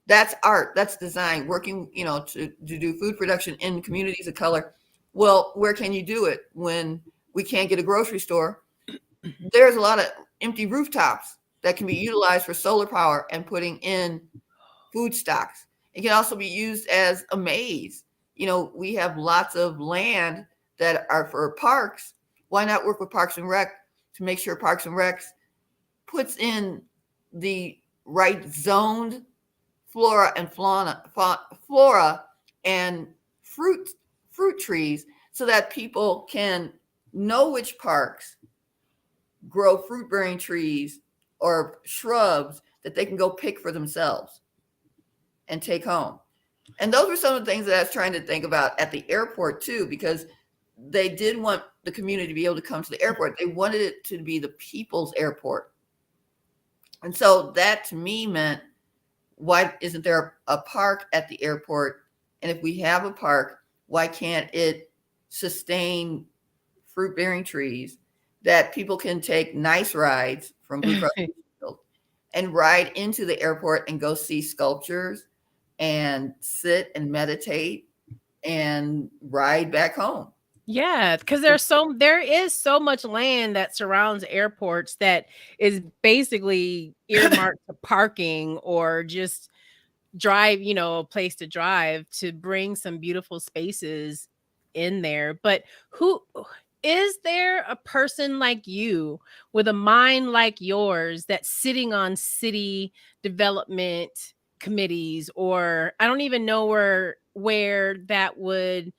that's art, that's design, working, to do food production in communities of color. Well, where can you do it when we can't get a grocery store? There's a lot of empty rooftops that can be utilized for solar power and putting in food stocks. It can also be used as a maze. We have lots of land that are for parks. Why not work with Parks and Rec to make sure Parks and Rec puts in the right zoned flora and flora and fruit trees so that people can know which parks grow fruit bearing trees or shrubs that they can go pick for themselves and take home. And those were some of the things that I was trying to think about at the airport too, because they did want the community to be able to come to the airport. They wanted it to be the people's airport. And so that to me meant, why isn't there a park at the airport? And if we have a park, why can't it sustain fruit bearing trees that people can take nice rides from Blue Cross and ride into the airport and go see sculptures and sit and meditate and ride back home? Yeah, because there is so much land that surrounds airports that is basically earmarked to parking or just drive, a place to drive to bring some beautiful spaces in there. But who is there a person like you with a mind like yours that's sitting on city development committees, or I don't even know where that would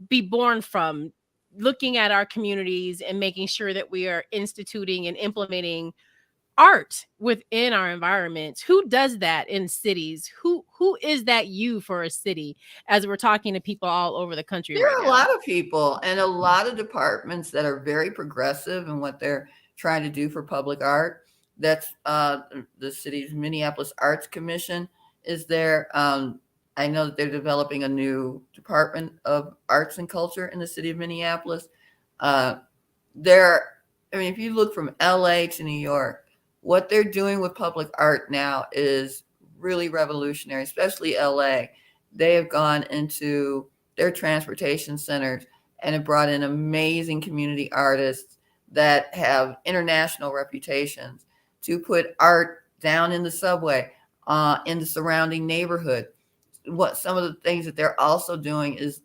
be born from, looking at our communities and making sure that we are instituting and implementing art within our environments? Who does that in cities? Who is that you for a city, as we're talking to people all over the country There right are a now? lot of people and a lot of departments that are very progressive in what they're trying to do for public art. That's the city's Minneapolis Arts Commission is there. I know that they're developing a new department of arts and culture in the city of Minneapolis. Uh, if you look from LA to New York, what they're doing with public art now is really revolutionary, especially LA. They have gone into their transportation centers and have brought in amazing community artists that have international reputations to put art down in the subway, in the surrounding neighborhood. What some of the things that they're also doing is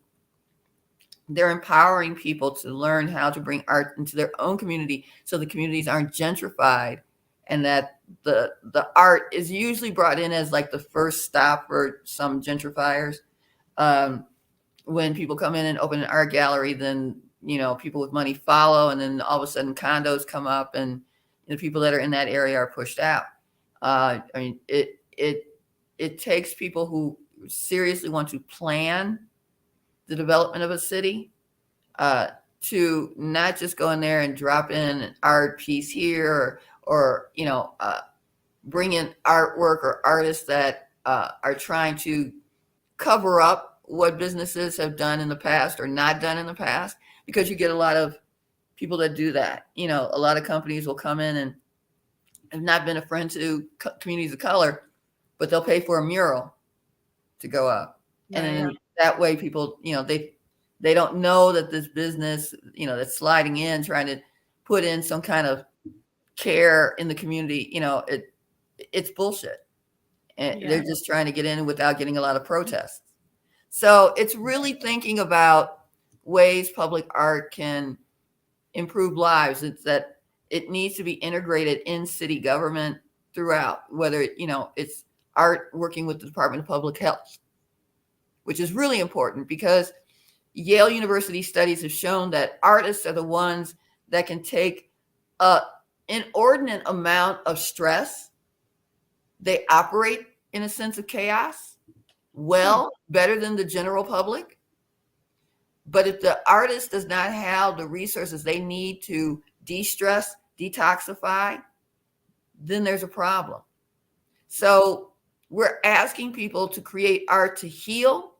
they're empowering people to learn how to bring art into their own community so the communities aren't gentrified, and that the art is usually brought in as like the first stop for some gentrifiers. When people come in and open an art gallery, then people with money follow, and then all of a sudden condos come up, and the people that are in that area are pushed out. It takes people who seriously want to plan the development of a city to not just go in there and drop in an art piece here, or bring in artwork or artists that are trying to cover up what businesses have done in the past or not done in the past, because you get a lot of people that do that. A lot of companies will come in and have not been a friend to communities of color, but they'll pay for a mural to go up. And then that way people, they don't know that this business, that's sliding in, trying to put in some kind of care in the community, it's bullshit. And Yeah. they're just trying to get in without getting a lot of protests. So it's really thinking about ways public art can improve lives. It's that it needs to be integrated in city government throughout, whether, it's art working with the Department of Public Health, which is really important because Yale University studies have shown that artists are the ones that can take an inordinate amount of stress. They operate in a sense of chaos better than the general public. But if the artist does not have the resources they need to de-stress, detoxify, then there's a problem. So we're asking people to create art to heal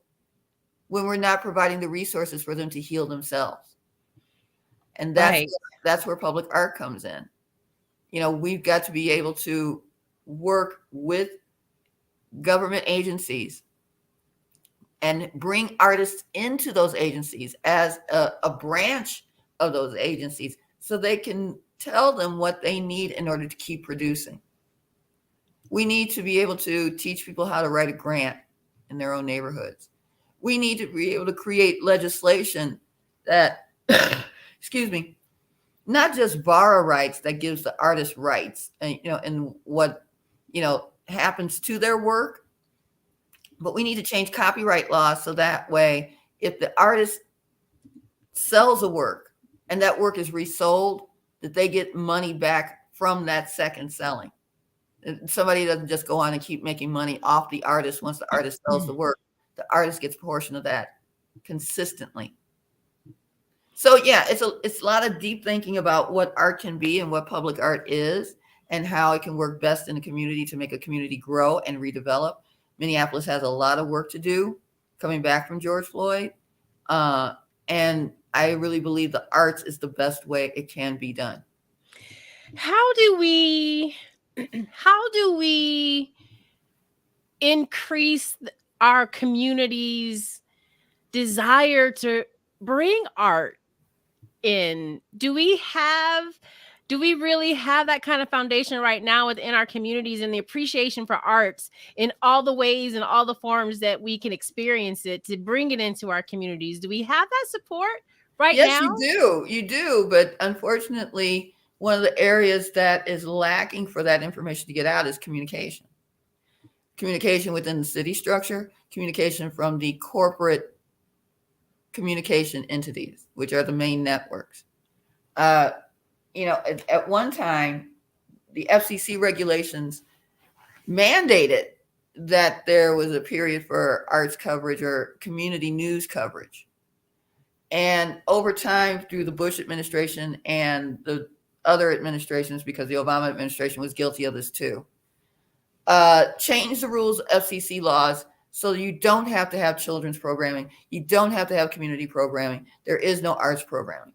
when we're not providing the resources for them to heal themselves. And Right. that's where public art comes in. We've got to be able to work with government agencies and bring artists into those agencies as a branch of those agencies so they can tell them what they need in order to keep producing. We need to be able to teach people how to write a grant in their own neighborhoods. We need to be able to create legislation that, excuse me, not just borrow rights that gives the artist rights and what, happens to their work, but we need to change copyright laws so that way, if the artist sells a work and that work is resold, that they get money back from that second selling. Somebody doesn't just go on and keep making money off the artist once the artist sells the work. The artist gets a portion of that consistently. So yeah, it's a lot of deep thinking about what art can be and what public art is and how it can work best in a community to make a community grow and redevelop. Minneapolis has a lot of work to do coming back from George Floyd. And I really believe the arts is the best way it can be done. How do we increase our community's desire to bring art in? Do we really have that kind of foundation right now within our communities and the appreciation for arts in all the ways and all the forms that we can experience it to bring it into our communities? Do we have that support right Yes, now? you do. But unfortunately, one of the areas that is lacking for that information to get out is communication. Communication within the city structure, communication from the corporate communication entities, which are the main networks. At one time, the FCC regulations mandated that there was a period for arts coverage or community news coverage. And over time, through the Bush administration and the other administrations, because the Obama administration was guilty of this too, changed the rules of FCC laws so you don't have to have children's programming. You don't have to have community programming. There is no arts programming.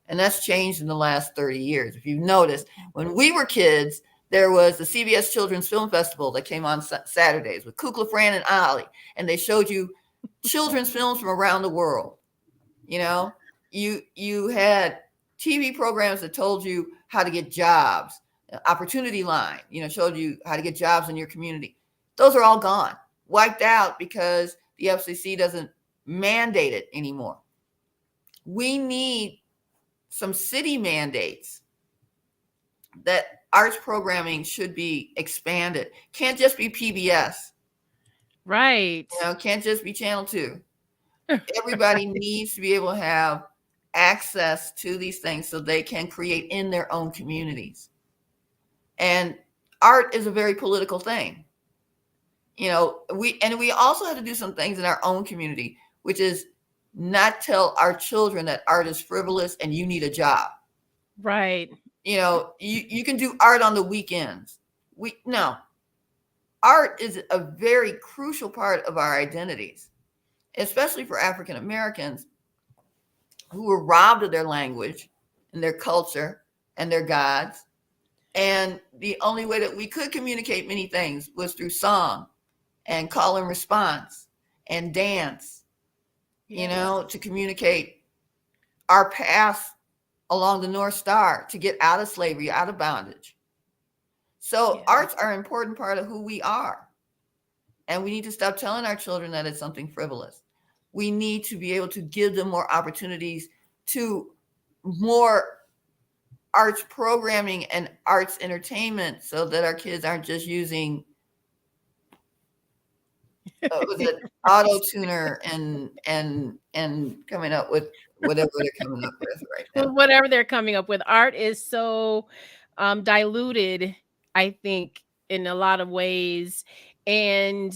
And that's changed in the last 30 years. If you've noticed, when we were kids, there was the CBS Children's Film Festival that came on Saturdays with Kukla, Fran, and Ollie. And they showed you children's films from around the world. You had TV programs that told you how to get jobs. Opportunity Line, showed you how to get jobs in your community. Those are all gone, wiped out because the FCC doesn't mandate it anymore. We need some city mandates that arts programming should be expanded. Can't just be PBS. Right. Can't just be Channel 2. Everybody needs to be able to have access to these things so they can create in their own communities. And art is a very political thing. We also have to do some things in our own community, which is not tell our children that art is frivolous and you need a job. Right. You can do art on the weekends. No. Art is a very crucial part of our identities, especially for African Americans who were robbed of their language and their culture and their gods. And the only way that we could communicate many things was through song and call and response and dance, to communicate our path along the North Star to get out of slavery, out of bondage. So Yeah. arts are an important part of who we are. And we need to stop telling our children that it's something frivolous. We need to be able to give them more opportunities to more arts programming and arts entertainment so that our kids aren't just using was it auto tuner and coming up with whatever they're coming up with right now. Well, whatever they're coming up with. Art is so diluted, I think, in a lot of ways. And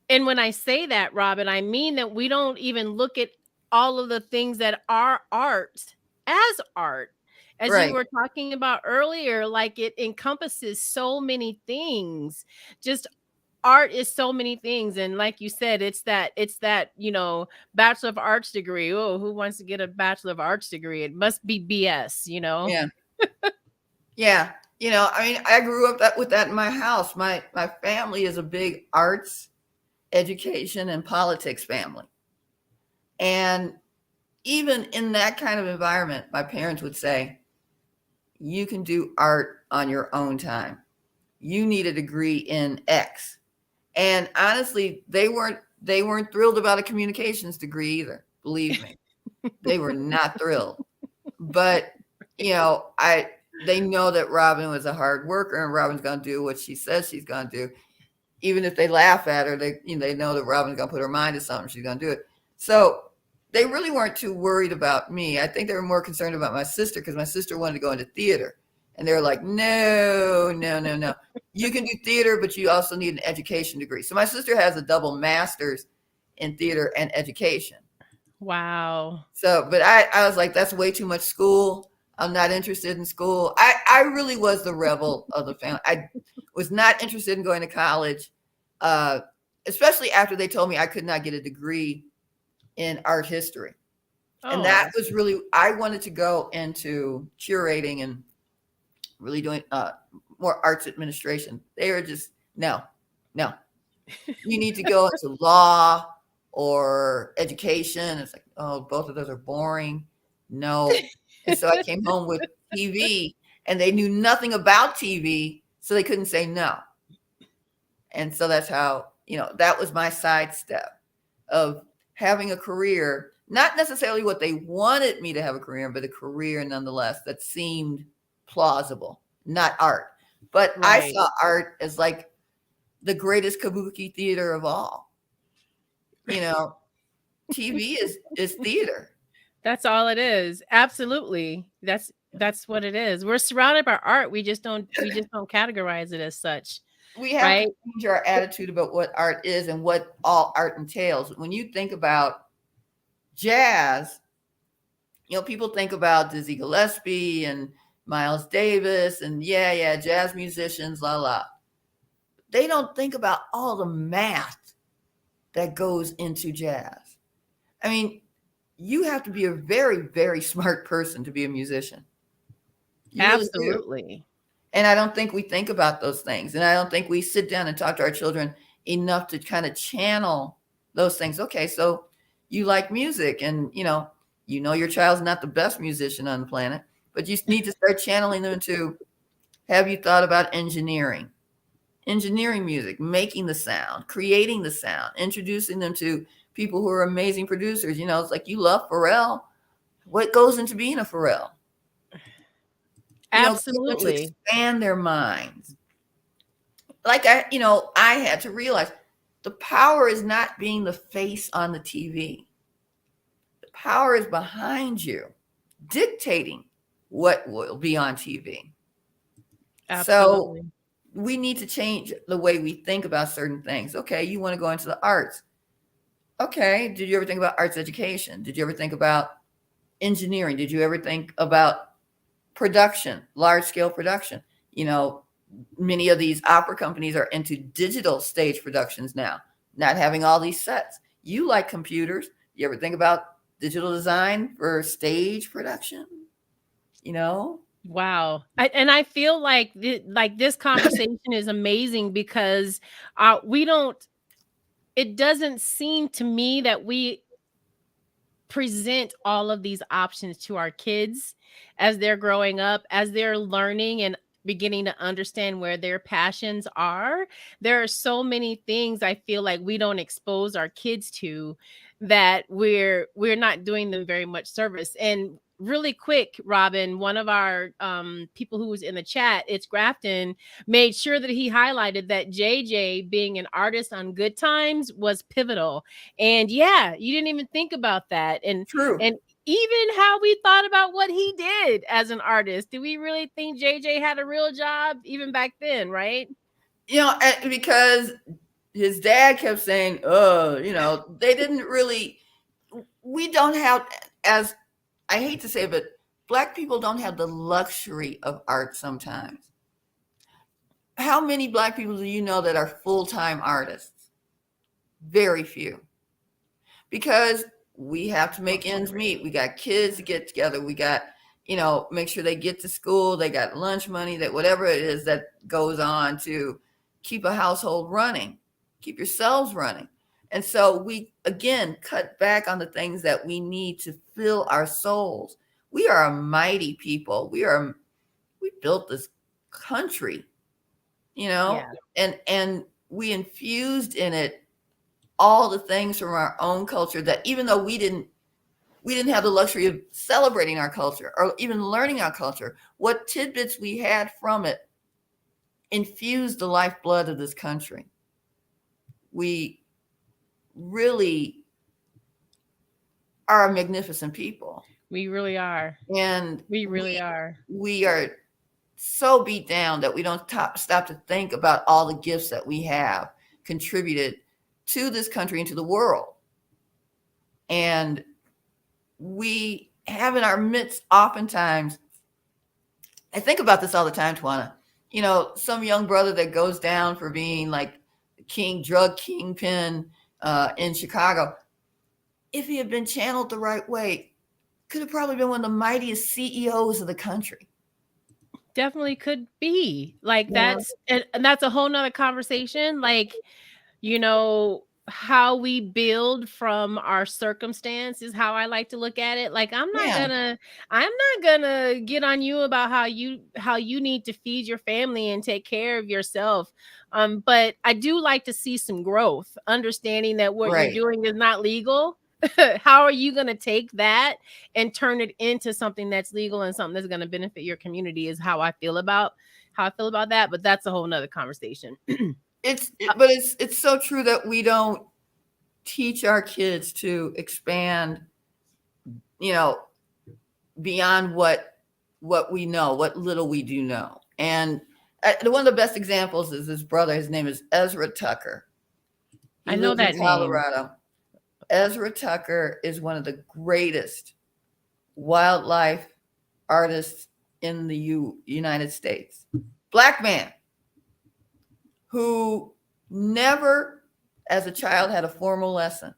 and when I say that, Robin, I mean that we don't even look at all of the things that are art as art. As you Right. were talking about earlier, like it encompasses so many things. Just art is so many things, and like you said, it's that bachelor of arts degree. Oh, who wants to get a bachelor of arts degree? It must be BS. Yeah. Yeah. I mean, I grew up with that in my house. My family is a big arts, education, and politics family. And even in that kind of environment, my parents would say, you can do art on your own time. You need a degree in X. And honestly, they weren't thrilled about a communications degree either. Believe me, they were not thrilled. But I they know that Robin was a hard worker and Robin's going to do what she says she's going to do. Even if they laugh at her, they know that Robin's going to put her mind to something. She's going to do it. So they really weren't too worried about me. I think they were more concerned about my sister because my sister wanted to go into theater. And they were like, no, no, no, no. You can do theater, but you also need an education degree. So my sister has a double master's in theater and education. Wow. So, but I was like, that's way too much school. I'm not interested in school. I really was the rebel of the family. I was not interested in going to college, uh, especially after they told me I could not get a degree in art history. And that Oh. was really, I wanted to go into curating and really doing more arts administration. They were just, no, no. You need to go into law or education. It's like, oh, both of those are boring. No. And so I came home with TV and they knew nothing about TV, so they couldn't say no. And so that's how, that was my sidestep of having a career, not necessarily what they wanted me to have a career, but a career nonetheless that seemed plausible, not art. But I Right. saw art as like the greatest kabuki theater of all. TV is theater. That's all it is. Absolutely. That's what it is. We're surrounded by art. We just don't categorize it as such, We have to right? change our attitude about what art is and what all art entails. When you think about jazz, people think about Dizzy Gillespie and Miles Davis and yeah, jazz musicians, la la. They don't think about all the math that goes into jazz. I mean, you have to be a very, very smart person to be a musician. You really do. Absolutely. And I don't think we think about those things. And I don't think we sit down and talk to our children enough to kind of channel those things. Okay, so you like music and your child's not the best musician on the planet, but you need to start channeling them to, have you thought about engineering? Engineering music, making the sound, creating the sound, introducing them to people who are amazing producers. It's like you love Pharrell. What goes into being a Pharrell? Get them to Absolutely. expand their minds. Like I had to realize the power is not being the face on the TV. The power is behind you, dictating what will be on TV. So Absolutely. we need to change the way we think about certain things. Okay, you want to go into the arts. Okay, did you ever think about arts education? Did you ever think about engineering? Did you ever think about production, large scale production? Many of these opera companies are into digital stage productions now, not having all these sets. You like computers. You ever think about digital design for stage production? You know? Wow. And I feel like this conversation is amazing because we don't it doesn't seem to me that we present all of these options to our kids as they're growing up, as they're learning and beginning to understand where their passions are, there are so many things I feel like we don't expose our kids to, that we're not doing them very much service. And really quick, Robin, one of our people who was in the chat, it's Grafton, made sure that he highlighted that JJ being an artist on Good Times was pivotal. And yeah, you didn't even think about that. True. And even how we thought about what he did as an artist. Do we really think JJ had a real job even back then, right? Because his dad kept saying, they didn't really, we don't have, as I hate to say it, but Black people don't have the luxury of art sometimes. How many Black people do you know that are full-time artists? Very few. Because we have to make ends meet. We got kids to get together. We got, make sure they get to school. They got lunch money, that whatever it is that goes on to keep a household running, keep yourselves running. And so we, again, cut back on the things that we need to fill our souls. We are a mighty people. We built this country, Yeah. and we infused in it all the things from our own culture that, even though we didn't have the luxury of celebrating our culture or even learning our culture, what tidbits we had from it infused the lifeblood of this country. We really are a magnificent people. We really are. And we really are. We are so beat down that we don't stop to think about all the gifts that we have contributed to this country and to the world. And we have in our midst, oftentimes, I think about this all the time, Twana, some young brother that goes down for being like drug kingpin in Chicago. If he had been channeled the right way, could have probably been one of the mightiest CEOs of the country. Definitely could be. Like, that's a whole nother conversation. Like, how we build from our circumstance is how I like to look at it. Like, I'm not gonna get on you about how you need to feed your family and take care of yourself. But I do like to see some growth, understanding that what you're doing is not legal. How are you going to take that and turn it into something that's legal and something that's going to benefit your community, is how I feel about that. But that's a whole nother conversation. It's so true that we don't teach our kids to expand, beyond what we know, what little we do know. And one of the best examples is his brother. His name is Ezra Tucker. I know that name. Colorado. Ezra Tucker is one of the greatest wildlife artists in the United States. Black man who never, as a child, had a formal lesson.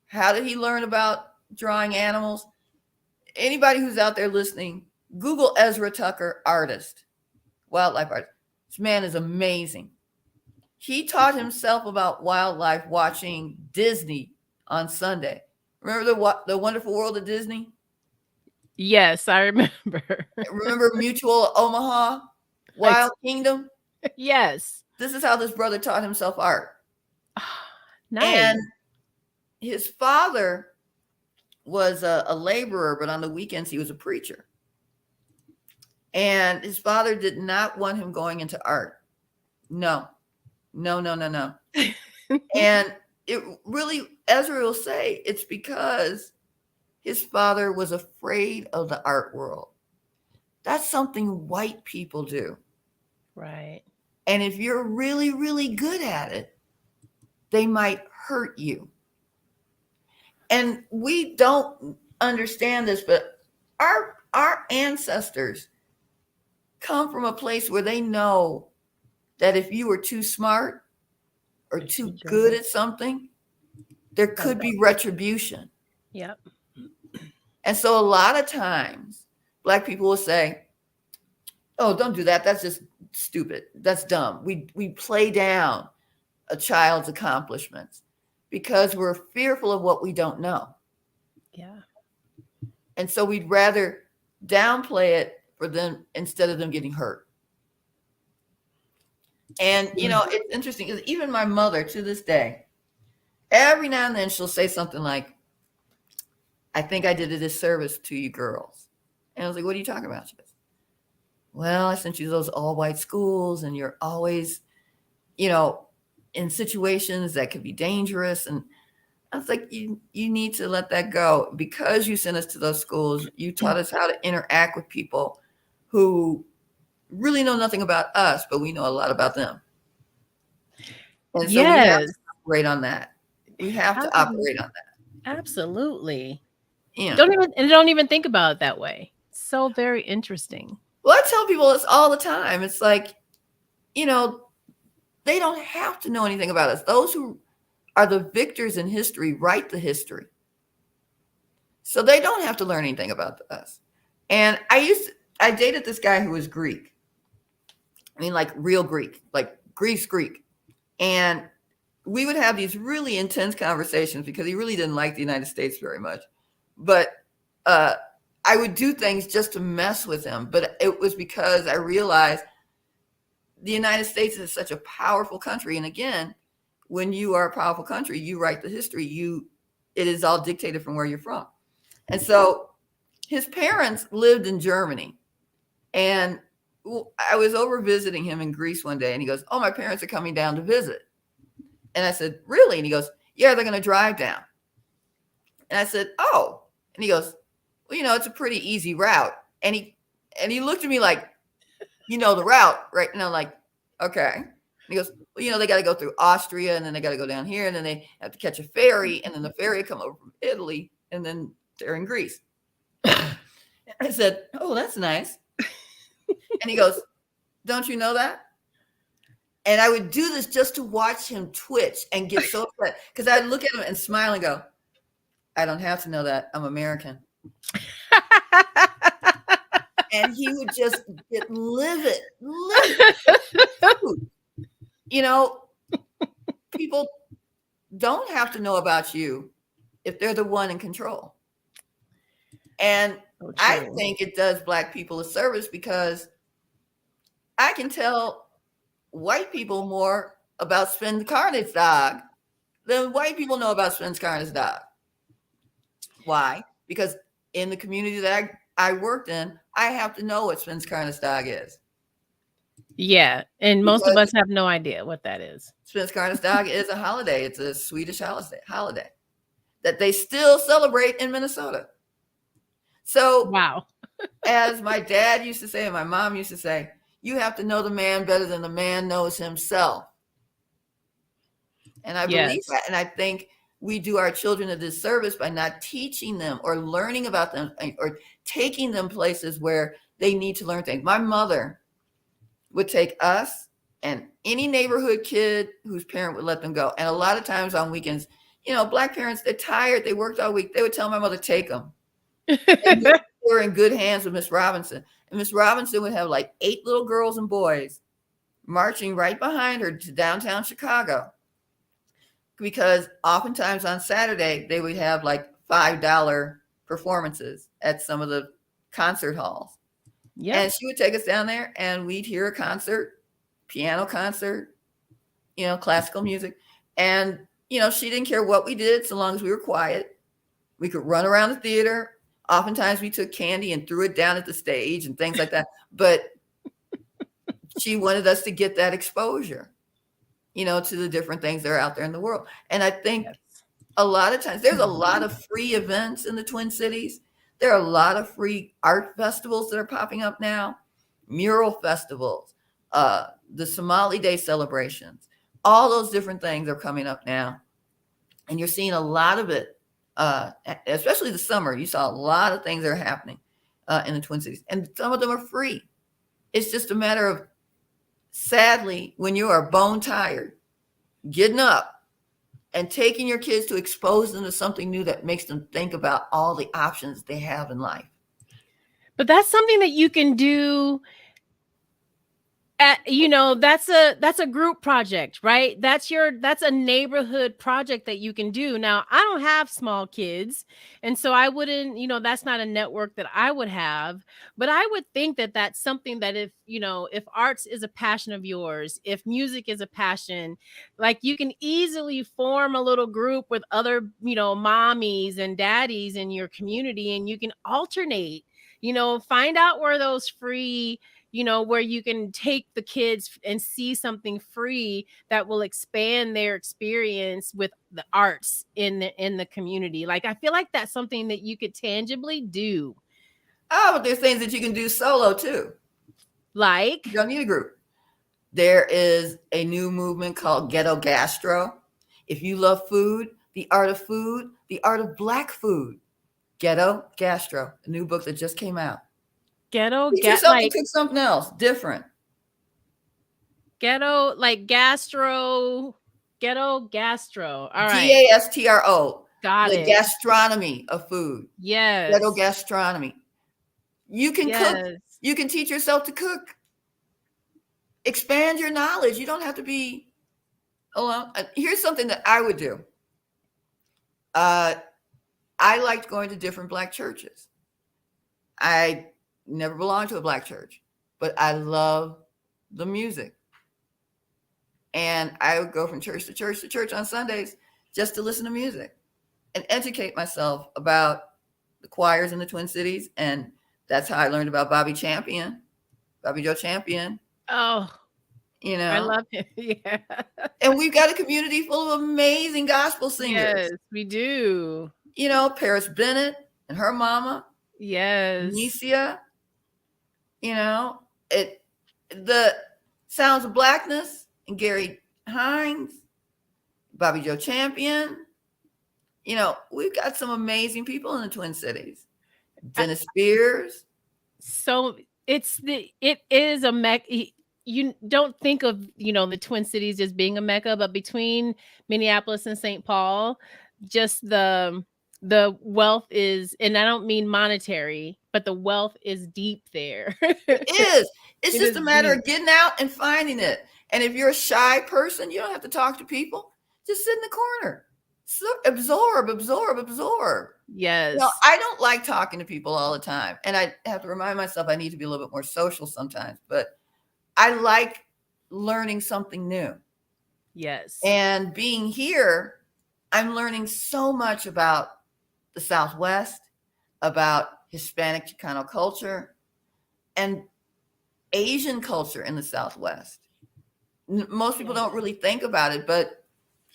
How did he learn about drawing animals? Anybody who's out there listening, Google Ezra Tucker artist, wildlife artist. This man is amazing. He taught himself about wildlife watching Disney on Sunday. Remember the Wonderful World of Disney? Yes, I remember. Remember Mutual Omaha, Wild Kingdom? Yes. This is how this brother taught himself art. Nice. And his father was a laborer, but on the weekends he was a preacher. And his father did not want him going into art. No. And it really, Ezra will say, it's because his father was afraid of the art world. That's something white people do. Right. And if you're really, really good at it, they might hurt you. And we don't understand this, but our ancestors come from a place where they know that if you were too smart or too good at something, there could be retribution. Yep. And so a lot of times Black people will say, oh, don't do that. That's just stupid. That's dumb. We play down a child's accomplishments because we're fearful of what we don't know. Yeah. And so we'd rather downplay it for them instead of them getting hurt. And, it's interesting because even my mother to this day, every now and then she'll say something like, I think I did a disservice to you girls. And I was like, what are you talking about? She goes, well, I sent you to those all white schools and you're always, in situations that could be dangerous. And I was like, you need to let that go. Because you sent us to those schools, you taught us how to interact with people who really know nothing about us, but we know a lot about them. And so we have to operate on that. We have to operate on that. Absolutely. Yeah. Don't even think about it that way. So very interesting. Well, I tell people this all the time. It's like, they don't have to know anything about us. Those who are the victors in history write the history. So they don't have to learn anything about us. And I dated this guy who was Greek. I mean, like real Greek, like Greece Greek. And we would have these really intense conversations because he really didn't like the United States very much. But I would do things just to mess with him. But it was because I realized the United States is such a powerful country. And again, when you are a powerful country, you write the history. It is all dictated from where you're from. And so his parents lived in Germany. And I was over visiting him in Greece one day. And he goes, oh, my parents are coming down to visit. And I said, really? And he goes, yeah, they're going to drive down. And I said, oh. And he goes, well, it's a pretty easy route. And he looked at me like, the route, right? And I'm like, okay. And he goes, well, they got to go through Austria and then they got to go down here and then they have to catch a ferry and then the ferry come over from Italy and then they're in Greece. I said, oh, that's nice. And he goes, don't you know that? And I would do this just to watch him twitch and get so upset because I'd look at him and smile and go, I don't have to know that. I'm American. And he would just get livid. People don't have to know about you if they're the one in control. And I think it does Black people a service because I can tell white people more about Sven Karnit's dog than white people know about Sven Karnit's dog. Why? Because in the community that I worked in, I have to know what Sven Karnit's dog is. Yeah, and most of us have no idea what that is. Sven Karnit's dog is a holiday. It's a Swedish holiday that they still celebrate in Minnesota. So, wow. As my dad used to say and my mom used to say, you have to know the man better than the man knows himself. And I believe that. And I think we do our children a disservice by not teaching them or learning about them or taking them places where they need to learn things. My mother would take us and any neighborhood kid whose parent would let them go. And a lot of times on weekends, Black parents, they're tired. They worked all week. They would tell my mother, take them. And we were in good hands with Miss Robinson. And Miss Robinson would have like 8 little girls and boys marching right behind her to downtown Chicago. Because oftentimes on Saturday, they would have like $5 performances at some of the concert halls. Yep. And she would take us down there and we'd hear a concert, piano concert, classical music. And, she didn't care what we did so long as we were quiet. We could run around the theater. Oftentimes we took candy and threw it down at the stage and things like that. But she wanted us to get that exposure, to the different things that are out there in the world. And I think a lot of times there's a lot of free events in the Twin Cities. There are a lot of free art festivals that are popping up now, mural festivals, the Somali Day celebrations, all those different things are coming up now. And you're seeing a lot of it, especially the summer. You saw a lot of things that are happening in the Twin Cities. And some of them are free. It's just a matter of, sadly, when you are bone tired, getting up and taking your kids to expose them to something new that makes them think about all the options they have in life. But that's something that you can do that's a group project, right? That's a neighborhood project that you can do. Now, I don't have small kids, and so I wouldn't, that's not a network that I would have. But I would think that that's something that if arts is a passion of yours, if music is a passion, like you can easily form a little group with other, mommies and daddies in your community, and you can alternate. Find out where those free, where you can take the kids and see something free that will expand their experience with the arts in the community. Like, I feel like that's something that you could tangibly do. Oh, but there's things that you can do solo too. Like, You don't need a group. There is a new movement called ghetto gastro. If you love food, the art of Black food, ghetto gastro, a new book that just came out. Teach yourself to like cook something else different. ghetto, like ghetto gastro. All right. Gastro, Got the it. gastronomy of food. Yes. Ghetto gastronomy. You can cook. Yes. You can teach yourself to cook. Expand your knowledge. You don't have to be alone. Here's something that I would do. I liked going to different Black churches. I never belonged to a Black church, but I love the music. And I would go from church to church to church on Sundays just to listen to music and educate myself about the choirs in the Twin Cities. And that's how I learned about Bobby Joe Champion. Oh, I love him. Yeah. And we've got a community full of amazing gospel singers. Yes, we do. Paris Bennett and her mama. Yes. Nicia. The Sounds of Blackness and Gary Hines, Bobby Joe Champion. We've got some amazing people in the Twin Cities. Dennis Spears. So it is a mecca. You don't think of, the Twin Cities as being a mecca, but between Minneapolis and St. Paul, just the wealth is, and I don't mean monetary, but the wealth is deep there. It is. It's just a matter deep. of getting out and finding it. And if you're a shy person, you don't have to talk to people. Just sit in the corner. So absorb. Yes. I don't like talking to people all the time. And I have to remind myself I need to be a little bit more social sometimes. But I like learning something new. Yes. And being here, I'm learning so much about the Southwest, about Hispanic Chicano culture, and Asian culture in the Southwest. Most people don't really think about it, but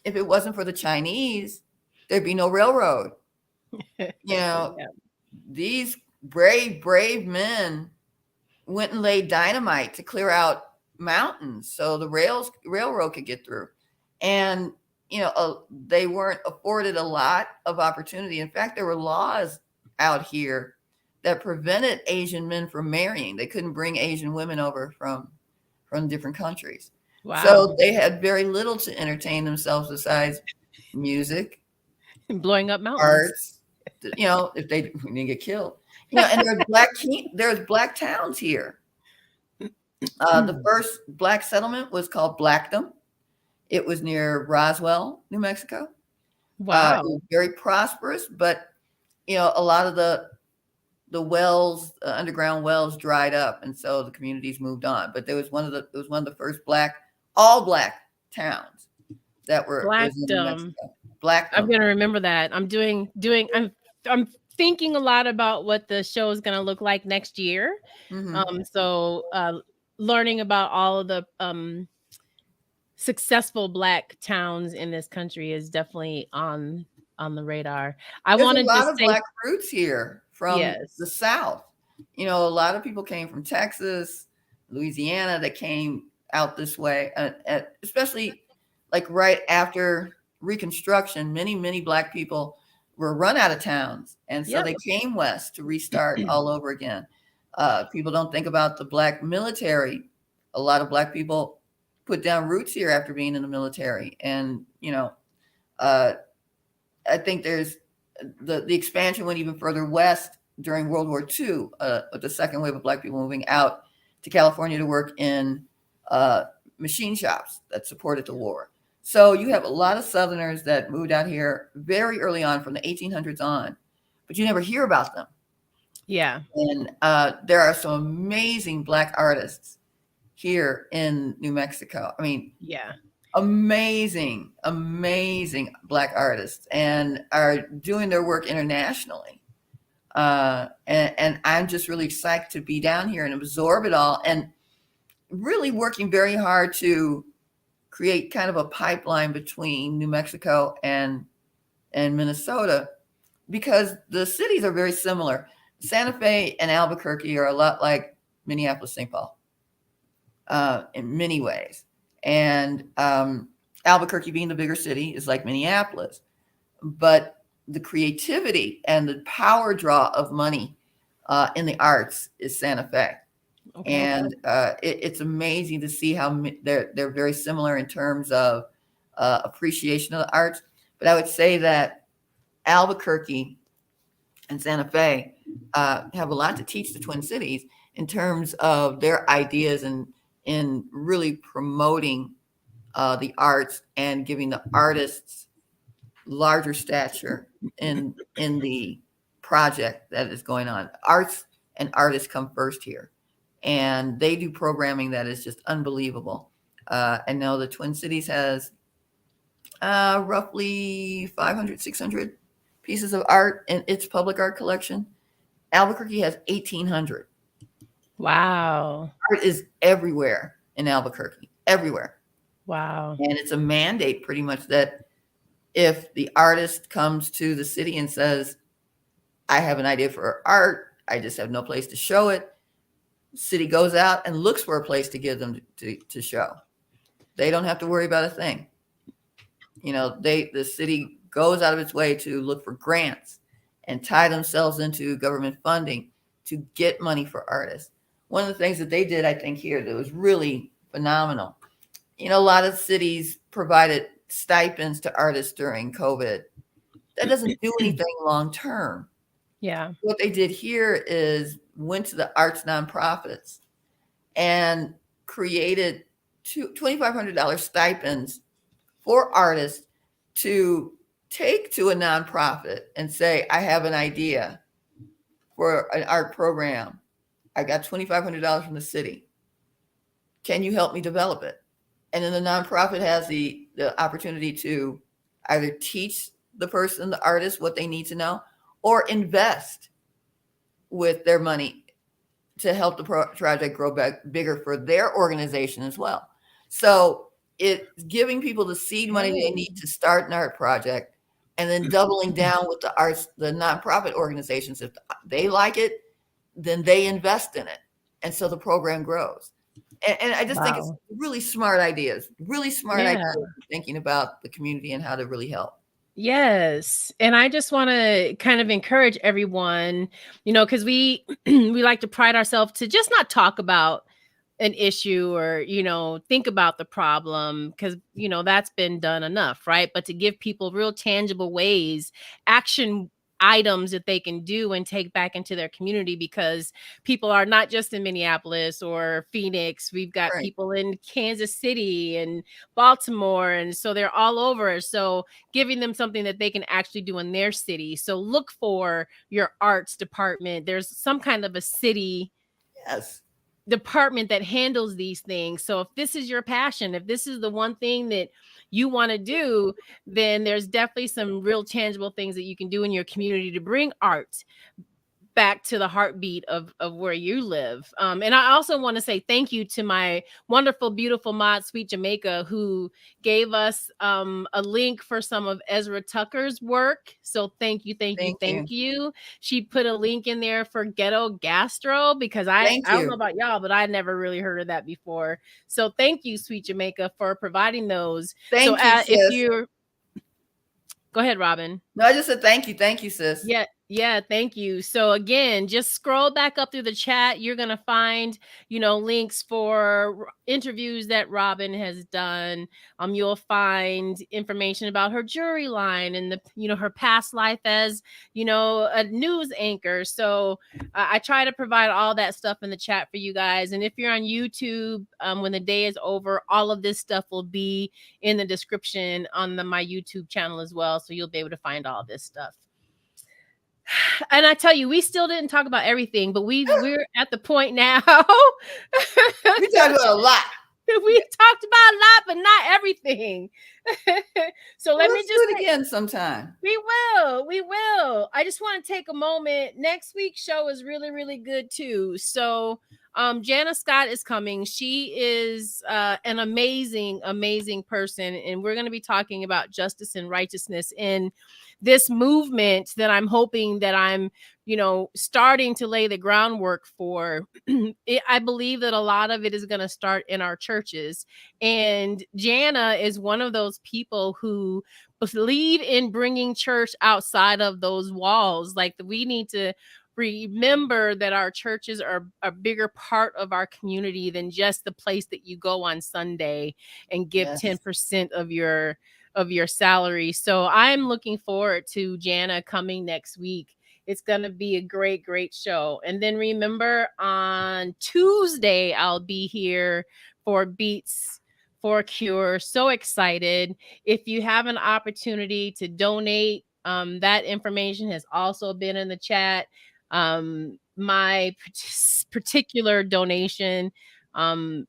if it wasn't for the Chinese, there'd be no railroad. Yeah. These brave men went and laid dynamite to clear out mountains so the railroad could get through. And, they weren't afforded a lot of opportunity. In fact, there were laws out here that prevented Asian men from marrying. They couldn't bring Asian women over from different countries. Wow. So they had very little to entertain themselves besides music, blowing up mountains, arts, if they didn't get killed. And there's Black towns here. The first Black settlement was called Blackdom. It was near Roswell, New Mexico. Wow. It was very prosperous, but a lot of the wells, underground wells, dried up, and so the communities moved on. But it was one of the first all Black towns that were Blackdom. Blackdom. I'm gonna remember that. I'm thinking a lot about what the show is gonna look like next year. Mm-hmm. So learning about all of the successful Black towns in this country is definitely on the radar. There's a lot of Black roots here from the South. A lot of people came from Texas, Louisiana, that came out this way, especially like right after Reconstruction. Many Black people were run out of towns, and so they came west to restart all over again. People don't think about the Black military. A lot of Black people put down roots here after being in the military, and I think there's the expansion went even further west during World War II, with the second wave of Black people moving out to California to work in uh, machine shops that supported the war. So you have a lot of Southerners that moved out here very early on, from the 1800s on, but you never hear about them. Yeah. And there are some amazing Black artists here in New Mexico. I mean, Yeah. amazing, amazing Black artists, and are doing their work internationally. And I'm just really excited to be down here and absorb it all, and really working very hard to create kind of a pipeline between New Mexico and Minnesota, because the cities are very similar. Santa Fe and Albuquerque are a lot like Minneapolis, St. Paul, in many ways. And Albuquerque, being the bigger city, is like Minneapolis. But the creativity and the power draw of money in the arts is Santa Fe. Okay. And it's amazing to see how they're very similar in terms of appreciation of the arts. But I would say that Albuquerque and Santa Fe have a lot to teach the Twin Cities in terms of their ideas and in really promoting the arts and giving the artists larger stature in the project that is going on. Arts and artists come first here, and they do programming that is just unbelievable. I know the Twin Cities has roughly 500, 600 pieces of art in its public art collection. Albuquerque has 1,800. Wow. Art is everywhere in Albuquerque, everywhere. Wow. And it's a mandate pretty much that if the artist comes to the city and says, I have an idea for art, I just have no place to show it, the city goes out and looks for a place to give them to show. They don't have to worry about a thing. You know, the city goes out of its way to look for grants and tie themselves into government funding to get money for artists. One of the things that they did, I think, here that was really phenomenal. You know, a lot of cities provided stipends to artists during COVID. That doesn't do anything long term. Yeah. What they did here is went to the arts nonprofits and created $2,500 stipends for artists to take to a nonprofit and say, I have an idea for an art program. I got $2,500 from the city. Can you help me develop it? And then the nonprofit has the opportunity to either teach the person, the artist, what they need to know, or invest with their money to help the project grow bigger for their organization as well. So it's giving people the seed money they need to start an art project, and then doubling down with the arts, the nonprofit organizations. If they like it, then they invest in it. And so the program grows. And I just think it's really smart ideas, ideas thinking about the community and how to really help. Yes. And I just want to kind of encourage everyone, because we we like to pride ourselves to just not talk about an issue or think about the problem, because that's been done enough, right? But to give people real tangible ways, action items that they can do and take back into their community, because people are not just in Minneapolis or Phoenix. We've got people in Kansas City and Baltimore, and so they're all over. So giving them something that they can actually do in their city. So look for your arts department. There's some kind of a city department that handles these things. So if this is your passion, if this is the one thing that you want to do, then there's definitely some real tangible things that you can do in your community to bring art back to the heartbeat of where you live. And I also want to say thank you to my wonderful, beautiful mod, Sweet Jamaica, who gave us a link for some of Ezra Tucker's work. So thank you. She put a link in there for Ghetto Gastro, because I don't know about y'all, but I never really heard of that before. So thank you, Sweet Jamaica, for providing those. Thank you, sis. If you're... Go ahead, Robyne. No, I just said thank you, sis. Yeah. Yeah, thank you. So again, just scroll back up through the chat. You're going to find, links for interviews that Robin has done. You'll find information about her jury line and her past life as, a news anchor. So I try to provide all that stuff in the chat for you guys. And if you're on YouTube, when the day is over, all of this stuff will be in the description on my YouTube channel as well. So you'll be able to find all this stuff. And I tell you, we still didn't talk about everything, but we're at the point now. We talked about a lot. We talked about a lot, but not everything. So let me Let's just do it again sometime. We will. I just want to take a moment. Next week's show is really, really good too. So Jana Scott is coming. She is an amazing, amazing person. And we're going to be talking about justice and righteousness in this movement that I'm hoping that I'm, starting to lay the groundwork for. I believe that a lot of it is going to start in our churches. And Jana is one of those people who believe in bringing church outside of those walls. Like, we need to remember that our churches are a bigger part of our community than just the place that you go on Sunday and give 10% of your salary. So I'm looking forward to Jana coming next week. It's going to be a great, great show. And then remember, on Tuesday, I'll be here for Beats for Cure. So excited. If you have an opportunity to donate, that information has also been in the chat. My particular donation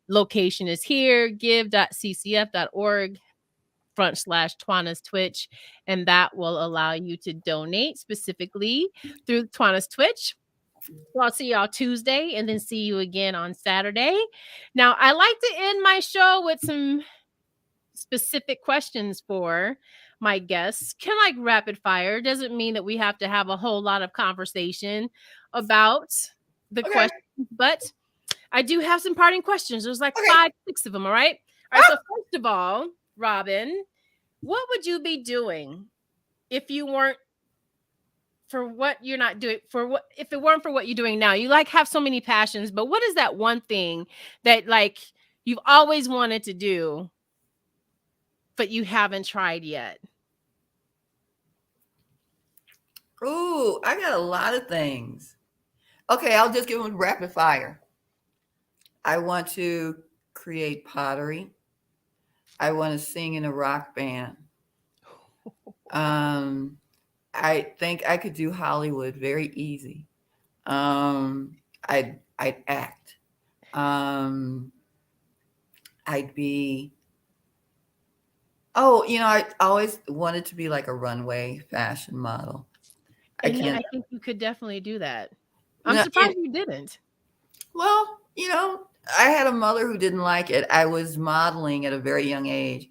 location is here, give.ccf.org /Twana's Twitch, and that will allow you to donate specifically through Twana's Twitch. So I'll see y'all Tuesday and then see you again on Saturday. Now, I like to end my show with some specific questions for my guests. Kind of like rapid fire. Doesn't mean that we have to have a whole lot of conversation about the questions, but I do have some parting questions. There's like 5, 6 of them. All right. All right. So first of all, Robyne, what would you be doing if you weren't for what you're not doing if it weren't for what you're doing now? You have so many passions, but what is that one thing that you've always wanted to do, but you haven't tried yet? Ooh, I got a lot of things. Okay, I'll just give them rapid fire. I want to create pottery. I want to sing in a rock band. I think I could do Hollywood very easy. I'd act. I'd be. I always wanted to be like a runway fashion model. I think you could definitely do that. I'm surprised you didn't. Well, I had a mother who didn't like it. I was modeling at a very young age,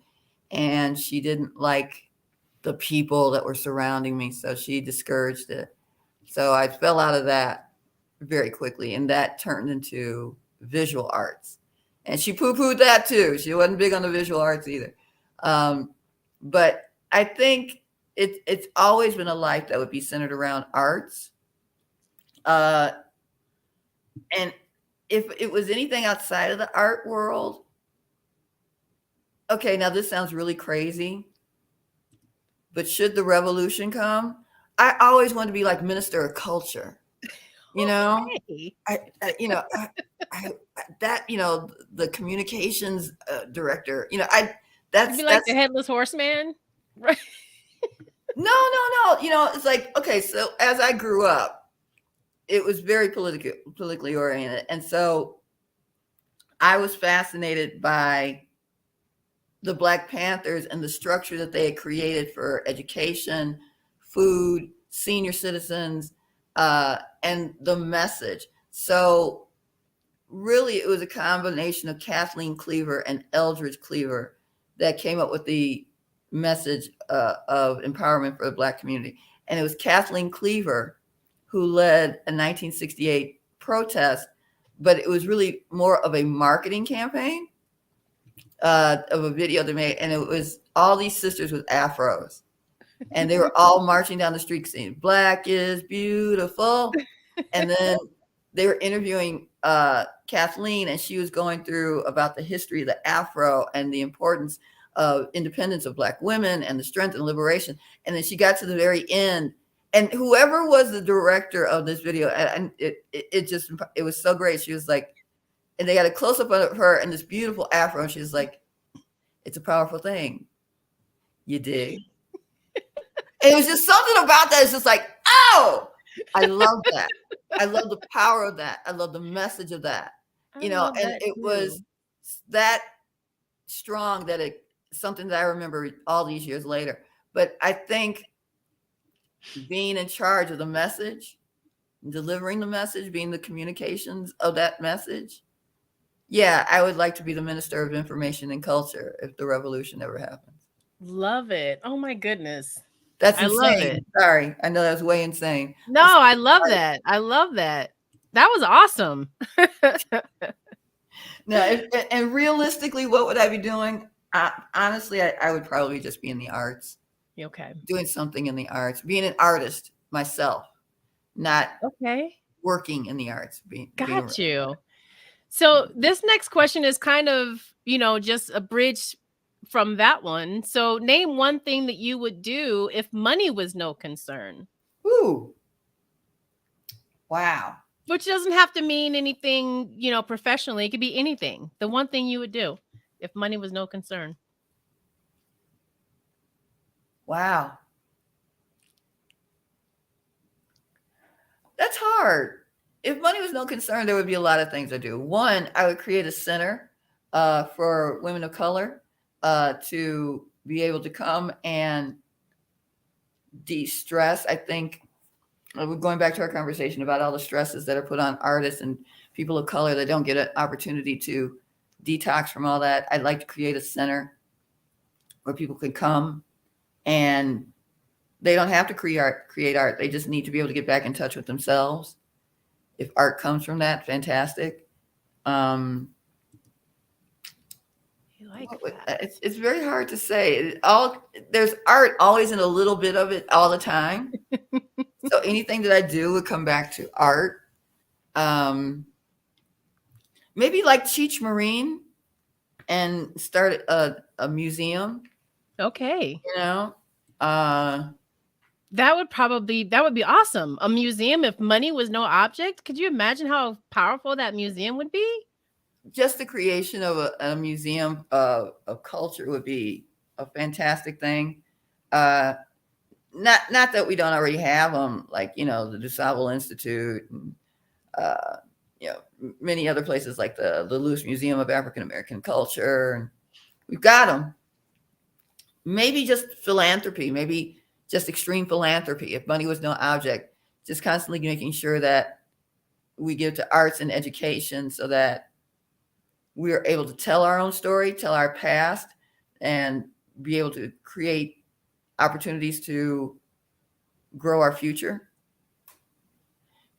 and she didn't like the people that were surrounding me, so she discouraged it. So I fell out of that very quickly, and that turned into visual arts. And she poo-pooed that too. She wasn't big on the visual arts either. But I think it's always been a life that would be centered around arts. And if it was anything outside of the art world, okay, now this sounds really crazy, but should the revolution come, I always want to be like minister of culture. The communications director. That's the headless horseman, right? No. It's like, okay, so as I grew up, it was very politically oriented, and so I was fascinated by the Black Panthers and the structure that they had created for education, food, senior citizens, and the message. So really, it was a combination of Kathleen Cleaver and Eldridge Cleaver that came up with the message of empowerment for the Black community. And it was Kathleen Cleaver who led a 1968 protest, but it was really more of a marketing campaign of a video they made. And it was all these sisters with afros. And they were all marching down the street saying, "Black is beautiful." And then they were interviewing Kathleen, and she was going through about the history of the Afro and the importance of independence of Black women and the strength and liberation. And then she got to the very end, and whoever was the director of this video, and it was so great. She was like, and they got a close up of her and this beautiful Afro, and she was like, "It's a powerful thing. You dig?" And it was just something about that. It's just like, oh, I love that. I love the power of that. I love the message of that. I love And that it too. was that strong that it something that I remember all these years later. But I think being in charge of the message, delivering the message, being the communications of that message. Yeah, I would like to be the Minister of Information and Culture if the revolution ever happens. Love it. Oh my goodness. That's I love insane. it. Sorry. I know that was way insane. No, I love that. I love that. That was awesome. No, and realistically, what would I be doing? Honestly, I would probably just be in the arts, Okay. doing something in the arts, being an artist myself, not Okay. working in the arts. Got you. So this next question is kind of, just a bridge from that one. So name one thing that you would do if money was no concern. Ooh. Wow. Which doesn't have to mean anything, professionally. It could be anything. The one thing you would do if money was no concern. Wow. That's hard. If money was no concern, there would be a lot of things I do. One, I would create a center for women of color to be able to come and de-stress. I think we're going back to our conversation about all the stresses that are put on artists and people of color that don't get an opportunity to detox from all that. I'd like to create a center where people could come and they don't have to create art. They just need to be able to get back in touch with themselves. If art comes from that, fantastic. You like that. It's very hard to say. There's art always in a little bit of it all the time. So anything that I do would come back to art. Maybe like Cheech Marine and start a museum. Okay. That would be awesome. A museum, if money was no object. Could you imagine how powerful that museum would be? Just the creation of a museum of culture would be a fantastic thing. Not that we don't already have them, like, the DuSable Institute and, many other places like the Luce Museum of African American Culture. And we've got them. Maybe just philanthropy, maybe just extreme philanthropy. If money was no object, just constantly making sure that we give to arts and education so that we are able to tell our own story, tell our past, and be able to create opportunities to grow our future.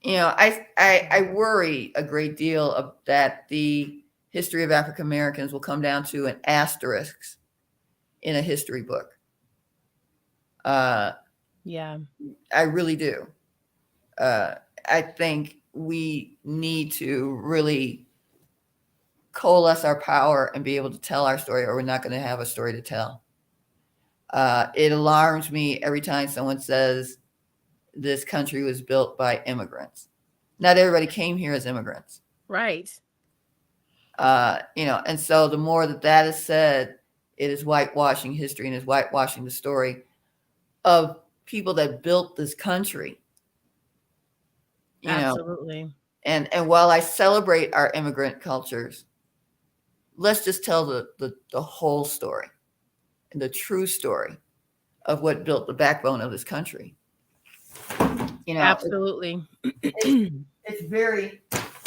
I worry a great deal that the history of African Americans will come down to an asterisk in a history book. Yeah, I really do. I think we need to really coalesce our power and be able to tell our story, or we're not going to have a story to tell. It alarms me every time someone says this country was built by immigrants. Not everybody came here as immigrants. right. And so the more that is said, it is whitewashing history and is whitewashing the story of people that built this country. Absolutely. And while I celebrate our immigrant cultures, let's just tell the whole story and the true story of what built the backbone of this country. Absolutely. It's very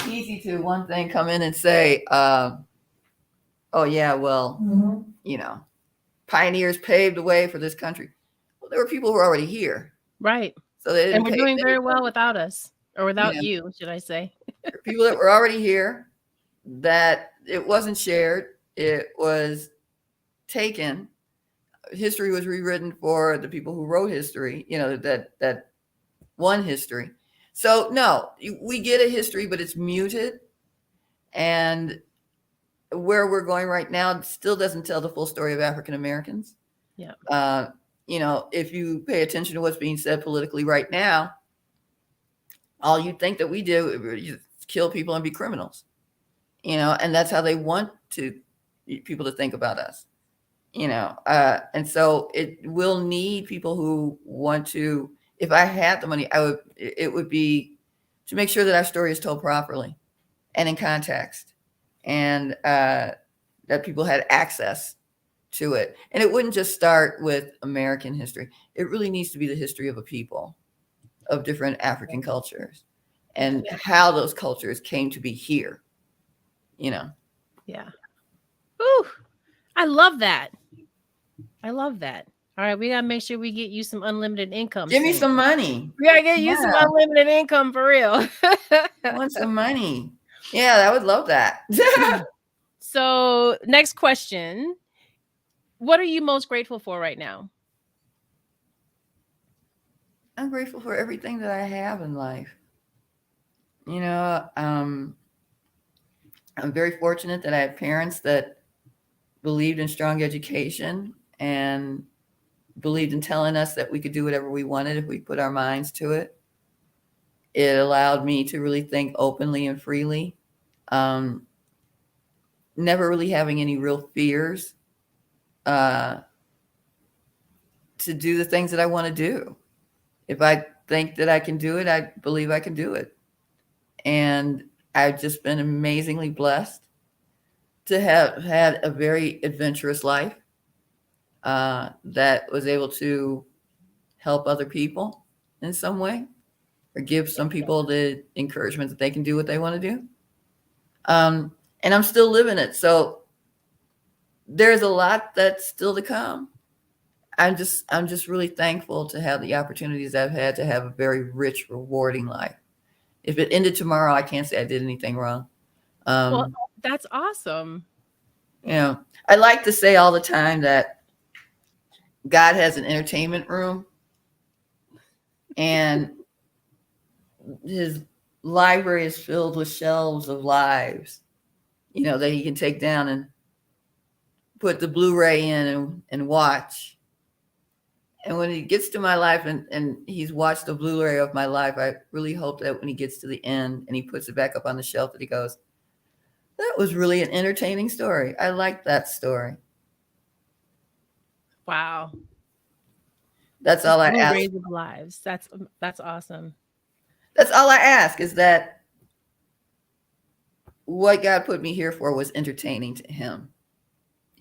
easy to one thing come in and say, oh yeah, well, pioneers paved the way for this country. Well, there were people who were already here. Right. So they and we're doing very well without us, or without you, should I say. People that were already here, that it wasn't shared. It was taken. history was rewritten for the people who wrote history, that won history. So no, we get a history, but it's muted. And where we're going right now still doesn't tell the full story of African Americans. Yeah. If you pay attention to what's being said politically right now, all you think that we do is kill people and be criminals, and that's how they want people to think about us, and so it will need people who want to. If I had the money, it would be to make sure that our story is told properly and in context, and that people had access to it. And it wouldn't just start with American history. It really needs to be the history of a people, of different African cultures, and how those cultures came to be here. Yeah. Ooh, I love that. All right, we gotta make sure we get you some unlimited income. Give me some money. We gotta get you some unlimited income for real. I want some money. Yeah, I would love that. So, next question. What are you most grateful for right now? I'm grateful for everything that I have in life. I'm very fortunate that I had parents that believed in strong education and believed in telling us that we could do whatever we wanted if we put our minds to it. It allowed me to really think openly and freely. Never really having any real fears to do the things that I want to do. If I think that I can do it, I believe I can do it. And I've just been amazingly blessed to have had a very adventurous life that was able to help other people in some way, or give some people the encouragement that they can do what they want to do. And I'm still living it. So there's a lot that's still to come. I'm just really thankful to have the opportunities I've had to have a very rich, rewarding life. If it ended tomorrow, I can't say I did anything wrong. Well, that's awesome. I like to say all the time that God has an entertainment room, and his library is filled with shelves of lives, that he can take down and put the Blu-ray in and watch. And when he gets to my life and he's watched the Blu-ray of my life, I really hope that when he gets to the end and he puts it back up on the shelf, that he goes, that was really an entertaining story. I like that story. Wow. That's all I ask. Blu-rays of lives. That's awesome. That's all I ask, is that what God put me here for was entertaining to him.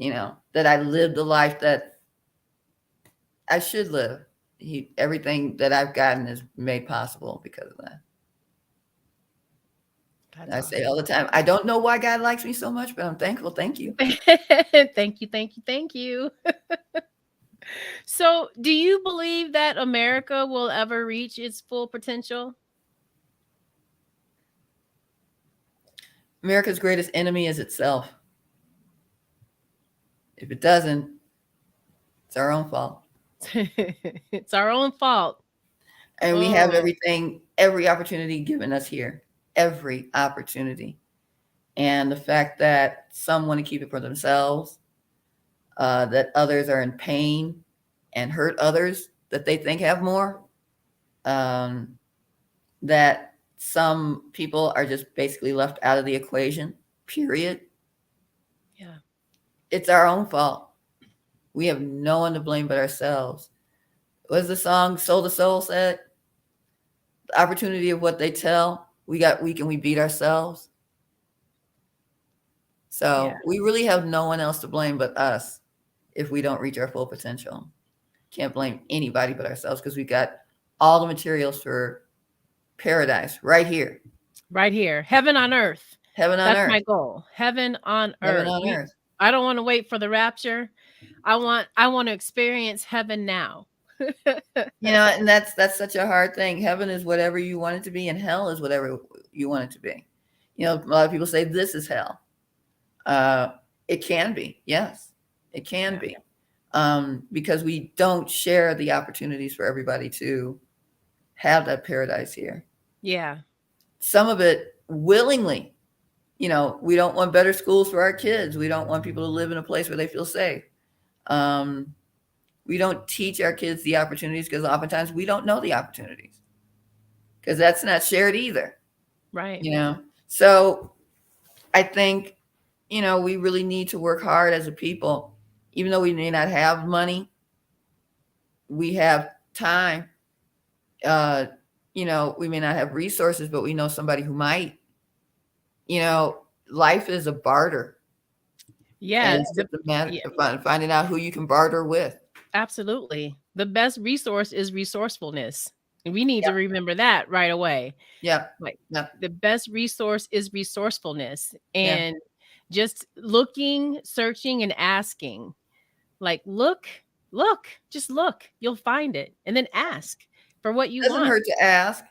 That I lived the life that I should live. Everything that I've gotten is made possible because of that. I say all the time, I don't know why God likes me so much, but I'm thankful. Thank you. Thank you. So, do you believe that America will ever reach its full potential? America's greatest enemy is itself. If it doesn't, it's our own fault. It's our own fault. And we have every opportunity given us here. Every opportunity. And the fact that some want to keep it for themselves, that others are in pain and hurt others that they think have more, that some people are just basically left out of the equation, period. Yeah. It's our own fault. We have no one to blame but ourselves. What does the song Soul to Soul said? The opportunity of what they tell, we got weak and we beat ourselves. So we really have no one else to blame but us if we don't reach our full potential. Can't blame anybody but ourselves, because we got all the materials for paradise right here. Right here. Heaven on earth. Heaven on earth. That's my goal. Heaven on Heaven earth. on earth. I don't want to wait for the rapture. I want to experience heaven now. And that's such a hard thing. Heaven is whatever you want it to be, and hell is whatever you want it to be. A lot of people say this is hell. It can be. Yes, it can be. because we don't share the opportunities for everybody to have that paradise here. Yeah. Some of it willingly. We don't want better schools for our kids. We don't want people to live in a place where they feel safe. Um, we don't teach our kids the opportunities because oftentimes we don't know the opportunities because that's not shared either. Right. So I think, we really need to work hard as a people, even though we may not have money, we have time. Uh, we may not have resources, but we know somebody who might. Life is a barter. Yeah. And it's just a matter of finding out who you can barter with. Absolutely. The best resource is resourcefulness. And we need to remember that right away. Yeah. Like Yeah. the best resource is resourcefulness. Yeah. And just looking, searching, and asking. Like, look, just look. You'll find it. And then ask for what you Doesn't want. hurt to ask.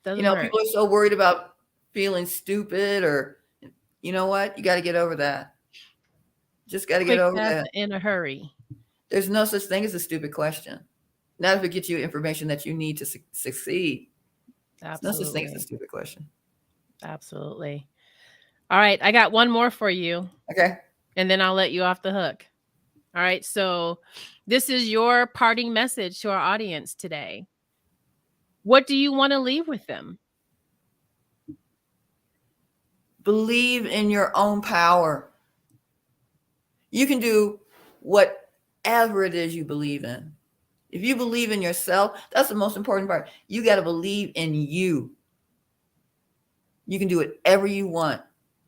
Doesn't hurt. People are so worried about feeling stupid or, you know what? You got to get over that. Just got to get over that. In a hurry. There's no such thing as a stupid question. Not if it gets you information that you need to succeed. There's no such thing as a stupid question. Absolutely. All right. I got one more for you. Okay. And then I'll let you off the hook. All right. So this is your parting message to our audience today. What do you want to leave with them? Believe in your own power. You can do whatever it is you believe in. If you believe in yourself, that's the most important part. You got to believe in you. You can do whatever you want.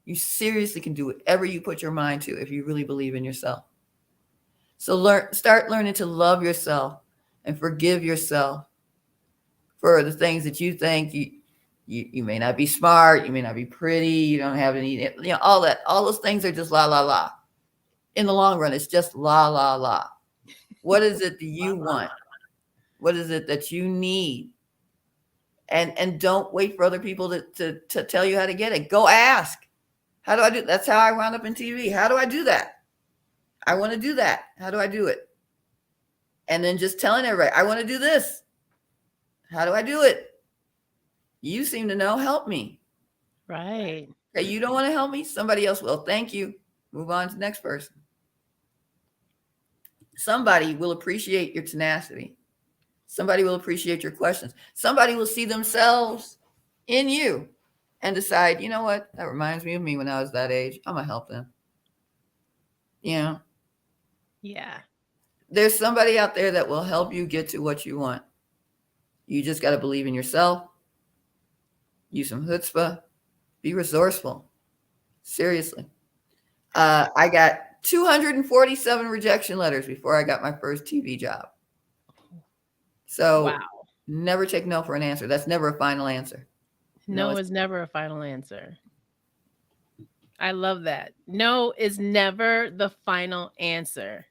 You seriously can do whatever you put your mind to if you really believe in yourself. So start learning to love yourself and forgive yourself for the things that you think you may not be smart, you may not be pretty, you don't have any, all that. All those things are just la, la, la. In the long run, it's just la, la, la. What is it that you want? What is it that you need? And don't wait for other people to tell you how to get it. Go ask. How do I do? That's how I wound up in TV. How do I do that? I want to do that. How do I do it? And then just telling everybody, I want to do this. How do I do it? You seem to know. Help me. Right. Okay, you don't want to help me? Somebody else will. Thank you. Move on to the next person. Somebody will appreciate your tenacity. Somebody will appreciate your questions. Somebody will see themselves in you and decide, you know what? That reminds me of me when I was that age. I'm going to help them. Yeah. There's somebody out there that will help you get to what you want. You just got to believe in yourself. Use some chutzpah. Be resourceful. Seriously. I got 247 rejection letters before I got my first TV job. So wow. Never take no for an answer. That's never a final answer. No is never a final answer. I love that. No is never the final answer.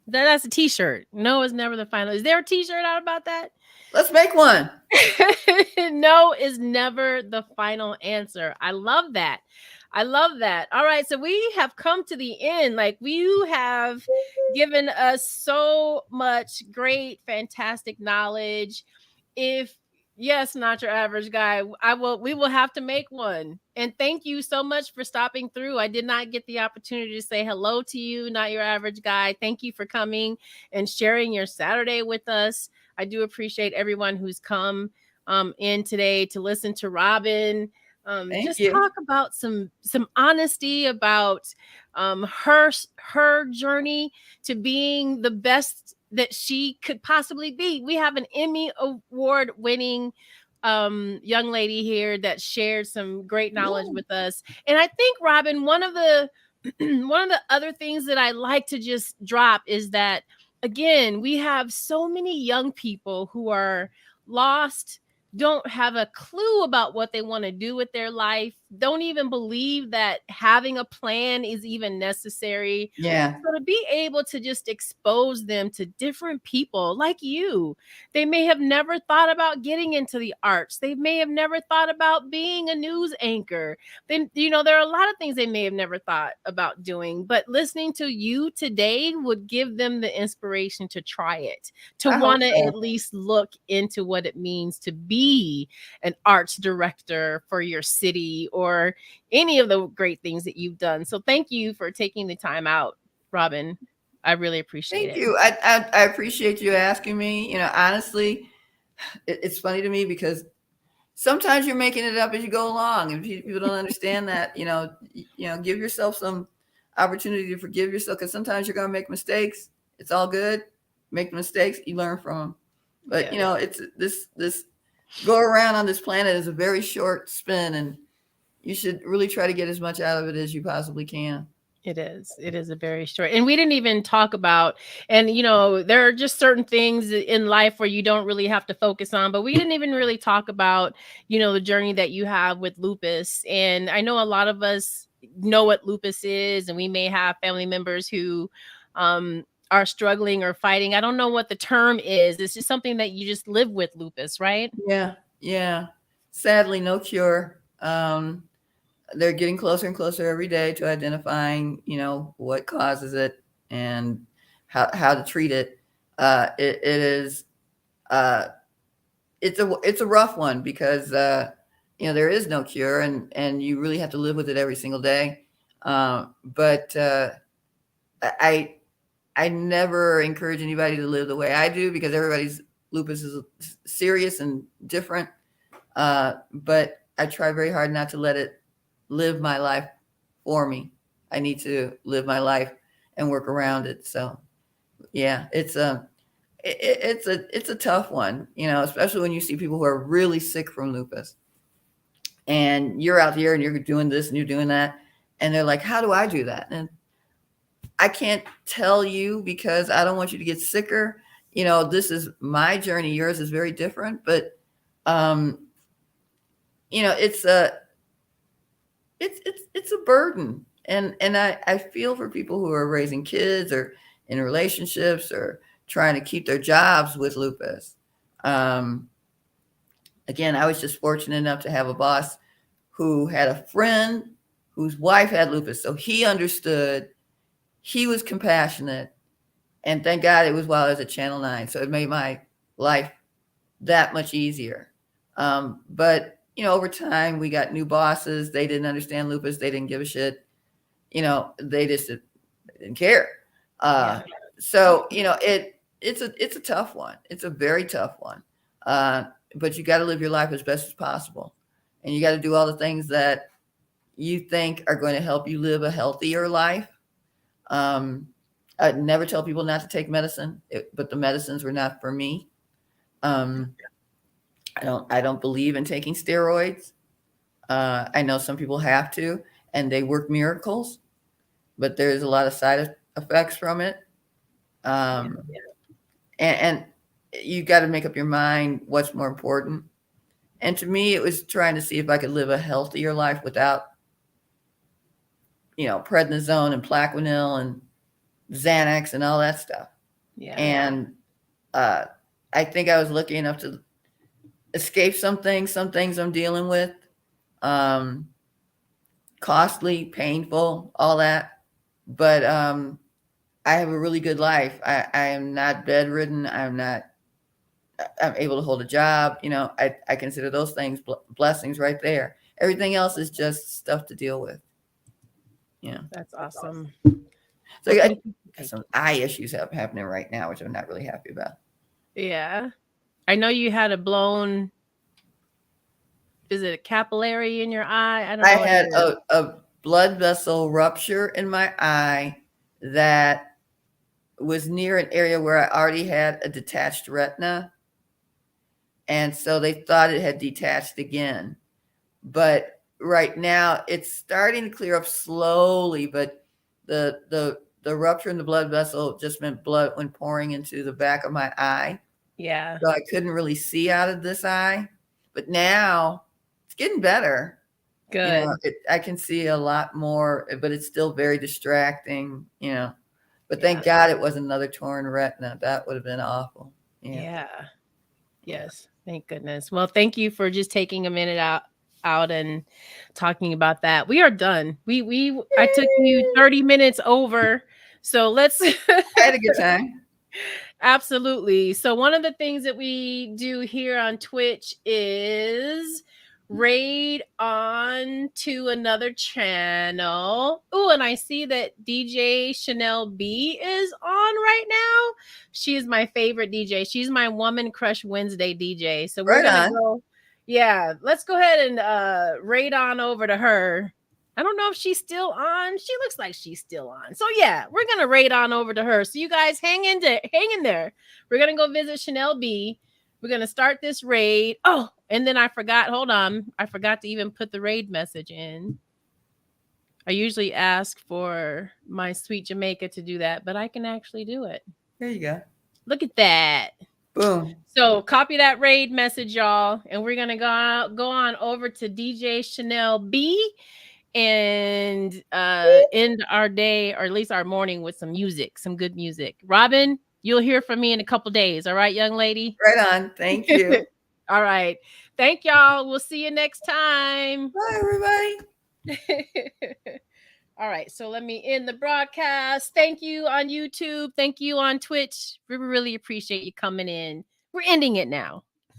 That's a t-shirt. No is never the final. Is there a t-shirt out about that? Let's make one. No is never the final answer. I love that. All right. So we have come to the end. Like, you have given us so much great, fantastic knowledge. Yes, not your average guy. We will have to make one. And thank you so much for stopping through. I did not get the opportunity to say hello to you, not your average guy. Thank you for coming and sharing your Saturday with us. I do appreciate everyone who's come in today to listen to Robyne. Talk about some honesty about her journey to being the best that she could possibly be. We have an Emmy Award winning young lady here that shared some great knowledge with us. And I think, Robyne, one of the other things that I like to just drop is that, again, we have so many young people who are lost, don't have a clue about what they want to do with their life, don't even believe that having a plan is even necessary. Yeah. So to be able to just expose them to different people like you, they may have never thought about getting into the arts. They may have never thought about being a news anchor. Then, there are a lot of things they may have never thought about doing, but listening to you today would give them the inspiration to try it, to I hope want to so. at least look into what it means to be an arts director for your city or any of the great things that you've done. So thank you for taking the time out, Robyne. I really appreciate Thank it. you. I appreciate you asking me. Honestly, it's funny to me because sometimes you're making it up as you go along, and people don't understand that. Give yourself some opportunity to forgive yourself, because sometimes you're going to make mistakes. It's all good. Make mistakes, you learn from them. But Yeah. it's this go around on this planet is a very short spin, and you should really try to get as much out of it as you possibly can. It is. It is a very short. And we didn't even talk about, and there are just certain things in life where you don't really have to focus on, but we didn't even really talk about, the journey that you have with lupus. And I know a lot of us know what lupus is, and we may have family members who are struggling or fighting. I don't know what the term is. It's just something that you just live with lupus, right? Yeah, yeah. Sadly, no cure. They're getting closer and closer every day to identifying, what causes it and how to treat it. It is uh, it's a rough one because there is no cure, and you really have to live with it every single day. But I I never encourage anybody to live the way I do, because everybody's lupus is serious and different. But I try very hard not to let it live my life for me. I need to live my life and work around it. So yeah, it's a tough one, especially when you see people who are really sick from lupus, and you're out here and you're doing this and you're doing that, and they're like, "How do I do that?" And I can't tell you, because I don't want you to get sicker. This is my journey. Yours is very different, but um, it's a burden, and I feel for people who are raising kids or in relationships or trying to keep their jobs with lupus. Um, Again, I was just fortunate enough to have a boss who had a friend whose wife had lupus, so he understood. He was compassionate, and thank God it was while I was at Channel 9, so it made my life that much easier. But over time, we got new bosses. They didn't understand lupus. They didn't give a shit. They just didn't care. Uh, Yeah. so it's a tough one. It's a very tough one. But you got to live your life as best as possible, and you got to do all the things that you think are going to help you live a healthier life. Um, I'd never tell people not to take medicine, but the medicines were not for me. Um, I don't believe in taking steroids. I know some people have to, and they work miracles, but there's a lot of side effects from it. Yeah. Um, and you got to make up your mind what's more important. And to me, it was trying to see if I could live a healthier life without, prednisone and Plaquenil and Xanax and all that stuff. Yeah. And uh, I think I was lucky enough to escape some things. Some things I'm dealing with, um, costly, painful, all that. But I have a really good life. I am not bedridden. I'm able to hold a job. I consider those things blessings right there. Everything else is just stuff to deal with. Yeah. That's awesome. So Well, I thank you. got some eye issues happening right now, which I'm not really happy about. Yeah. I know you had a blown, is it a capillary in your eye? I don't I know what it had is. a blood vessel rupture in my eye that was near an area where I already had a detached retina. And so they thought it had detached again. But right now it's starting to clear up slowly, but the rupture in the blood vessel just meant blood went pouring into the back of my eye. Yeah. So I couldn't really see out of this eye. But now it's getting better. Good. I can see a lot more, but it's still very distracting, But Yeah. thank God it wasn't another torn retina. That would have been awful. Yeah. Yes. Thank goodness. Well, thank you for just taking a minute out and talking about that. We are done. I took you 30 minutes over. So let's I had a good time. Absolutely. So one of the things that we do here on Twitch is raid on to another channel. Oh, and I see that DJ Chanel B is on right now. She is my favorite DJ. She's my Woman Crush Wednesday DJ. So we're gonna go. Yeah, let's go ahead and raid on over to her. I don't know if she's still on. She looks like she's still on. So yeah, we're gonna raid on over to her. So you guys hang in there. We're gonna go visit Chanel B. We're gonna start this raid. Oh, and then I forgot. Hold on, I forgot to even put the raid message in. I usually ask for my sweet Jamaica to do that, but I can actually do it. There you go. Look at that. Boom. So copy that raid message, y'all, and we're gonna go on over to DJ Chanel B and end our day, or at least our morning, with some music, some good music. Robyne, you'll hear from me in a couple days. All right, young lady? Right on. Thank you. All right. Thank y'all. We'll see you next time. Bye, everybody. All right. So let me end the broadcast. Thank you on YouTube. Thank you on Twitch. We really appreciate you coming in. We're ending it now.